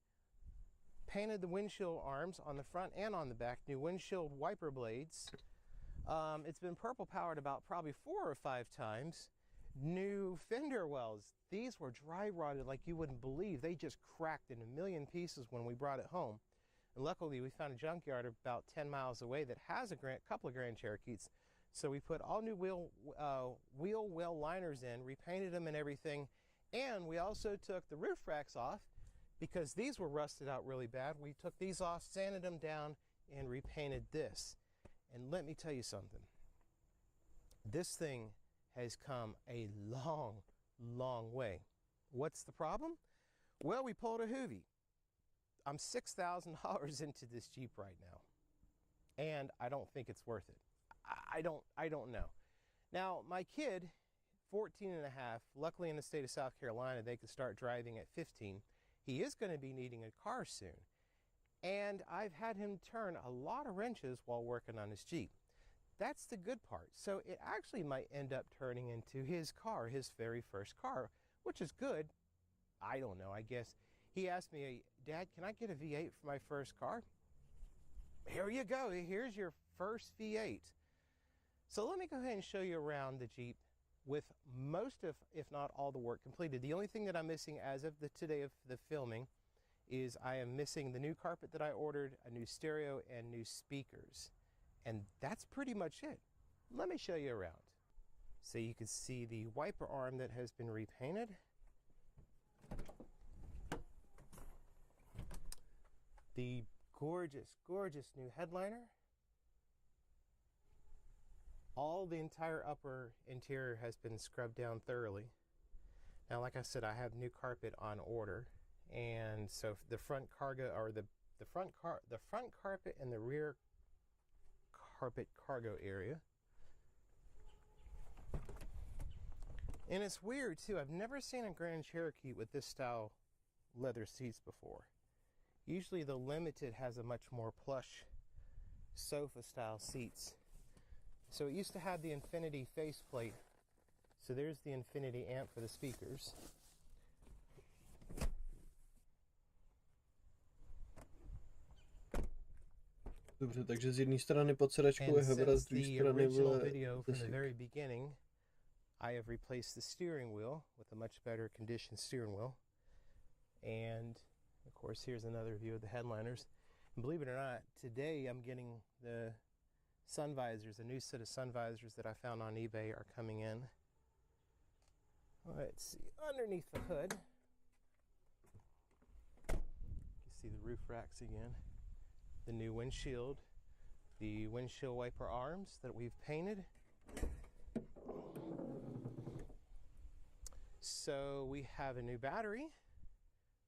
painted the windshield arms on the front and on the back, new windshield wiper blades. It's been purple powered about probably 4 or 5 times. New fender wells. These were dry rotted like you wouldn't believe. They just cracked in a million pieces when we brought it home. And luckily we found a junkyard about 10 miles away that has a couple of Grand Cherokees. So we put all new wheel well liners in, repainted them and everything. And we also took the roof racks off because these were rusted out really bad. We took these off, sanded them down, and repainted this. And let me tell you something. This thing has come a long way. What's the problem? Well, we pulled a Hoovie. I'm $6,000 into this Jeep right now, and I don't think it's worth it. I don't know. Now, my kid, 14 and a half, luckily in the state of South Carolina, they could start driving at 15. He is going to be needing a car soon, and I've had him turn a lot of wrenches while working on his Jeep. That's the good part. So it actually might end up turning into his car, his very first car, which is good. I don't know, I guess. He asked me, Dad, can I get a V8 for my first car? Here you go. Here's your first V8. So let me go ahead and show you around the Jeep with most of, if not all, the work completed. The only thing that I'm missing as of today of the filming is I am missing the new carpet that I ordered, a new stereo, and new speakers. And that's pretty much it. Let me show you around. So you can see the wiper arm that has been repainted. The gorgeous new headliner. All the entire upper interior has been scrubbed down thoroughly. Now, like I said, I have new carpet on order. And so the front cargo, or the front carpet and the rear carpet cargo area. And it's weird too, I've never seen a Grand Cherokee with this style leather seats before. Usually the Limited has a much more plush sofa style seats. So it used to have the Infinity faceplate. So there's the Infinity amp for the speakers. Dobře, takže z jedné strany pod sedačkou je hebra, z druhé strany video from the very beginning, I have replaced the steering wheel with a much better conditioned steering wheel. And of course, here's another view of the headliners. And believe it or not, today I'm getting the sun visors, a new set of sun visors that I found on eBay are coming in. Let's see, underneath the hood, you see the roof racks again. The new windshield, the windshield wiper arms that we've painted. So we have a new battery,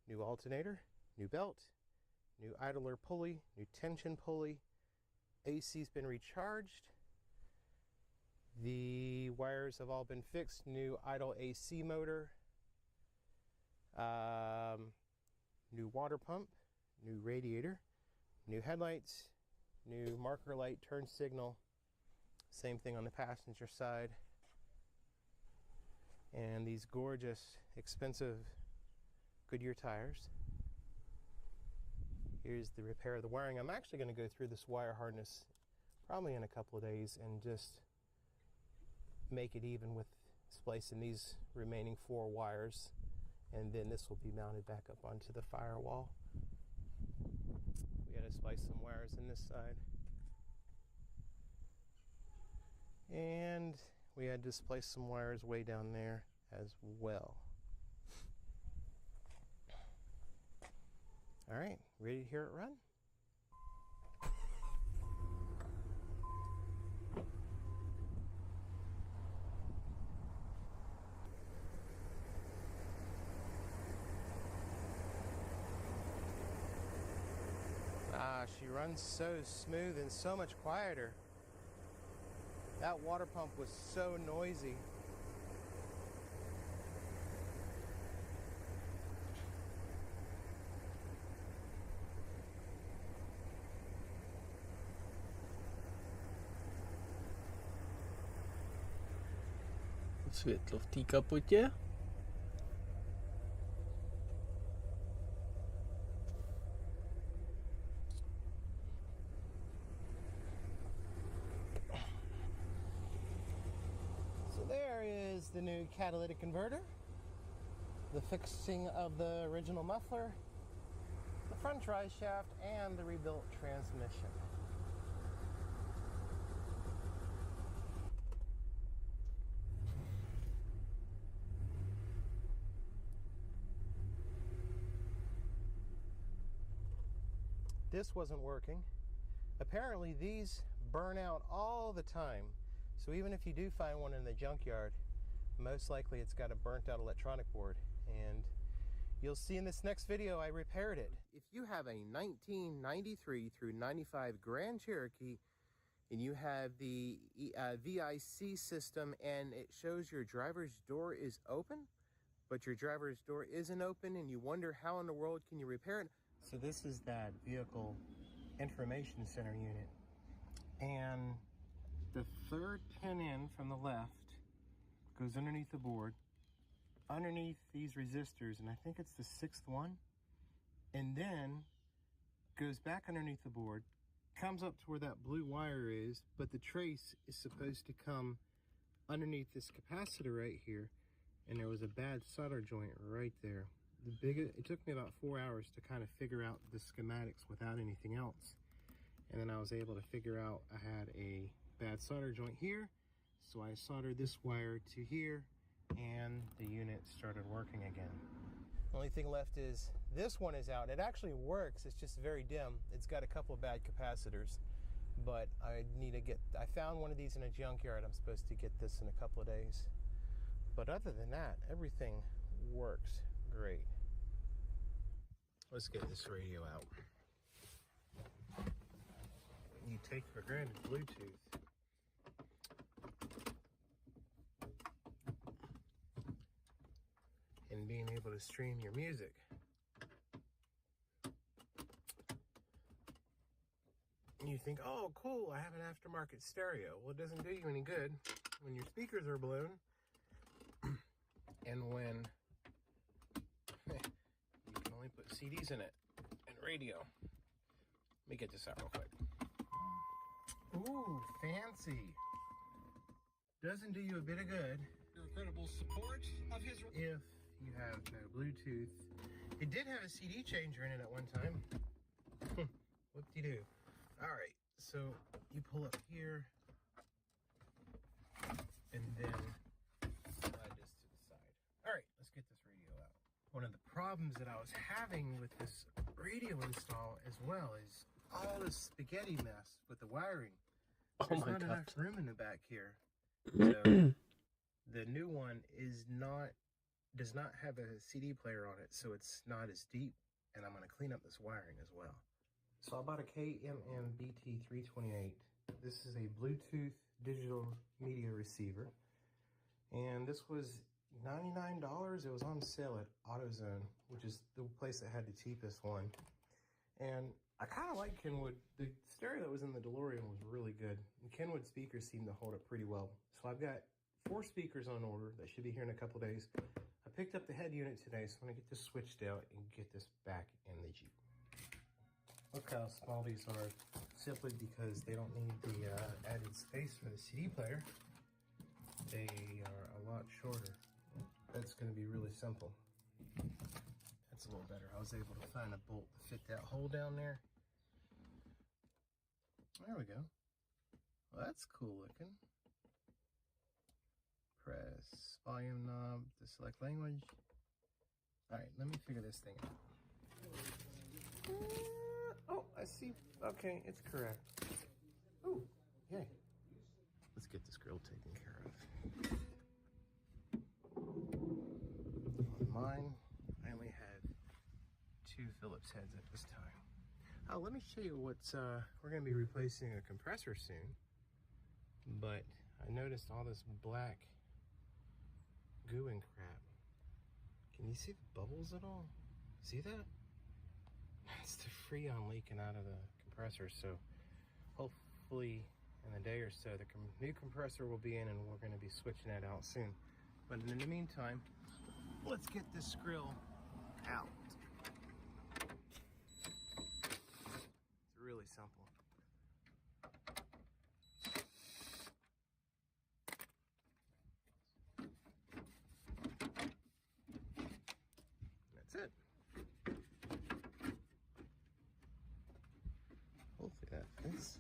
new alternator, new belt, new idler pulley, new tension pulley. AC's been recharged. The wires have all been fixed. New idle AC motor, new water pump, new radiator, new headlights, new marker light, turn signal. Same thing on the passenger side. And these gorgeous, expensive Goodyear tires. Here's the repair of the wiring. I'm actually going to go through this wire harness probably in a couple of days and just make it even with splicing these remaining 4 wires, and then this will be mounted back up onto the firewall. We got to splice some wires in this side, and we had to splice some wires way down there as well. All right, ready to hear it run? She runs so smooth and so much quieter. That water pump was so noisy. Světlo v té kapotě. The new catalytic converter, the fixing of the original muffler, the front drive shaft, and the rebuilt transmission. This wasn't working. Apparently these burn out all the time, so even if you do find one in the junkyard, most likely it's got a burnt out electronic board, and you'll see in this next video I repaired it. If you have a 1993 through 95 Grand Cherokee and you have the VIC system and it shows your driver's door is open, but your driver's door isn't open and you wonder how in the world can you repair it. So this is that vehicle information center unit, and the 3rd pin in from the left goes underneath the board, underneath these resistors, and I think it's the 6th one, and then goes back underneath the board, comes up to where that blue wire is, but the trace is supposed to come underneath this capacitor right here, and there was a bad solder joint right there. It took me about 4 hours to kind of figure out the schematics without anything else, and then I was able to figure out I had a bad solder joint here. So I soldered this wire to here, and the unit started working again. Only thing left is this one is out. It actually works, it's just very dim. It's got a couple of bad capacitors, but I found one of these in a junkyard. I'm supposed to get this in a couple of days. But other than that, everything works great. Let's get this radio out. You take for granted Bluetooth. And being able to stream your music. You think, oh cool, I have an aftermarket stereo. Well, it doesn't do you any good when your speakers are blown and when you can only put CDs in it and radio. Let me get this out real quick. Ooh, fancy. Doesn't do you a bit of good. Your incredible support of his... If you have no Bluetooth. It did have a CD changer in it at one time. Whoop-de-doo. Alright, so you pull up here, and then slide this to the side. Alright, let's get this radio out. One of the problems that I was having with this radio install as well is all this spaghetti mess with the wiring. There's not enough room in the back here. So the new one does not have a CD player on it, so it's not as deep, and I'm going to clean up this wiring as well. So I bought a KMM BT328. This is a Bluetooth digital media receiver. And this was $99. It was on sale at AutoZone, which is the place that had the cheapest one. And I kind of like Kenwood. The stereo that was in the DeLorean was really good. And Kenwood speakers seem to hold up pretty well. So I've got 4 speakers on order that should be here in a couple days. I picked up the head unit today, so I'm gonna get this switched out and get this back in the Jeep. Look how small these are, simply because they don't need the added space for the CD player. They are a lot shorter. That's gonna be really simple. That's a little better. I was able to find a bolt to fit that hole down there. There we go. Well, that's cool looking. Press volume knob to select language. All right, let me figure this thing out. Oh, I see. Okay, it's correct. Oh, yay. Let's get this grill taken care of. On mine, I only had 2 Phillips heads at this time. Oh, let me show you what's, we're gonna be replacing a compressor soon, but I noticed all this black goo and crap. Can you see the bubbles at all? See that? That's the Freon leaking out of the compressor, so hopefully in a day or so the new compressor will be in and we're going to be switching that out soon. But in the meantime, let's get this grill out. It's really simple. That's it. Hopefully that fits.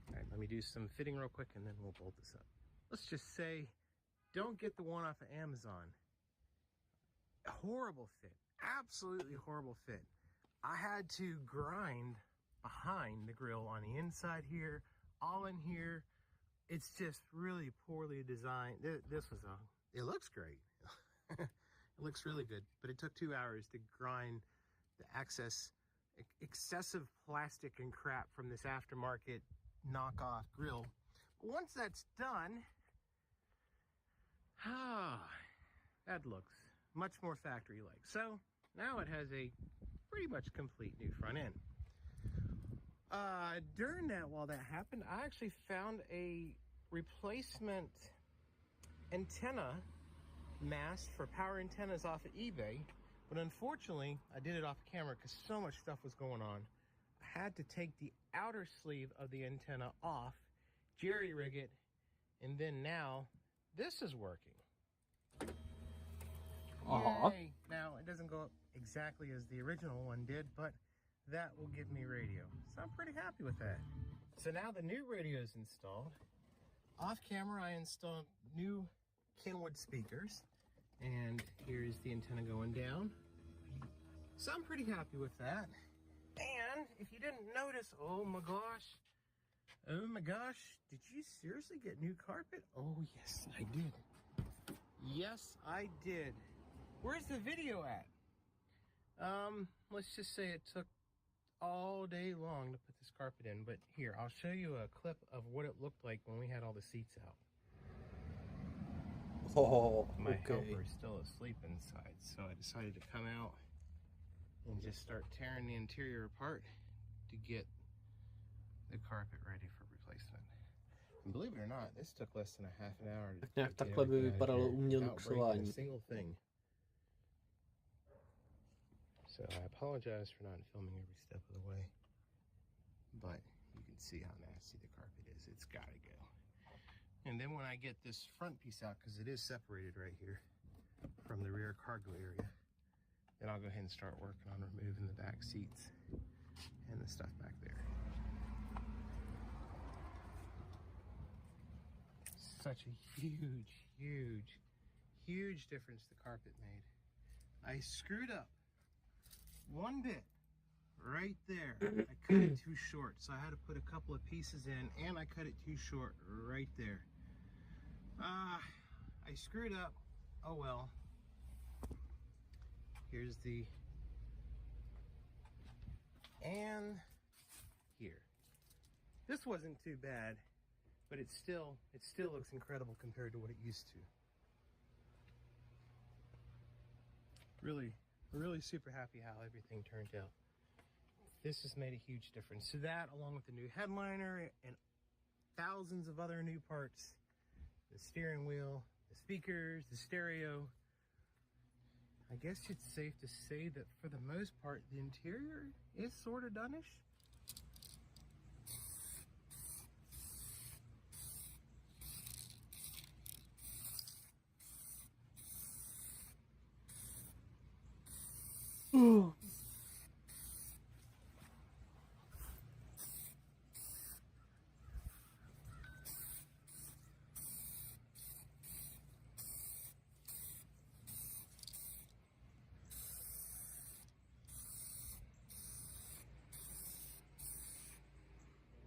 All right, let me do some fitting real quick and then we'll bolt this up. Let's just say, don't get the one off of Amazon. Horrible fit, absolutely horrible fit. I had to grind behind the grill on the inside here, all in here. It's just really poorly designed. This was it looks great. It looks really good, but it took 2 hours to grind the excessive plastic and crap from this aftermarket knockoff grill. But once that's done, that looks much more factory-like. So now it has a pretty much complete new front end. During that, while that happened, I actually found a replacement antenna mast for power antennas off of eBay, but unfortunately I did it off camera because so much stuff was going on. I had to take the outer sleeve of the antenna off, jerry rig it, and then now this is working. Yay. Now it doesn't go up exactly as the original one did, but that will give me radio, so I'm pretty happy with that. So now the new radio is installed. Off camera I installed new Kenwood speakers, and here's the antenna going down. So I'm pretty happy with that. And if you didn't notice, oh my gosh, did you seriously get new carpet? Oh yes, I did. Yes, I did. Where's the video at? Let's just say it took all day long to put this carpet in, but here, I'll show you a clip of what it looked like when we had all the seats out. Oh, My okay. helper is still asleep inside, so I decided to come out and just start tearing the interior apart to get the carpet ready for replacement. And believe it or not, this took less than a half an hour to Tak nějak get takhle by everything out of vypadalo here umělé without breaking a křování. single thing. So I apologize for not filming every step of the way, but you can see how nasty the carpet is. It's gotta go. And then when I get this front piece out, because it is separated right here from the rear cargo area, then I'll go ahead and start working on removing the back seats and the stuff back there. Such a huge difference the carpet made. I screwed up one bit right there. I cut it too short, so I had to put a couple of pieces in, and I cut it too short right there. I screwed up. Oh well. Here's the and here. This wasn't too bad, but it still looks incredible compared to what it used to. Really super happy how everything turned out. This has made a huge difference. So that, along with the new headliner and thousands of other new parts, the steering wheel, the speakers, the stereo, I guess it's safe to say that for the most part, the interior is sort of done-ish. Ooh.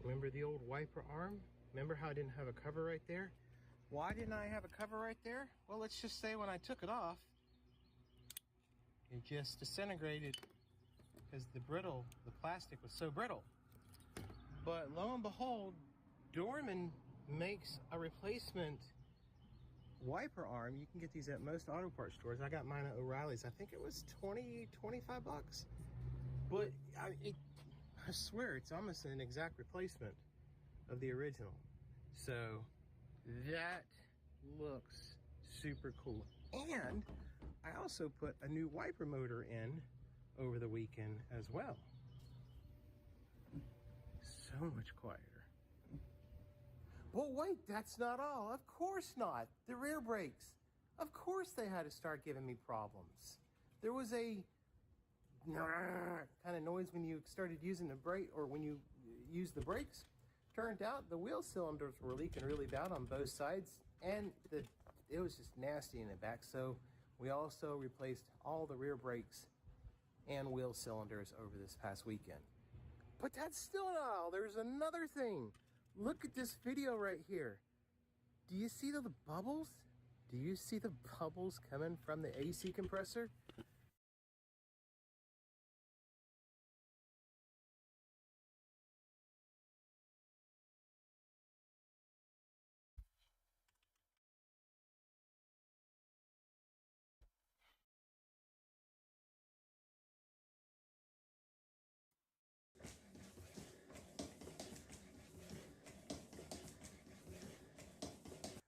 Remember the old wiper arm? Remember how I didn't have a cover right there? Why didn't I have a cover right there? Well, let's just say when I took it off, it just disintegrated because the plastic was so brittle. But lo and behold, Dorman makes a replacement wiper arm. You can get these at most auto parts stores. I got mine at O'Reilly's. I think it was 20, 25 bucks. But I swear it's almost an exact replacement of the original. So that looks super cool. And I also put a new wiper motor in over the weekend as well. So much quieter. But wait, that's not all. Of course not. The rear brakes. Of course they had to start giving me problems. There was a kind of noise when you started using the brake, or when you used the brakes. Turned out the wheel cylinders were leaking really bad on both sides, and it was just nasty in the back. So we also replaced all the rear brakes and wheel cylinders over this past weekend. But that's still not all. There's another thing. Look at this video right here. Do you see the bubbles? Do you see the bubbles coming from the AC compressor?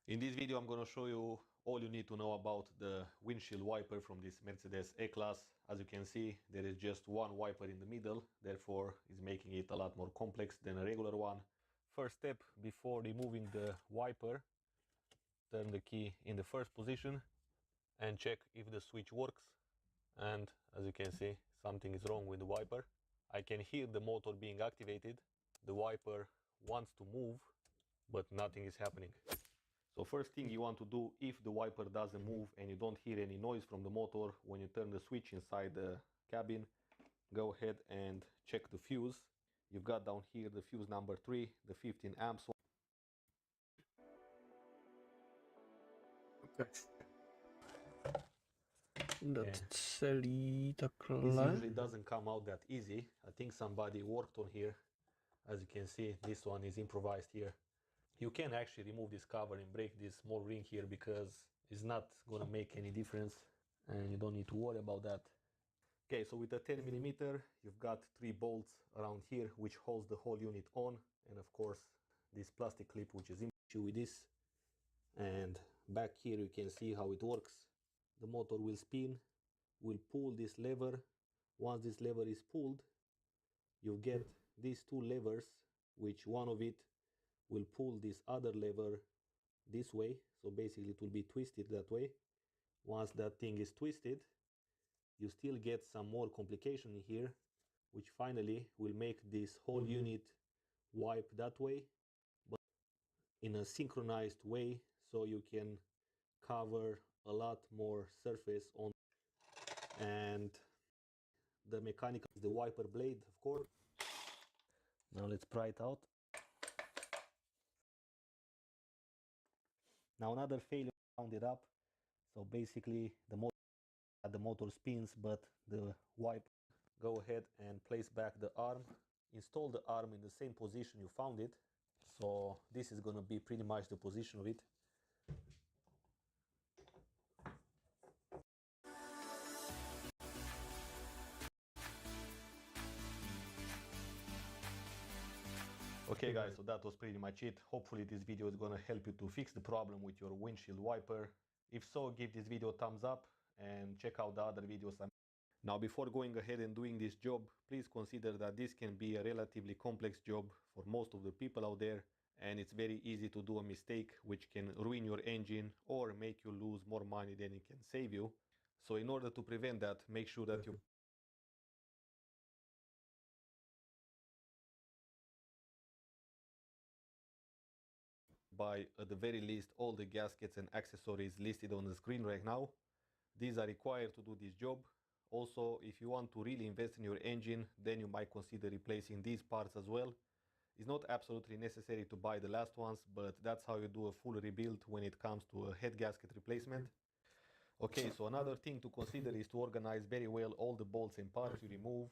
In this video I'm gonna show you all you need to know about the windshield wiper from this Mercedes E-Class. As you can see, there is just one wiper in the middle, therefore it's making it a lot more complex than a regular one. First step, before removing the wiper, turn the key in the first position and check if the switch works. And as you can see, something is wrong with the wiper. I can hear the motor being activated. The wiper wants to move, but nothing is happening. So first thing you want to do, if the wiper doesn't move and you don't hear any noise from the motor when you turn the switch inside the cabin, go ahead and check the fuse. You've got down here the fuse number 3, the 15 amps one. Celý This takhle. usually doesn't come out that easy. I think somebody worked on here. As you can see, this one is improvised here. You can actually remove this cover and break this small ring here because it's not gonna make any difference and you don't need to worry about that. Okay, so with a 10mm, you've got 3 bolts around here which holds the whole unit on, and of course this plastic clip which is in with this. And back here you can see how it works. The motor will spin, will pull this lever. Once this lever is pulled, you get these 2 levers, which one of it will pull this other lever this way, so basically it will be twisted that way. Once that thing is twisted, you still get some more complication in here, which finally will make this whole unit wipe that way, but in a synchronized way, so you can cover a lot more surface on. And the mechanical is the wiper blade, of course. Now let's pry it out. Now another failure, wound it up. So basically the motor spins, but the wiper. Go ahead and place back the arm install the arm in the same position you found it. So this is gonna be pretty much the position of it. Okay guys, so that was pretty much it. Hopefully this video is gonna help you to fix the problem with your windshield wiper. If so, give this video a thumbs up and check out the other videos. Now before going ahead and doing this job, please consider that this can be a relatively complex job for most of the people out there, and it's very easy to do a mistake which can ruin your engine or make you lose more money than it can save you. So in order to prevent that, make sure that you buy at the very least all the gaskets and accessories listed on the screen right now. These are required to do this job. Also, if you want to really invest in your engine, then you might consider replacing these parts as well. It's not absolutely necessary to buy the last ones, but that's how you do a full rebuild when it comes to a head gasket replacement. Okay, so another thing to consider is to organize very well all the bolts and parts you remove.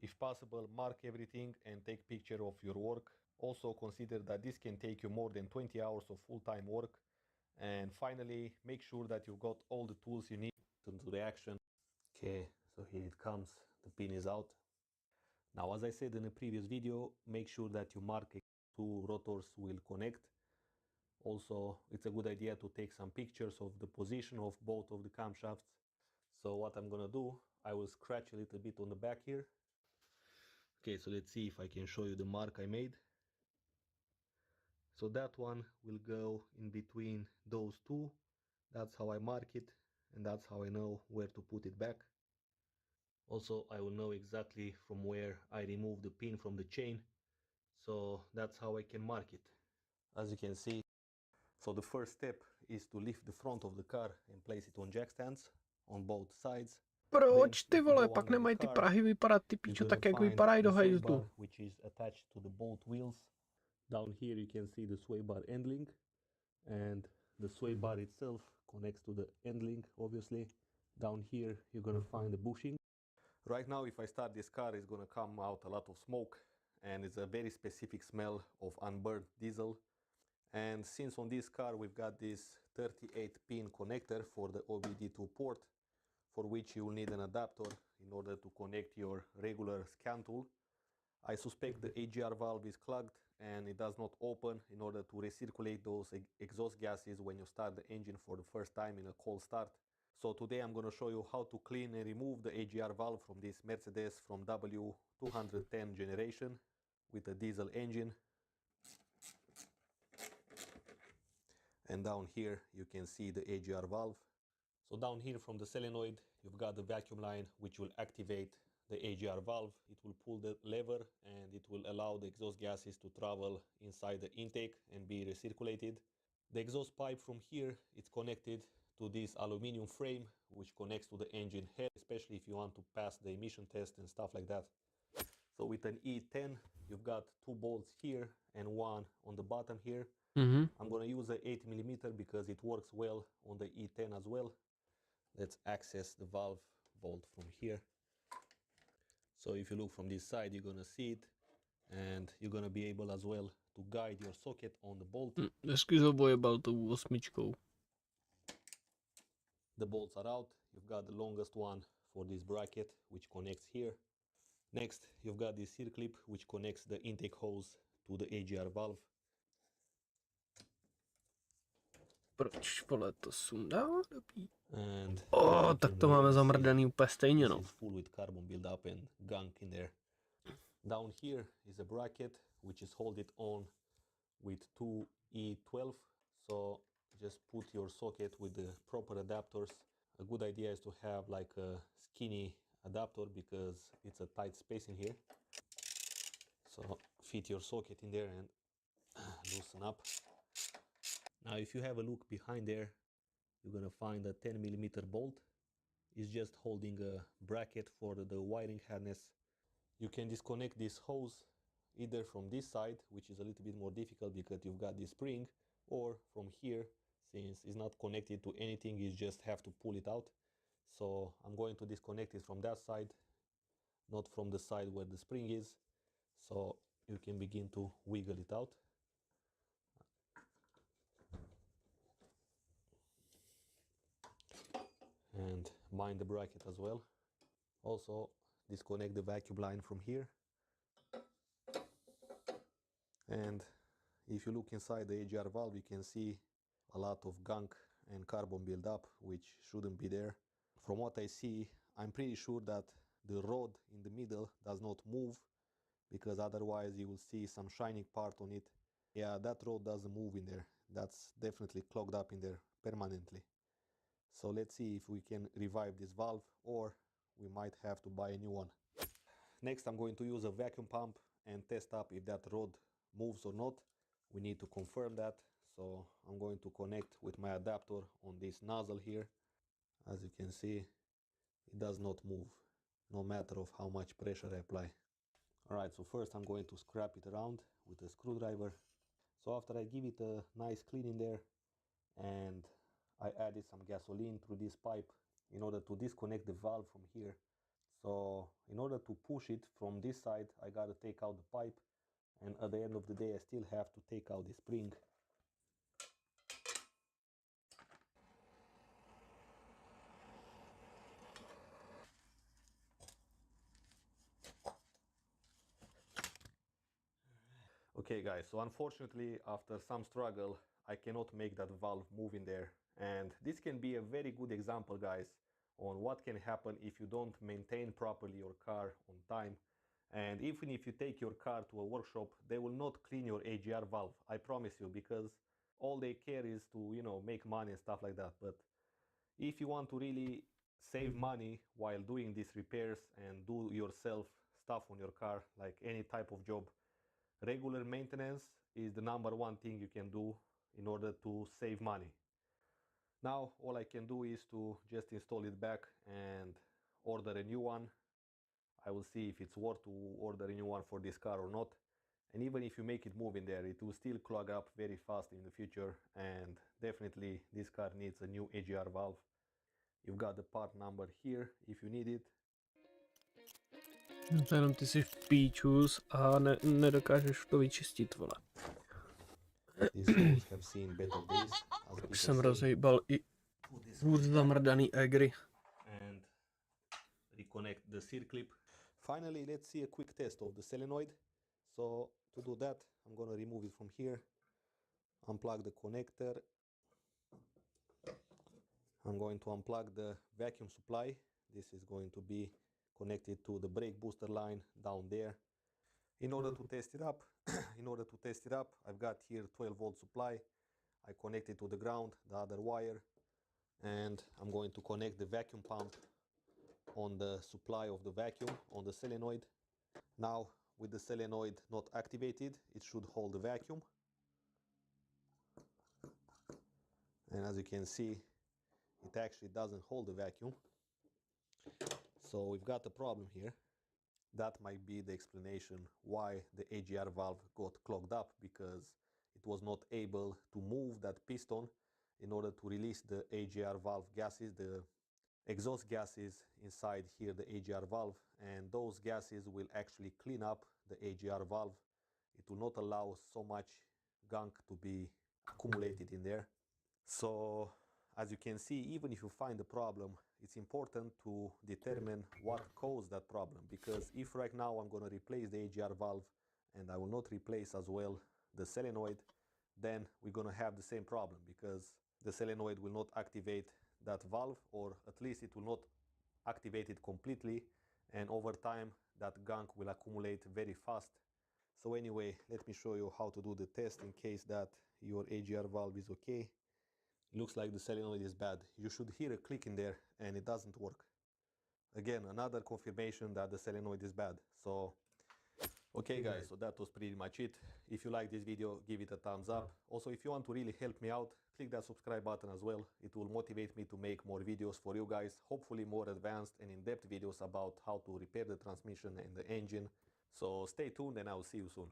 If possible, mark everything and take picture of your work. Also consider that this can take you more than 20 hours of full-time work. And finally, make sure that you've got all the tools you need to do the action. Okay, so here it comes, the pin is out. Now, as I said in a previous video, make sure that you mark two rotors will connect. Also, it's a good idea to take some pictures of the position of both of the camshafts. So what I'm gonna do, I will scratch a little bit on the back here. Okay, so let's see if I can show you the mark I made. So that one will go in between those two. That's how I mark it, and that's how I know where to put it back. Also, I will know exactly from where I remove the pin from the chain, so that's how I can mark it. As you can see, so the first step is to lift the front of the car and place it on jack stands on both sides. Proč ty vole, pak nemají ty prahy vypadat ty píčo tak, jak vypadají do hajzlu. Which is attached to the bolt wheels. Down here you can see the sway bar end link, and the sway bar itself connects to the end link, obviously. Down here you're gonna find the bushing. Right now, if I start this car, it's gonna come out a lot of smoke, and it's a very specific smell of unburned diesel. And since on this car we've got this 38 pin connector for the OBD2 port, for which you will need an adapter in order to connect your regular scan tool, I suspect the AGR valve is clogged and it does not open in order to recirculate those exhaust gases when you start the engine for the first time in a cold start. So today I'm going to show you how to clean and remove the AGR valve from this Mercedes from W210 generation with a diesel engine. And down here you can see the AGR valve. So down here from the solenoid you've got the vacuum line which will activate the AGR valve. It will pull the lever and it will allow the exhaust gases to travel inside the intake and be recirculated. The exhaust pipe from here is connected to this aluminum frame which connects to the engine head, especially if you want to pass the emission test and stuff like that. So with an E10 you've got two bolts here and one on the bottom here. I'm going to use a 8mm because it works well on the E10 as well. Let's access the valve bolt from here. So if you look from this side you're going to see it, and you're going to be able as well to guide your socket on the bolt. Dnesky zabojebal tou osmičkou. The bolts are out. You've got the longest one for this bracket which connects here. Next you've got this C-clip which connects the intake hose to the AGR valve. Proč vole to sundává do pí? And tak to máme zamrdaný úplně stejně, no. This is full with carbon build-up and gunk in there. Down here is a bracket which is holding on with two E12. So just put your socket with the proper adapters. A good idea is to have like a skinny adapter because it's a tight space in here. So fit your socket in there and loosen up. Now if you have a look behind there, you're gonna find a 10mm bolt. It's just holding a bracket for the wiring harness. You can disconnect this hose either from this side, which is a little bit more difficult because you've got this spring, or from here, since it's not connected to anything, you just have to pull it out. So I'm going to disconnect it from that side, not from the side where the spring is. So you can begin to wiggle it out. And mind the bracket as well. Also disconnect the vacuum line from here. And if you look inside the AGR valve, you can see a lot of gunk and carbon buildup, which shouldn't be there. From what I see, I'm pretty sure that the rod in the middle does not move, because otherwise you will see some shining part on it. Yeah, that rod doesn't move in there. That's definitely clogged up in there permanently. So let's see if we can revive this valve, or we might have to buy a new one. Next, I'm going to use a vacuum pump and test up if that rod moves or not. We need to confirm that. So I'm going to connect with my adapter on this nozzle here. As you can see, it does not move, no matter of how much pressure I apply. Alright, so first I'm going to scrap it around with a screwdriver. So after I give it a nice clean in there, and I added some gasoline through this pipe in order to disconnect the valve from here. So in order to push it from this side, I gotta take out the pipe, and at the end of the day I still have to take out the spring. Okay guys, so unfortunately after some struggle I cannot make that valve move in there, and this can be a very good example, guys, on what can happen if you don't maintain properly your car on time. And even if you take your car to a workshop, they will not clean your AGR valve, I promise you, because all they care is to, you know, make money and stuff like that. But if you want to really save money while doing these repairs and do yourself stuff on your car, like any type of job, regular maintenance is the #1 thing you can do in order to save money. Now all I can do is to just install it back and order a new one. I will see if it's worth to order a new one for this car or not. And even if you make it move in there, it will still clog up very fast in the future, and definitely this car needs a new AGR valve. You've got the part number here if you need it. To jenom ty jsi v píčus a nedokážeš to vyčistit, vole. These roads have seen better days, as Už people jsem say. rozejbal i furt zamrdaný egry. And reconnect the seal clip. Finally, let's see a quick test of the solenoid. So to do that, I'm going to remove it from here, unplug the connector. I'm going to unplug the vacuum supply. This is going to be connected to the brake booster line down there. In order to test it up, I've got here 12-volt supply. I connect it to the ground, the other wire, and I'm going to connect the vacuum pump on the supply of the vacuum on the solenoid. Now, with the solenoid not activated, it should hold the vacuum. And as you can see, it actually doesn't hold the vacuum. So we've got a problem here. That might be the explanation why the AGR valve got clogged up, because it was not able to move that piston in order to release the AGR valve gases, the exhaust gases inside here, the AGR valve, and those gases will actually clean up the AGR valve. It will not allow so much gunk to be accumulated in there. So as you can see, even if you find the problem, it's important to determine what caused that problem, because if right now I'm going to replace the AGR valve and I will not replace as well the solenoid, then we're going to have the same problem, because the solenoid will not activate that valve, or at least it will not activate it completely, and over time that gunk will accumulate very fast. So anyway, let me show you how to do the test in case that your AGR valve is okay. Looks like the solenoid is bad. You should hear a click in there and it doesn't work. Again, another confirmation that the solenoid is bad. So okay guys, so that was pretty much it. If you like this video, give it a thumbs up. Also, if you want to really help me out, click that subscribe button as well. It will motivate me to make more videos for you guys, hopefully more advanced and in-depth videos about how to repair the transmission and the engine. So stay tuned and I will see you soon.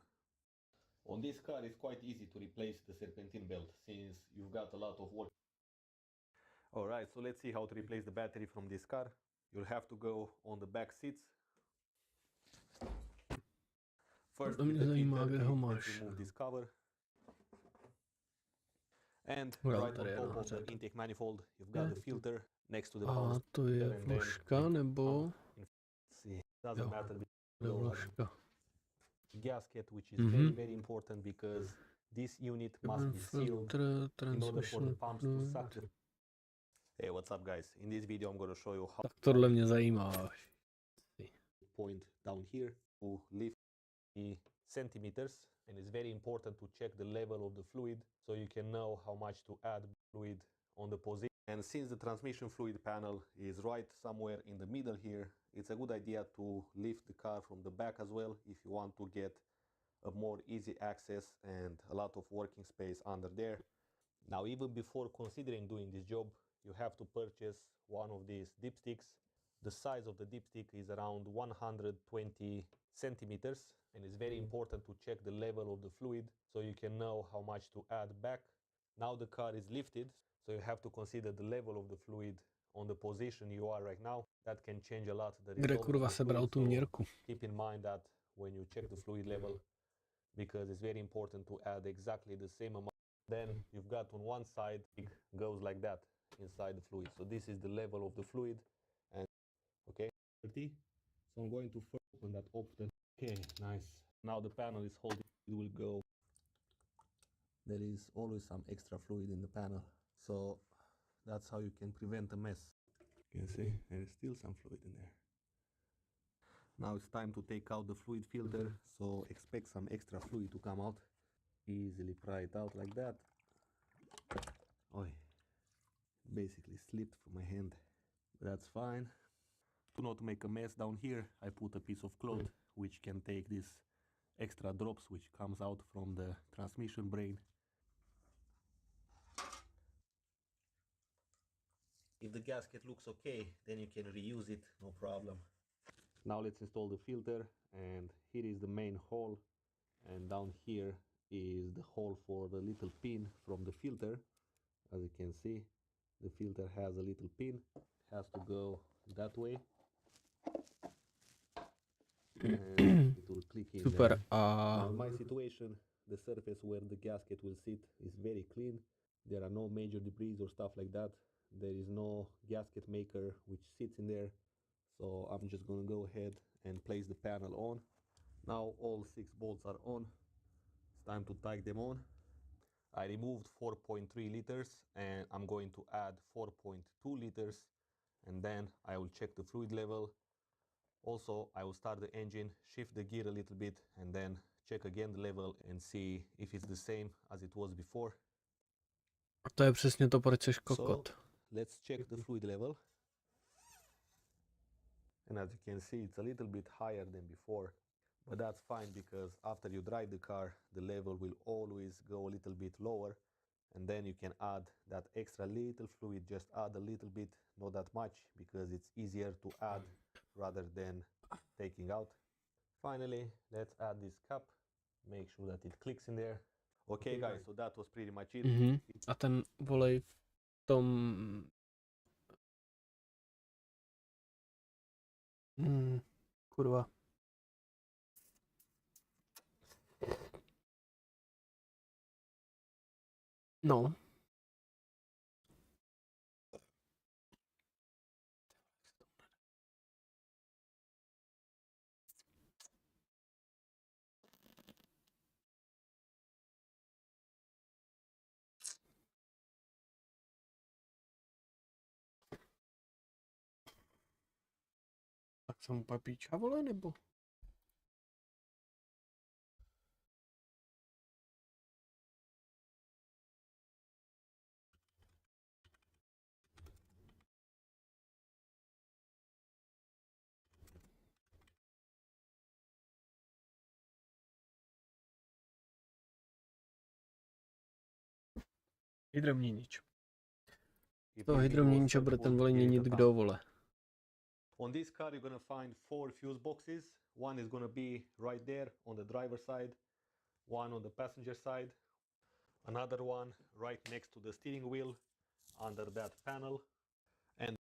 On this car, it's quite easy to replace the serpentine belt since you've got a lot of work. Alright, so let's see how to replace the battery from this car. You'll have to go on the back seats. First, To with mě the zajímá, filter, kde ho you máš. remove this cover. And Jo, right on tady je top of the nářad. intake manifold, you've got the filter next to the A power to je and then vložka, nebo? see, doesn't Jo, matter to je below vložka. gasket, which is very important because this unit must be sealed Filtr, in order for the transmission pumps to fluid. suck the... Hey, what's up guys? In this video I'm going to show you how Tak tohle mě zajímá. point down here to lift the centimeters, and it's very important to check the level of the fluid so you can know how much to add fluid on the position. And since the transmission fluid panel is right somewhere in the middle here, it's a good idea to lift the car from the back as well if you want to get a more easy access and a lot of working space under there. Now, even before considering doing this job, you have to purchase one of these dipsticks. The size of the dipstick is around 120 centimeters, and it's very important to check the level of the fluid so you can know how much to add back. Now the car is lifted, so you have to consider the level of the fluid on the position you are right now. That can change a lot the Kde result kurva of the sebral fluid, tu so měrku? keep in mind that when you check the fluid level, because it's very important to add exactly the same amount. Then you've got on one side, it goes like that inside the fluid. So this is the level of the fluid, and okay, 30. So I'm going to first open that often. Okay, nice. Now the panel is holding, it will go. There is always some extra fluid in the panel, so that's how you can prevent a mess. You can see there is still some fluid in there. Now it's time to take out the fluid filter, so expect some extra fluid to come out. Easily pry it out like that. Oi, basically slipped from my hand, but that's fine. To not make a mess down here, I put a piece of cloth which can take these extra drops which comes out from the transmission brain. If the gasket looks okay, then you can reuse it, no problem. Now let's install the filter, and here is the main hole, and down here is the hole for the little pin from the filter. As you can see, the filter has a little pin, has to go that way, and it will click in Super. there. Now in my situation, the surface where the gasket will sit is very clean. There are no major debris or stuff like that. There is no gasket maker which sits in there, so I'm just gonna go ahead and place the panel on. Now all 6 bolts are on. It's time to tighten them on. I removed 4.3 liters and I'm going to add 4.2 liters, and then I will check the fluid level. Also, I will start the engine, shift the gear a little bit, and then check again the level and see if it's the same as it was before. A to je přesně to, proč jsi kokot. So, let's check the fluid level. And as you can see, it's a little bit higher than before, but that's fine because after you drive the car, the level will always go a little bit lower, and then you can add that extra little fluid. Just add a little bit, not that much, because it's easier to add rather than taking out. Finally, let's add this cap, make sure that it clicks in there. Okay guys, so that was pretty much it. A ten volej v tom... kurva. No. Tak jsem úplně píča, vole, nebo? Hydroměnič. To hydroměniče bude ten vole měnit kdo, vole. On this car you're gonna find 4 fuse boxes. One is gonna be right there on the driver's side, one on the passenger side, another one right next to the steering wheel under that panel, and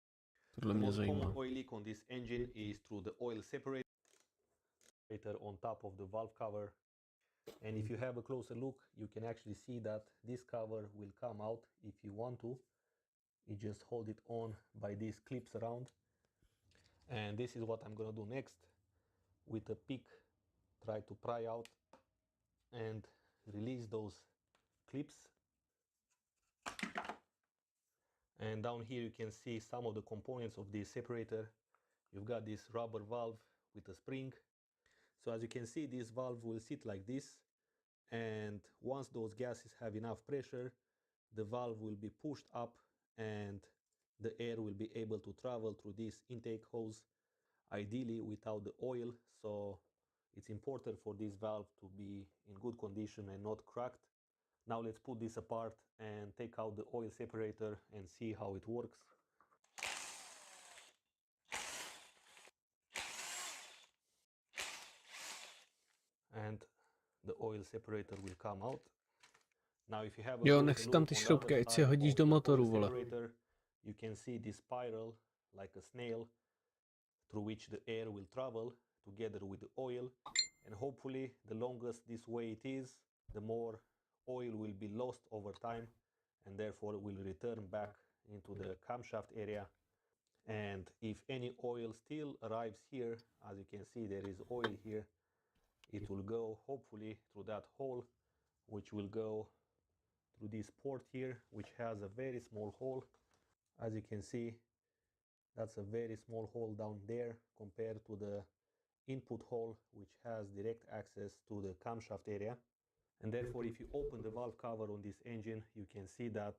the most common oil leak on this engine is through the oil separator. on top of the valve cover. And if you have a closer look, you can actually see that this cover will come out if you want to. You just hold it on by these clips around. And this is what I'm gonna do next. With a pick, try to pry out and release those clips. And down here you can see some of the components of this separator. You've got this rubber valve with a spring. So as you can see, this valve will sit like this, and once those gases have enough pressure, the valve will be pushed up and the air will be able to travel through this intake hose, ideally without the oil. So it's important for this valve to be in good condition and not cracked. Now let's put this apart and take out the oil separator and see how it works. And the oil separator will come out. Now if you have a Jo, closer nech si look tam on ty the šroubky, other ať si side je hodíš of do the motoru, oil vole. separator, you can see this spiral like a snail through which the air will travel together with the oil. And hopefully the longest this way it is, the more oil will be lost over time and therefore will return back into the camshaft area. And if any oil still arrives here, as you can see there is oil here, it will go hopefully through that hole, which will go through this port here, which has a very small hole. As you can see, that's a very small hole down there compared to the input hole, which has direct access to the camshaft area. And therefore, if you open the valve cover on this engine, you can see that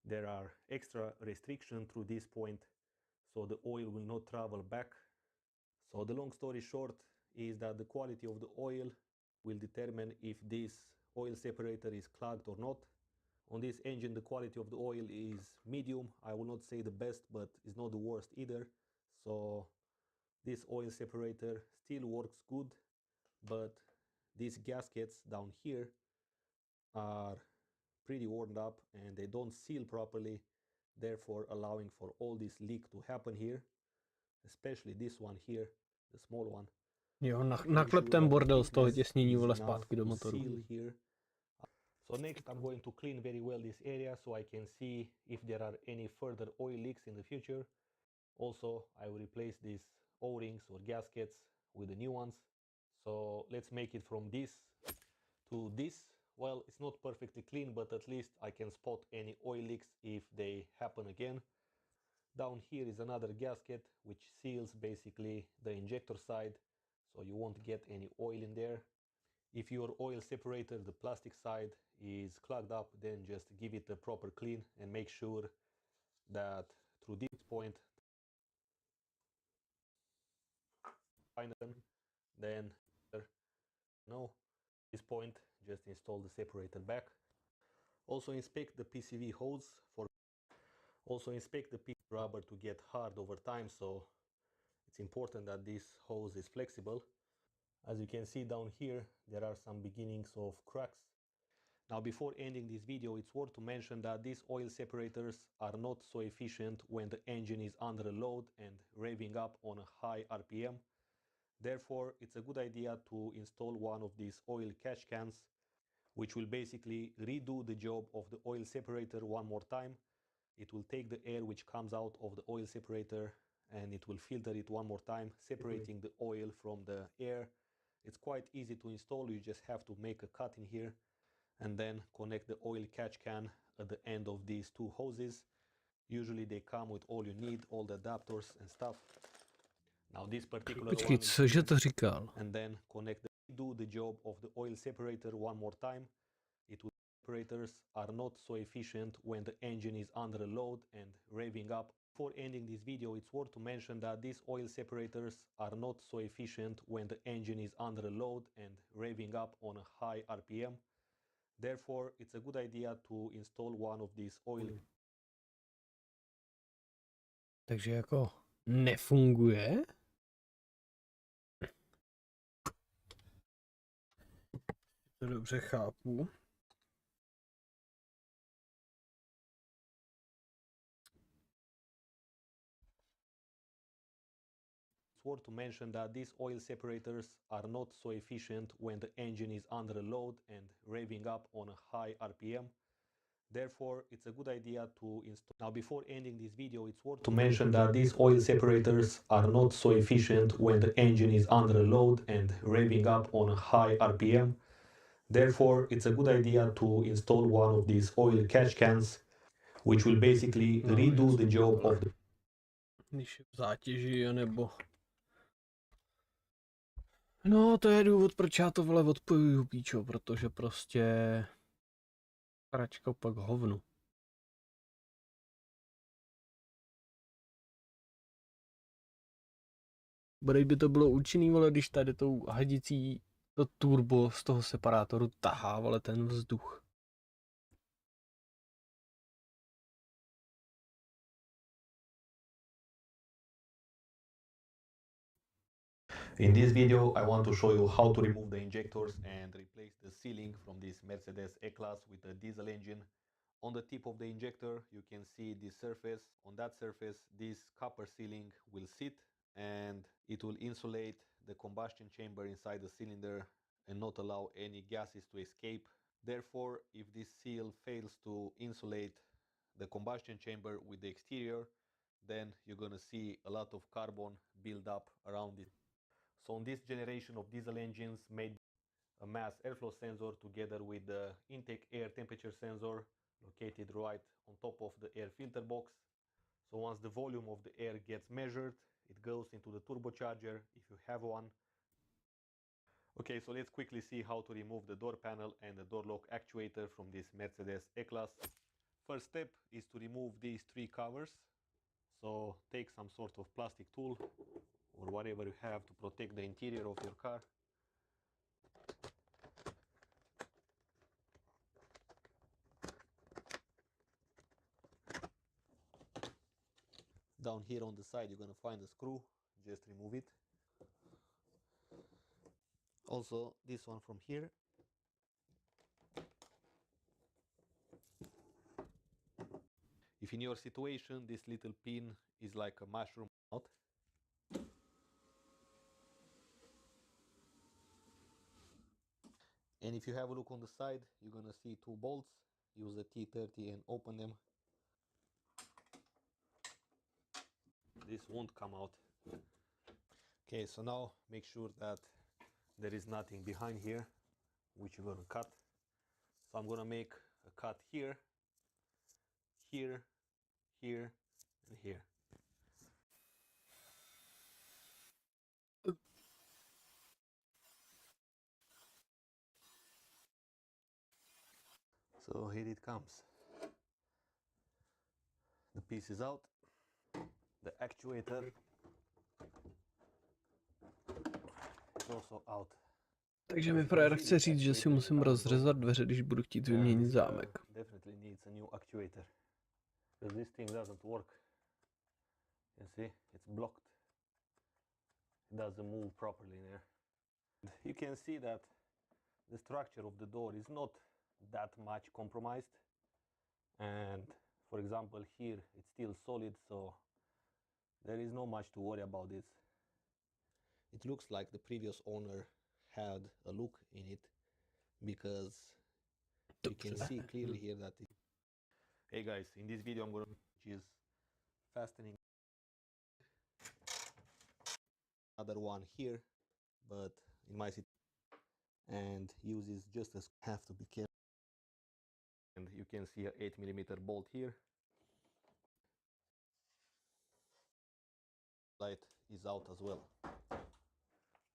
there are extra restrictions through this point, so the oil will not travel back. So the long story short is that the quality of the oil will determine if this oil separator is clogged or not. On this engine, the quality of the oil is medium. I will not say the best, but it's not the worst either. So this oil separator still works good, but these gaskets down here are pretty worn up and they don't seal properly, therefore allowing for all this leak to happen here, especially this one here, the small one. Jo, naklep ten bordel z toho těsnění, vole, zpátky do motoru. So next I'm going to clean very well this area so I can see if there are any further oil leaks in the future. Also, I will replace these O-rings or gaskets with the new ones. So let's make it from this to this. Well, it's not perfectly clean, but at least I can spot any oil leaks if they happen again. Down here is another gasket which seals basically the injector side, so you won't get any oil in there. If your oil separator, the plastic side, is clogged up, then just give it a proper clean and make sure that through this point, then no, this point, just install the separator back. Also inspect the PCV hose for rubber to get hard over time, so it's important that this hose is flexible. As you can see down here, there are some beginnings of cracks. Now before ending this video, it's worth to mention that these oil separators are not so efficient when the engine is under a load and revving up on a high RPM. Therefore, it's a good idea to install one of these oil catch cans, which will basically redo the job of the oil separator one more time. It will take the air which comes out of the oil separator and it will filter it one more time, separating the oil from the air. It's quite easy to install. You just have to make a cut in here and then connect the oil catch can at the end of these two hoses. Usually they come with all you need, all the adapters and stuff. Now this particular Počkej, cože to říkal? And then do the job of the oil separator one more time. Separators are not so efficient when the engine is under a load and revving up. Before ending this video, it's worth to mention that these oil separators are not so efficient when the engine is under a load and revving up on a high RPM. Therefore, it's a good idea to install one of these oil. Takže jako nefunguje? To dobře chápu. worth to mention that these oil separators are not so efficient when the engine is under a load and revving up on a high RPM. Therefore, it's a good idea to install. Now, before ending this video, it's worth to mention that these oil separators are not so efficient when the engine is under a load and revving up on a high RPM. Therefore, it's a good idea to install one of these oil catch cans, which will basically redo the job of the... Když je v zátěži, nebo... No, to je důvod, proč já to vole odpojuju, píčo, protože prostě... Pračka pak hovnu. Bodej by to bylo účinný, vole, když tady tou hadicí to turbo z toho separátoru tahá, vole, ten vzduch. In this video, I want to show you how to remove the injectors and replace the sealing from this Mercedes E-Class with a diesel engine. On the tip of the injector, you can see this surface. On that surface, this copper sealing will sit and it will insulate the combustion chamber inside the cylinder and not allow any gases to escape. Therefore, if this seal fails to insulate the combustion chamber with the exterior, then you're gonna see a lot of carbon build up around it. So on this generation of diesel engines made a mass airflow sensor together with the intake air temperature sensor located right on top of the air filter box. So once the volume of the air gets measured, it goes into the turbocharger if you have one. Okay, so let's quickly see how to remove the door panel and the door lock actuator from this Mercedes E-Class. First step is to remove these three covers. So take some sort of plastic tool or whatever you have to protect the interior of your car. Down here on the side you're gonna find a screw, just remove it. Also this one from here. If in your situation this little pin is like a mushroom out, and if you have a look on the side, you're gonna see two bolts. Use a T30 and open them. This won't come out. Okay, so now make sure that there is nothing behind here which you're gonna cut. So I'm gonna make a cut here, here, here, and here. So here it comes. The piece is out. The actuator is also out. Takže mi frajer chce říct, že si musím rozřezat dveře, když budu chtít vyměnit zámek. Definitely needs a new actuator because this thing doesn't work. You see, it's blocked. It doesn't move properly there. You can see that the structure of the door is not that much compromised, and for example here it's still solid, so there is not much to worry about this. It looks like the previous owner had a look in it because you can see clearly here that it... Hey guys, in this video I'm going to use fastening another one here, but in my situation, and uses just as have to be careful. And you can see a 8mm bolt here. Light is out as well.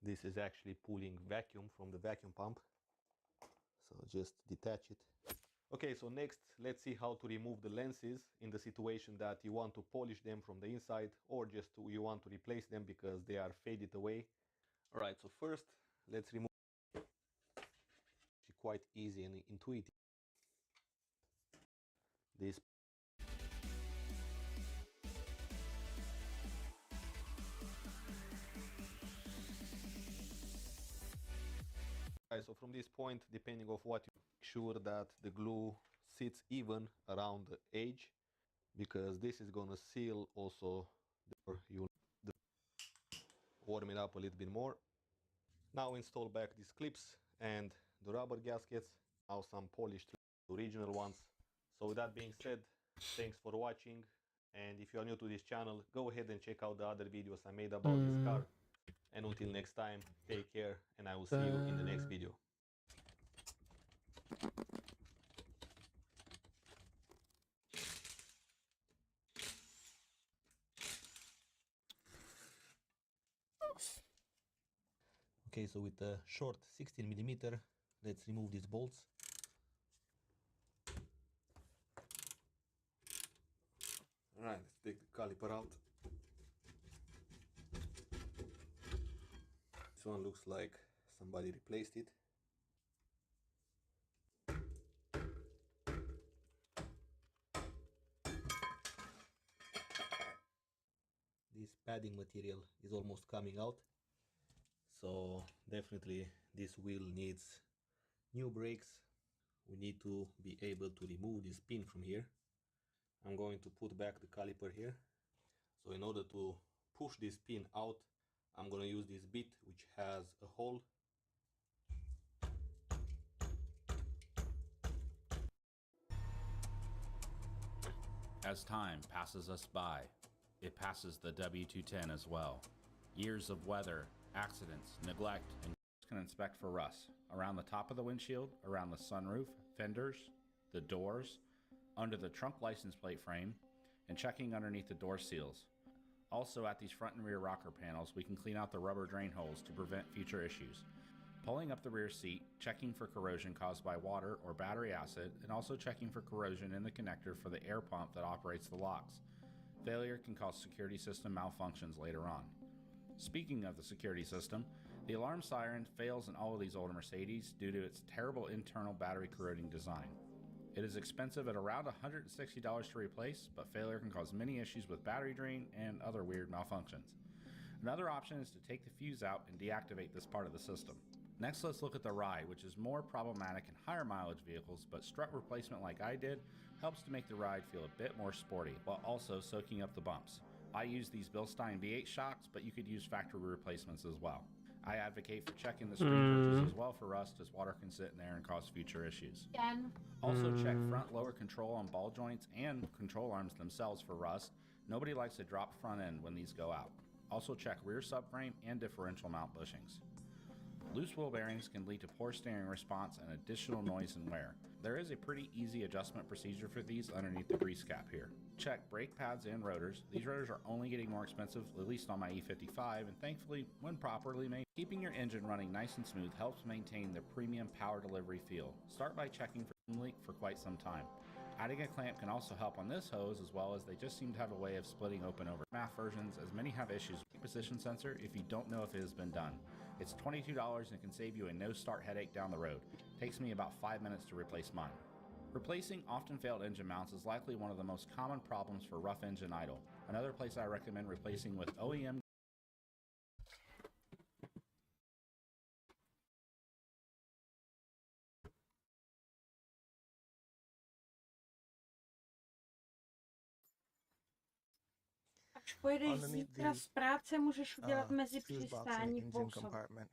This is actually pulling vacuum from the vacuum pump, so just detach it. Okay, so next let's see how to remove the lenses in the situation that you want to polish them from the inside, or just you want to replace them because they are faded away. All right, so first let's remove. It's quite easy and intuitive. This so from this point, depending on what you make sure that the glue sits even around the edge, because this is gonna seal also warm it up a little bit more. Now install back these clips and the rubber gaskets, now some polished original ones. So with that being said, thanks for watching, and if you are new to this channel, go ahead and check out the other videos I made about this car. And until next time, take care, and I will see you in the next video. Okay, so with a short 16mm, let's remove these bolts. Alright, let's take the caliper out. This one looks like somebody replaced it. This padding material is almost coming out, so definitely this wheel needs new brakes. We need to be able to remove this pin from here. I'm going to put back the caliper here. So in order to push this pin out, I'm going to use this bit which has a hole. As time passes us by, it passes the W210 as well. Years of weather, accidents, neglect, and can inspect for rust around the top of the windshield, around the sunroof, fenders, the doors, under the trunk license plate frame, and checking underneath the door seals. Also at these front and rear rocker panels, we can clean out the rubber drain holes to prevent future issues. Pulling up the rear seat, checking for corrosion caused by water or battery acid, and also checking for corrosion in the connector for the air pump that operates the locks. Failure can cause security system malfunctions later on. Speaking of the security system, the alarm siren fails in all of these older Mercedes due to its terrible internal battery corroding design. It is expensive at around $160 to replace, but failure can cause many issues with battery drain and other weird malfunctions. Another option is to take the fuse out and deactivate this part of the system. Next, let's look at the ride, which is more problematic in higher mileage vehicles, but strut replacement like I did helps to make the ride feel a bit more sporty, while also soaking up the bumps. I use these Bilstein V8 shocks, but you could use factory replacements as well. I advocate for checking the screen bridges as well for rust, as water can sit in there and cause future issues. Also check front lower control on ball joints and control arms themselves for rust. Nobody likes a drop front end when these go out. Also check rear subframe and differential mount bushings. Loose wheel bearings can lead to poor steering response and additional noise and wear. There is a pretty easy adjustment procedure for these underneath the grease cap here. Check brake pads and rotors. These rotors are only getting more expensive, at least on my E55, and thankfully, when properly made, keeping your engine running nice and smooth helps maintain the premium power delivery feel. Start by checking for leak for quite some time. Adding a clamp can also help on this hose, as well as they just seem to have a way of splitting open over math versions, as many have issues with the position sensor if you don't know if it has been done. It's $22 and can save you a no-start headache down the road. Takes me about 5 minutes to replace mine. Replacing often failed engine mounts is likely one of the most common problems for rough engine idle. Another place I recommend replacing with OEM Až pojedeš zítra z práce, můžeš udělat mezi přistání v Bousově.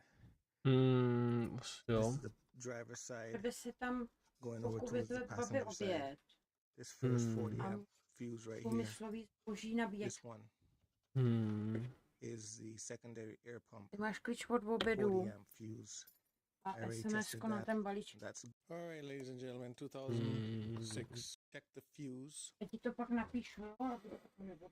Jo. Kdyby si tam obědli babě oběd. A průmyslový zboží nabíječky. Ty máš klíč od obědu a SMS-ko na ten balíček. Alright, ladies and gentlemen, 2006. Check the fuse. Já ti to pak napíšu, jo? Aby to tak nebylo.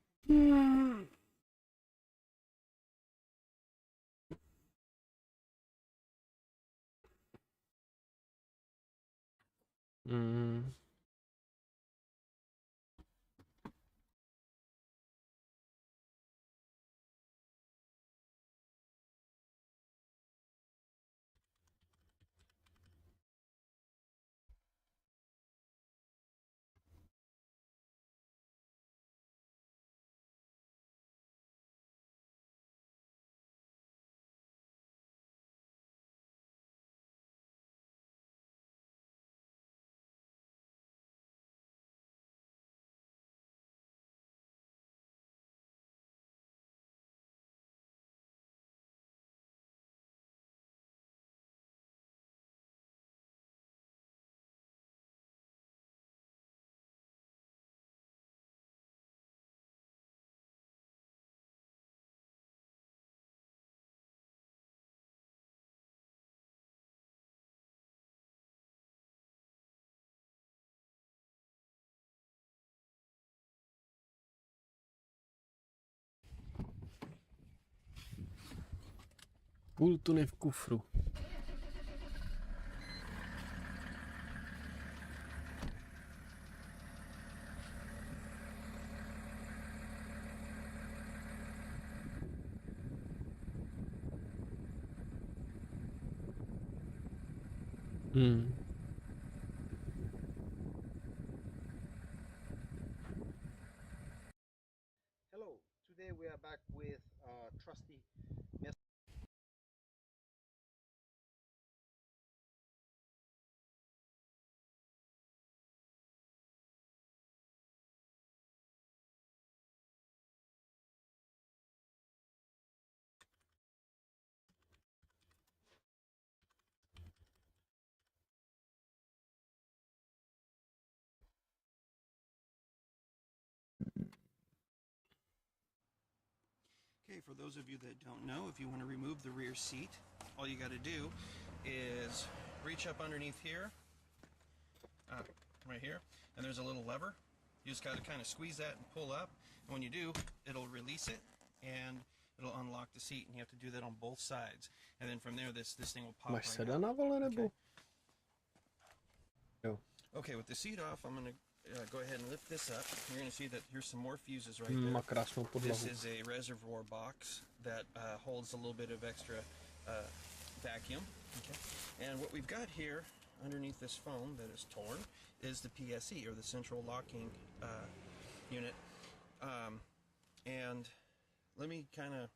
Půl tuny v kufru. Hello, today we are back with trusty Okay, for those of you that don't know, if you want to remove the rear seat, all you got to do is reach up underneath here, right here, and there's a little lever. You just got to kind of squeeze that and pull up, and when you do, it'll release it, and it'll unlock the seat, and you have to do that on both sides. And then from there, this thing will pop Máš right seda out. na vole, nebo? Jo. Okay, with the seat off, I'm going to go ahead and lift this up. You're going to see that here's some more fuses right there. Má krásnou podlahu. This is a reservoir box that holds a little bit of extra vacuum. Okay. And what we've got here underneath this foam that is torn is the PSE, or the central locking unit. And let me kind of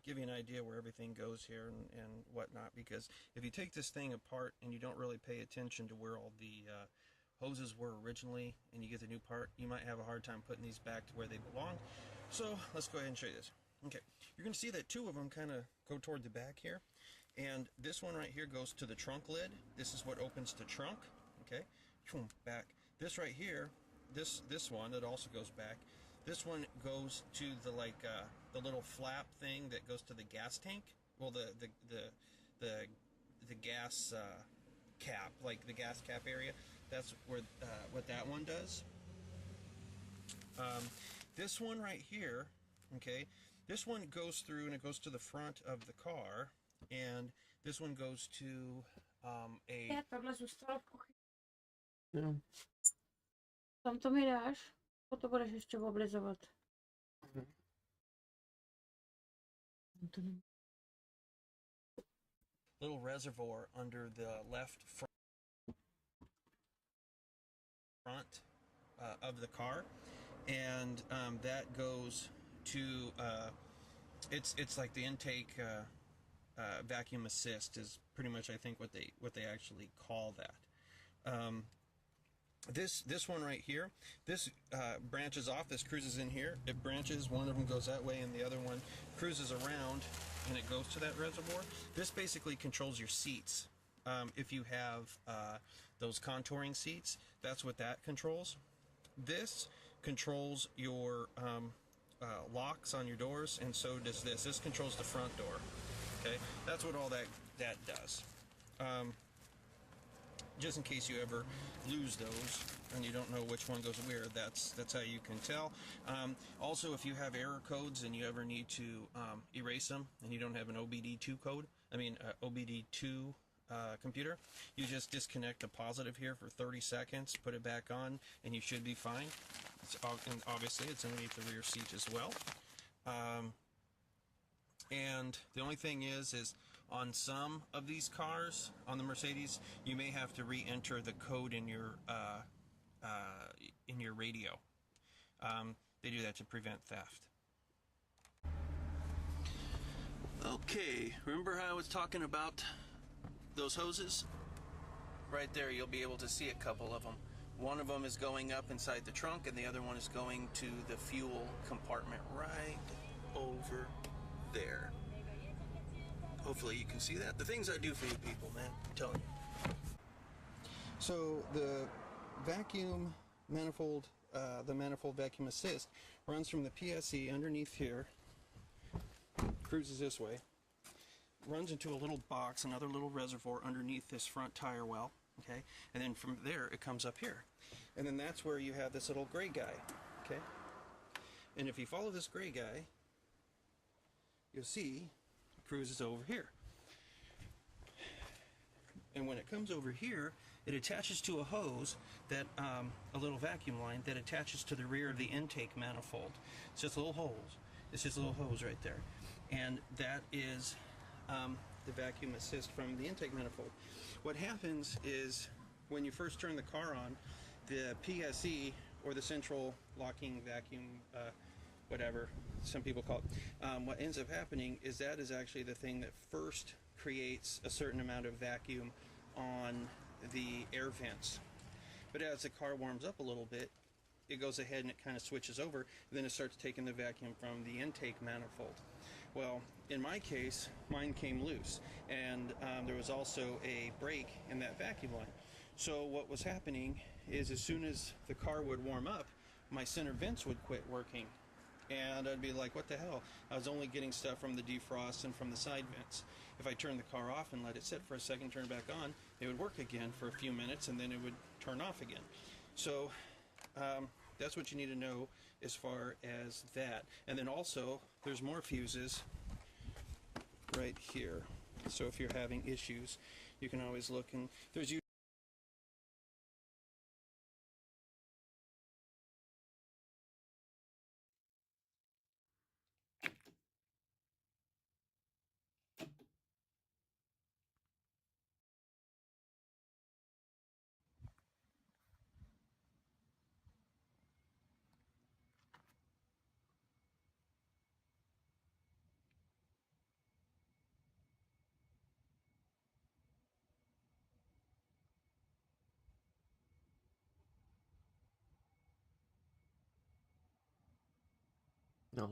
give you an idea where everything goes here and whatnot, because if you take this thing apart and you don't really pay attention to where all the hoses were originally and you get the new part, you might have a hard time putting these back to where they belong. So let's go ahead and show you this. Okay, you're going to see that two of them kind of go toward the back here, and this one right here goes to the trunk lid. This is what opens the trunk. Okay, back. This right here, this one that also goes back. This one goes to the the little flap thing that goes to the gas tank. Well, the gas cap, like the gas cap area. That's where what that one does. This one right here, okay, this one goes through and it goes to the front of the car, and this one goes to a. Takhle zůstalo v kuchyni. Jo. Tam to mi dáš, potom budeš ještě oblizovat. Little reservoir under the left front of the car, and that goes to it's like the intake vacuum assist is pretty much, I think, what they actually call that. This one right here, this branches off. This cruises in here. It branches. One of them goes that way, and the other one cruises around, and it goes to that reservoir. This basically controls your seats. If you have those contouring seats, that's what that controls. This controls your locks on your doors, and so does this. This controls the front door. Okay, that's what all that does. Just in case you ever lose those and you don't know which one goes where, that's how you can tell. Also, if you have error codes and you ever need to erase them and you don't have an OBD2 code, OBD2 computer, you just disconnect the positive here for 30 seconds, put it back on, and you should be fine. And obviously, it's underneath the rear seat as well. And the only thing is on some of these cars, on the Mercedes, you may have to re-enter the code in your radio. They do that to prevent theft. Okay, remember how I was talking about those hoses? Right there, you'll be able to see a couple of them. One of them is going up inside the trunk, and the other one is going to the fuel compartment right over there. Hopefully you can see that. The things I do for you people, man, I'm telling you. So the vacuum manifold, the manifold vacuum assist, runs from the PSE underneath here, cruises this way, runs into a little box, another little reservoir underneath this front tire well, okay? And then from there, it comes up here. And then that's where you have this little gray guy, okay? And if you follow this gray guy, you'll see it cruises over here. And when it comes over here, it attaches to a hose that, a little vacuum line that attaches to the rear of the intake manifold. It's just a little hose. It's just a little hose right there. And that is the vacuum assist from the intake manifold. What happens is when you first turn the car on, the PSE, or the central locking vacuum, whatever some people call it, what ends up happening is that is actually the thing that first creates a certain amount of vacuum on the air vents. But as the car warms up a little bit, it goes ahead and it kind of switches over, and then it starts taking the vacuum from the intake manifold. Well, in my case, mine came loose, and there was also a break in that vacuum line. So what was happening is as soon as the car would warm up, my center vents would quit working. And I'd be like, what the hell? I was only getting stuff from the defrost and from the side vents. If I turned the car off and let it sit for a second, turn it back on, it would work again for a few minutes, and then it would turn off again. So that's what you need to know as far as that. And then also, there's more fuses right here. So if you're having issues, you can always look, and there's No.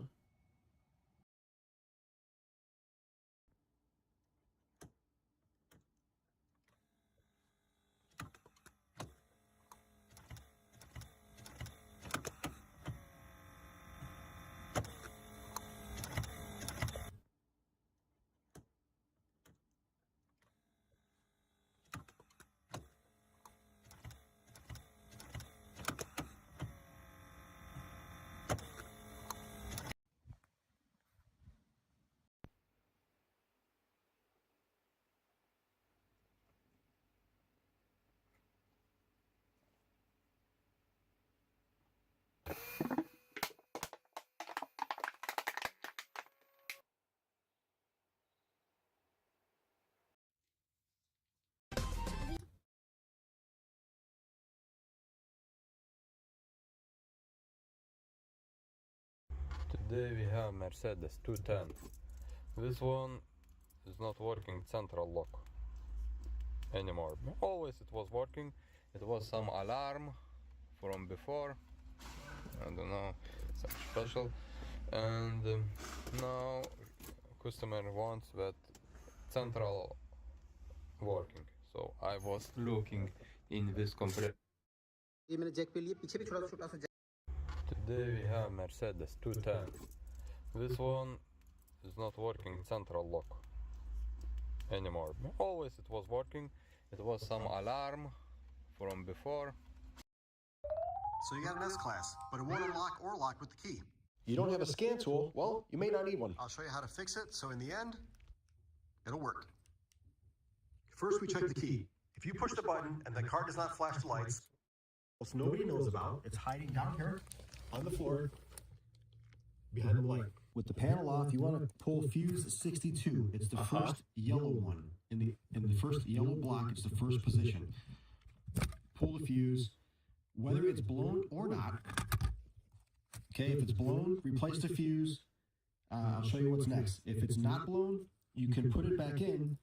Today we have Mercedes 210. This one is not working central lock anymore. Always it was working. It was some alarm from before. I don't know, some special. And now customer wants that central working. So I was looking in this compressor. Today we have Mercedes 210. This one is not working central lock anymore. Always it was working. It was some alarm from before. So you got an S-Class, but it won't unlock or lock with the key. You don't have a scan tool? Well, you may not need one. I'll show you how to fix it, so in the end, it'll work. First, we check the key. If you push the button and the car does not flash the lights, Most nobody knows about, it's hiding down here on the floor behind the light. With the panel off, you want to pull fuse 62. It's the first yellow one. In the first yellow block, it's the first position. Pull the fuse, whether it's blown or not. Okay, if it's blown, replace the fuse. I'll show you what's next. If it's not blown, you can put it back in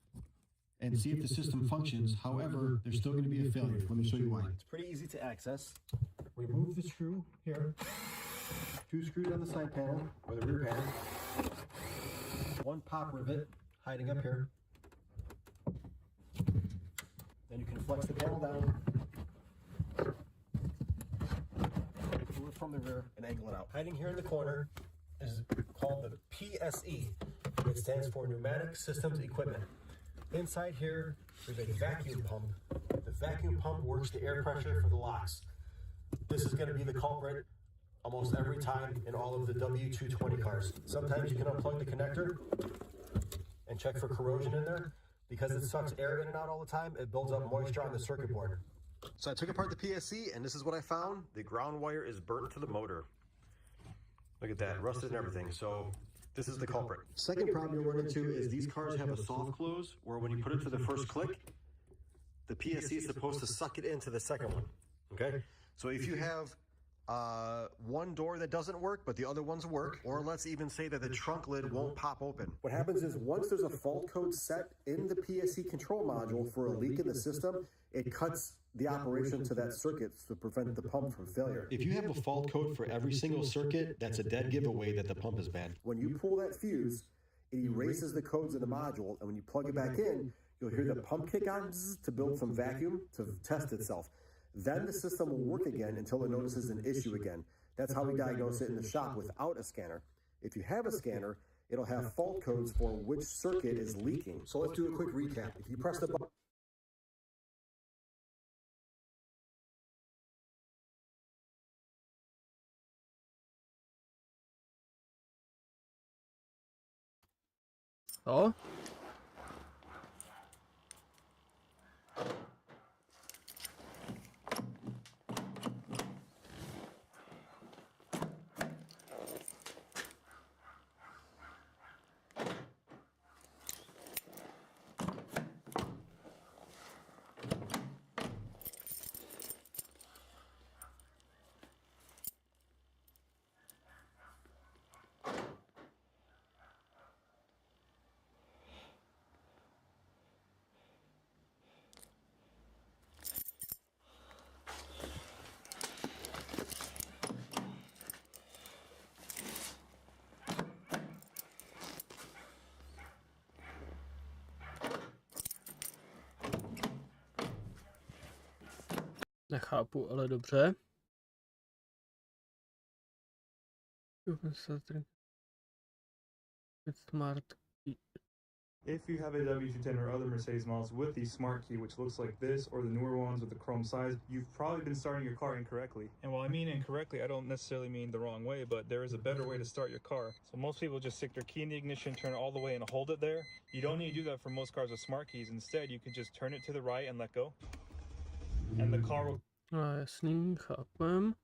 and see if the system functions. However, there's still going to be a failure. Let me show you why. It's pretty easy to access. Remove the screw here. 2 screws on the side panel, or the rear panel. 1 pop rivet hiding up here. Then you can flex the panel down, pull it from the rear, and angle it out. Hiding here in the corner is called the PSE. It stands for Pneumatic Systems Equipment. Inside here, there's a vacuum pump. The vacuum pump works the air pressure for the locks. This is going to be the culprit almost every time in all of the W220 cars. Sometimes you can unplug the connector and check for corrosion in there, Because it sucks air in and out all the time, it builds up moisture on the circuit board. So I took apart the PSC, and this is what I found. The ground wire is burnt to the motor. Look at that, rusted and everything. So this is the culprit. Second problem you'll run into is these cars have a soft close, where when you put it to the first click, the PSC is supposed to suck it into the second one. Okay? So if you have one door that doesn't work, but the other ones work, or let's even say that the trunk lid won't pop open. What happens is once there's a fault code set in the PSC control module for a leak in the system, it cuts the operation to that circuit to prevent the pump from failure. If you have a fault code for every single circuit, that's a dead giveaway that the pump is bad. When you pull that fuse, it erases the codes in the module, and when you plug it back in, you'll hear the pump kick on to build some vacuum to test itself. Then the system will work again until it notices an issue again. That's how we diagnose it in the shop without a scanner. If you have a scanner, it'll have fault codes for which circuit is leaking. So let's do a quick recap. If you press the button, O. Nechápu, ale dobře. Smart key. If you have a W210 or other Mercedes models with the smart key, which looks like this, or the newer ones with the chrome sides, you've probably been starting your car incorrectly. And while I mean incorrectly, I don't necessarily mean the wrong way, but there is a better way to start your car. So most people just stick their key in the ignition, turn it all the way and hold it there. You don't need to do that for most cars with smart keys. Instead, you can just turn it to the right and let go. And the car will... Jasný, chápem.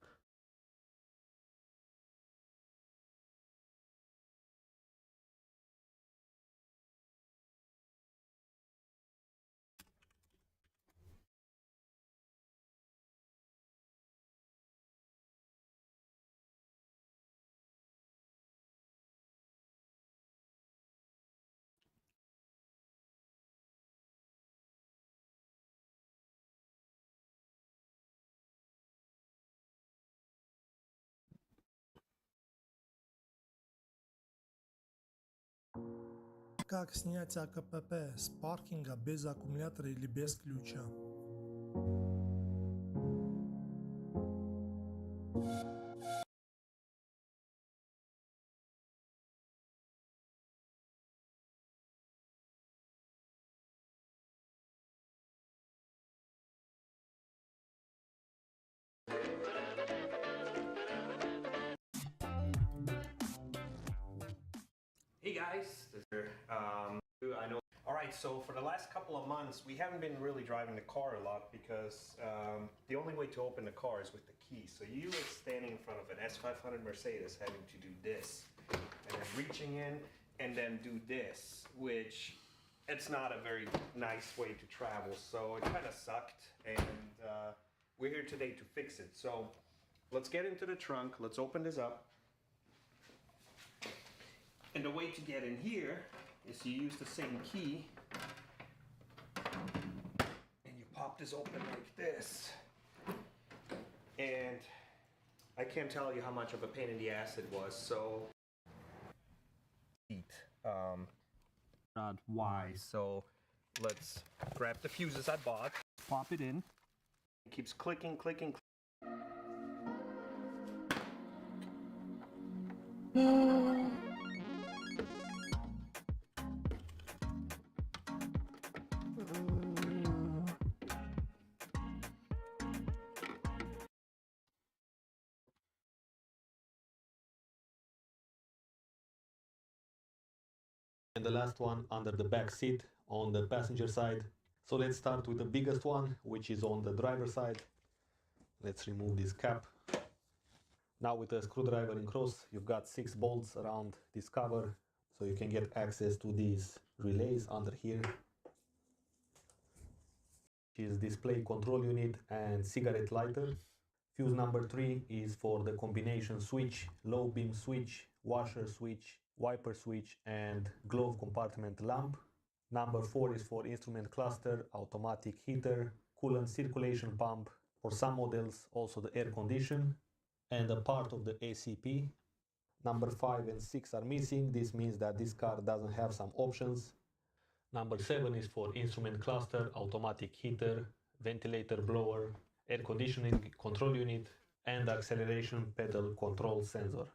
Как снять АКПП с паркинга без аккумулятора или без ключа? Hey guys, I know. All right, so for the last couple of months, we haven't been really driving the car a lot because the only way to open the car is with the key. So you are standing in front of an S500 Mercedes having to do this, and then reaching in and then do this, which it's not a very nice way to travel. So it kind of sucked, and we're here today to fix it. So let's get into the trunk. Let's open this up. And the way to get in here is you use the same key and you pop this open like this. And I can't tell you how much of a pain in the ass it was, so not why. So let's grab the fuses I bought, pop it in. It keeps clicking, clicking, and the last one under the back seat on the passenger side. So let's start with the biggest one, which is on the driver's side. Let's remove this cap. Now with a screwdriver in cross, you've got 6 bolts around this cover, so you can get access to these relays under here. Which is display control unit and cigarette lighter. Fuse number 3 is for the combination switch, low beam switch, washer switch, wiper switch and glove compartment lamp. Number 4 is for instrument cluster, automatic heater, coolant circulation pump, for some models also the air condition, and a part of the ACP. Number 5 and 6 are missing. This means that this car doesn't have some options. Number 7 is for instrument cluster, automatic heater, ventilator blower, air conditioning control unit, and acceleration pedal control sensor.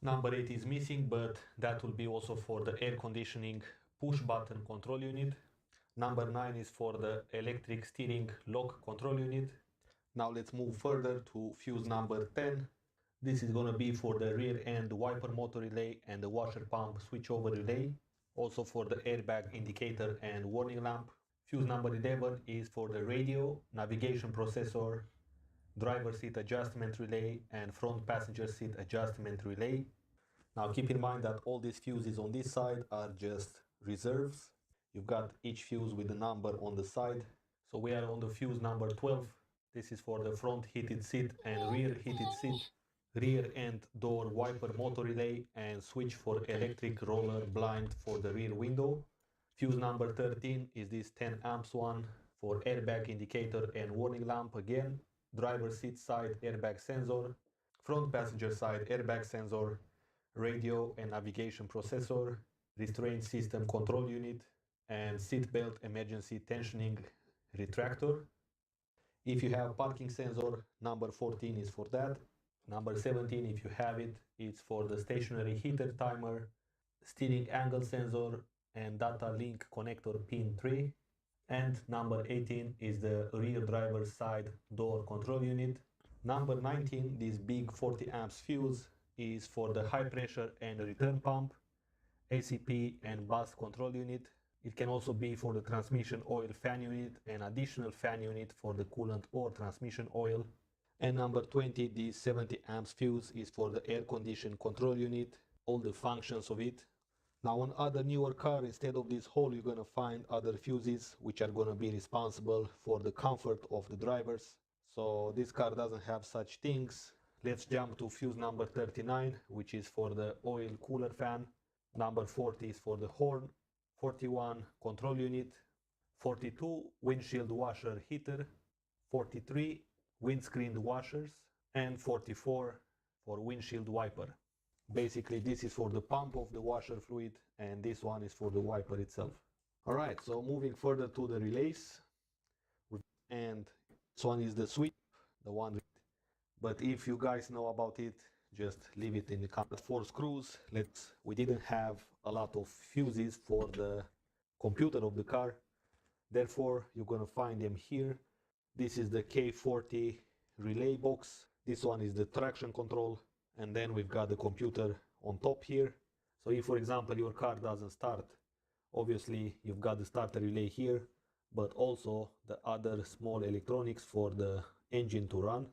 Number 8 is missing, but that will be also for the air conditioning push button control unit. Number 9 is for the electric steering lock control unit. Now let's move further to fuse number 10. This is going to be for the rear end wiper motor relay and the washer pump switchover relay. Also for the airbag indicator and warning lamp. Fuse number 11 is for the radio, navigation processor, driver seat adjustment relay and front passenger seat adjustment relay. Now keep in mind that all these fuses on this side are just reserves. You've got each fuse with a number on the side. So we are on the fuse number 12. This is for the front heated seat and rear heated seat, rear end door wiper motor relay and switch for electric roller blind for the rear window. Fuse number 13 is this 10 amps one for airbag indicator and warning lamp again, driver seat side airbag sensor, front passenger side airbag sensor, radio and navigation processor, restraint system control unit, and seat belt emergency tensioning retractor. If you have parking sensor, number 14 is for that. Number 17, if you have it, it's for the stationary heater timer, steering angle sensor, and data link connector pin 3. And number 18 is the rear driver side door control unit. Number 19, this big 40 amps fuse, is for the high pressure and return pump, ACP and bus control unit. It can also be for the transmission oil fan unit and additional fan unit for the coolant or transmission oil. And number 20, the 70 amps fuse is for the air condition control unit, all the functions of it. Now on other newer car, instead of this hole, you're gonna find other fuses which are gonna be responsible for the comfort of the drivers. So this car doesn't have such things. Let's jump to fuse number 39, which is for the oil cooler fan. Number 40 is for the horn. 41 control unit. 42 windshield washer heater. 43 windscreen washers, and 44 for windshield wiper. Basically this is for the pump of the washer fluid and this one is for the wiper itself. Alright, so moving further to the relays, and this one is the switch, the one, but if you guys know about it, just leave it in the comment. 4 screws. We didn't have a lot of fuses for the computer of the car, therefore you're gonna find them here. This is the K40 relay box. This one is the traction control, and then we've got the computer on top here. So if, for example, your car doesn't start, obviously you've got the starter relay here, but also the other small electronics for the engine to run.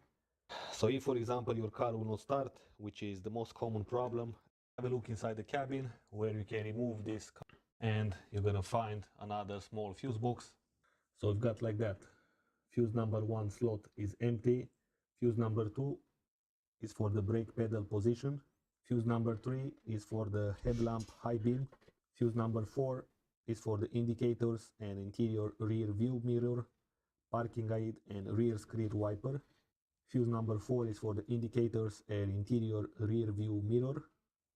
So if, for example, your car will not start, which is the most common problem, have a look inside the cabin where you can remove this and you're gonna find another small fuse box. So we've got like that. Fuse number 1 slot is empty. Fuse number 2 is for the brake pedal position. Fuse number 3 is for the headlamp high beam. Fuse number 4 is for the indicators and interior rear view mirror, parking aid and rear screen wiper. Fuse number 4 is for the indicators and interior rear view mirror.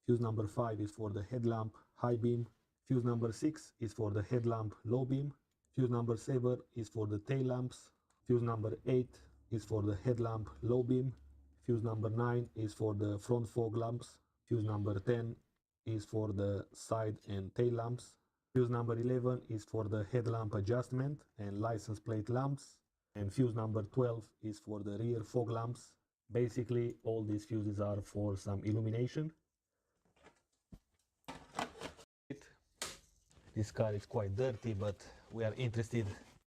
Fuse number 5 is for the headlamp high beam. Fuse number 6 is for the headlamp low beam. Fuse number 7 is for the tail lamps. Fuse number 8 is for the headlamp low beam. Fuse number 9 is for the front fog lamps. Fuse number 10 is for the side and tail lamps. Fuse number 11 is for the headlamp adjustment and license plate lamps. And fuse number 12 is for the rear fog lamps. Basically, all these fuses are for some illumination. This car is quite dirty, but we are interested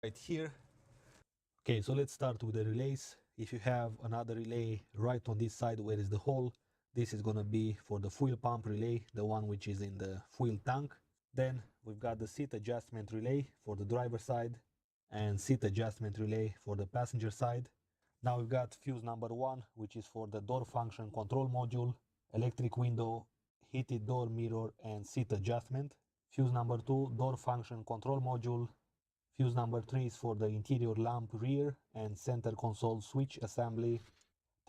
right here. Okay, so let's start with the relays. If you have another relay right on this side where is the hole, this is gonna be for the fuel pump relay, the one which is in the fuel tank. Then we've got the seat adjustment relay for the driver side and seat adjustment relay for the passenger side. Now we've got fuse number 1, which is for the door function control module, electric window, heated door mirror and seat adjustment. Fuse number 2, door function control module. Fuse number 3 is for the interior lamp rear and center console switch assembly,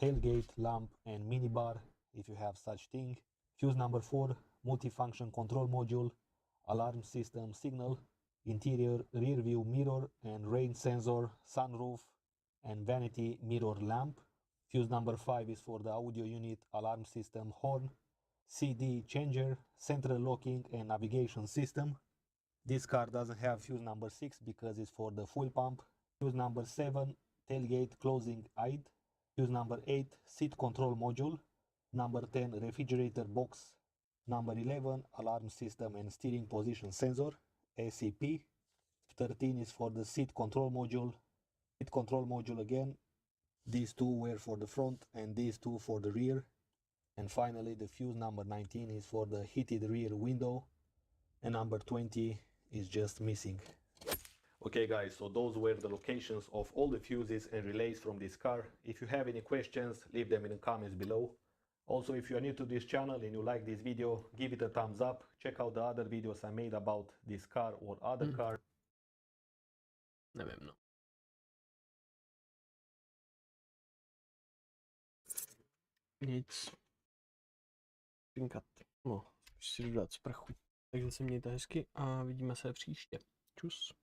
tailgate lamp and minibar if you have such thing. Fuse number 4, multifunction control module, alarm system signal, interior rear view mirror and rain sensor, sunroof and vanity mirror lamp. Fuse number 5 is for the audio unit, alarm system, horn, CD changer, central locking and navigation system. This car doesn't have fuse number 6 because it's for the fuel pump. Fuse number 7, tailgate closing aid. Fuse number 8, seat control module. Number 10, refrigerator box. Number 11, alarm system and steering position sensor, SCP. 13 is for the seat control module. Seat control module again. These two were for the front and these two for the rear. And finally the fuse number 19 is for the heated rear window. And number 20 is just missing. Okay guys, so those were the locations of all the fuses and relays from this car. If you have any questions, leave them in the comments below. Also, if you are new to this channel and you like this video, give it a thumbs up. Check out the other videos I made about this car or other car. Nevím, no. Nic. Pinkat. No, už si dodat sprchu. Takže se mějte hezky a vidíme se příště. Čus.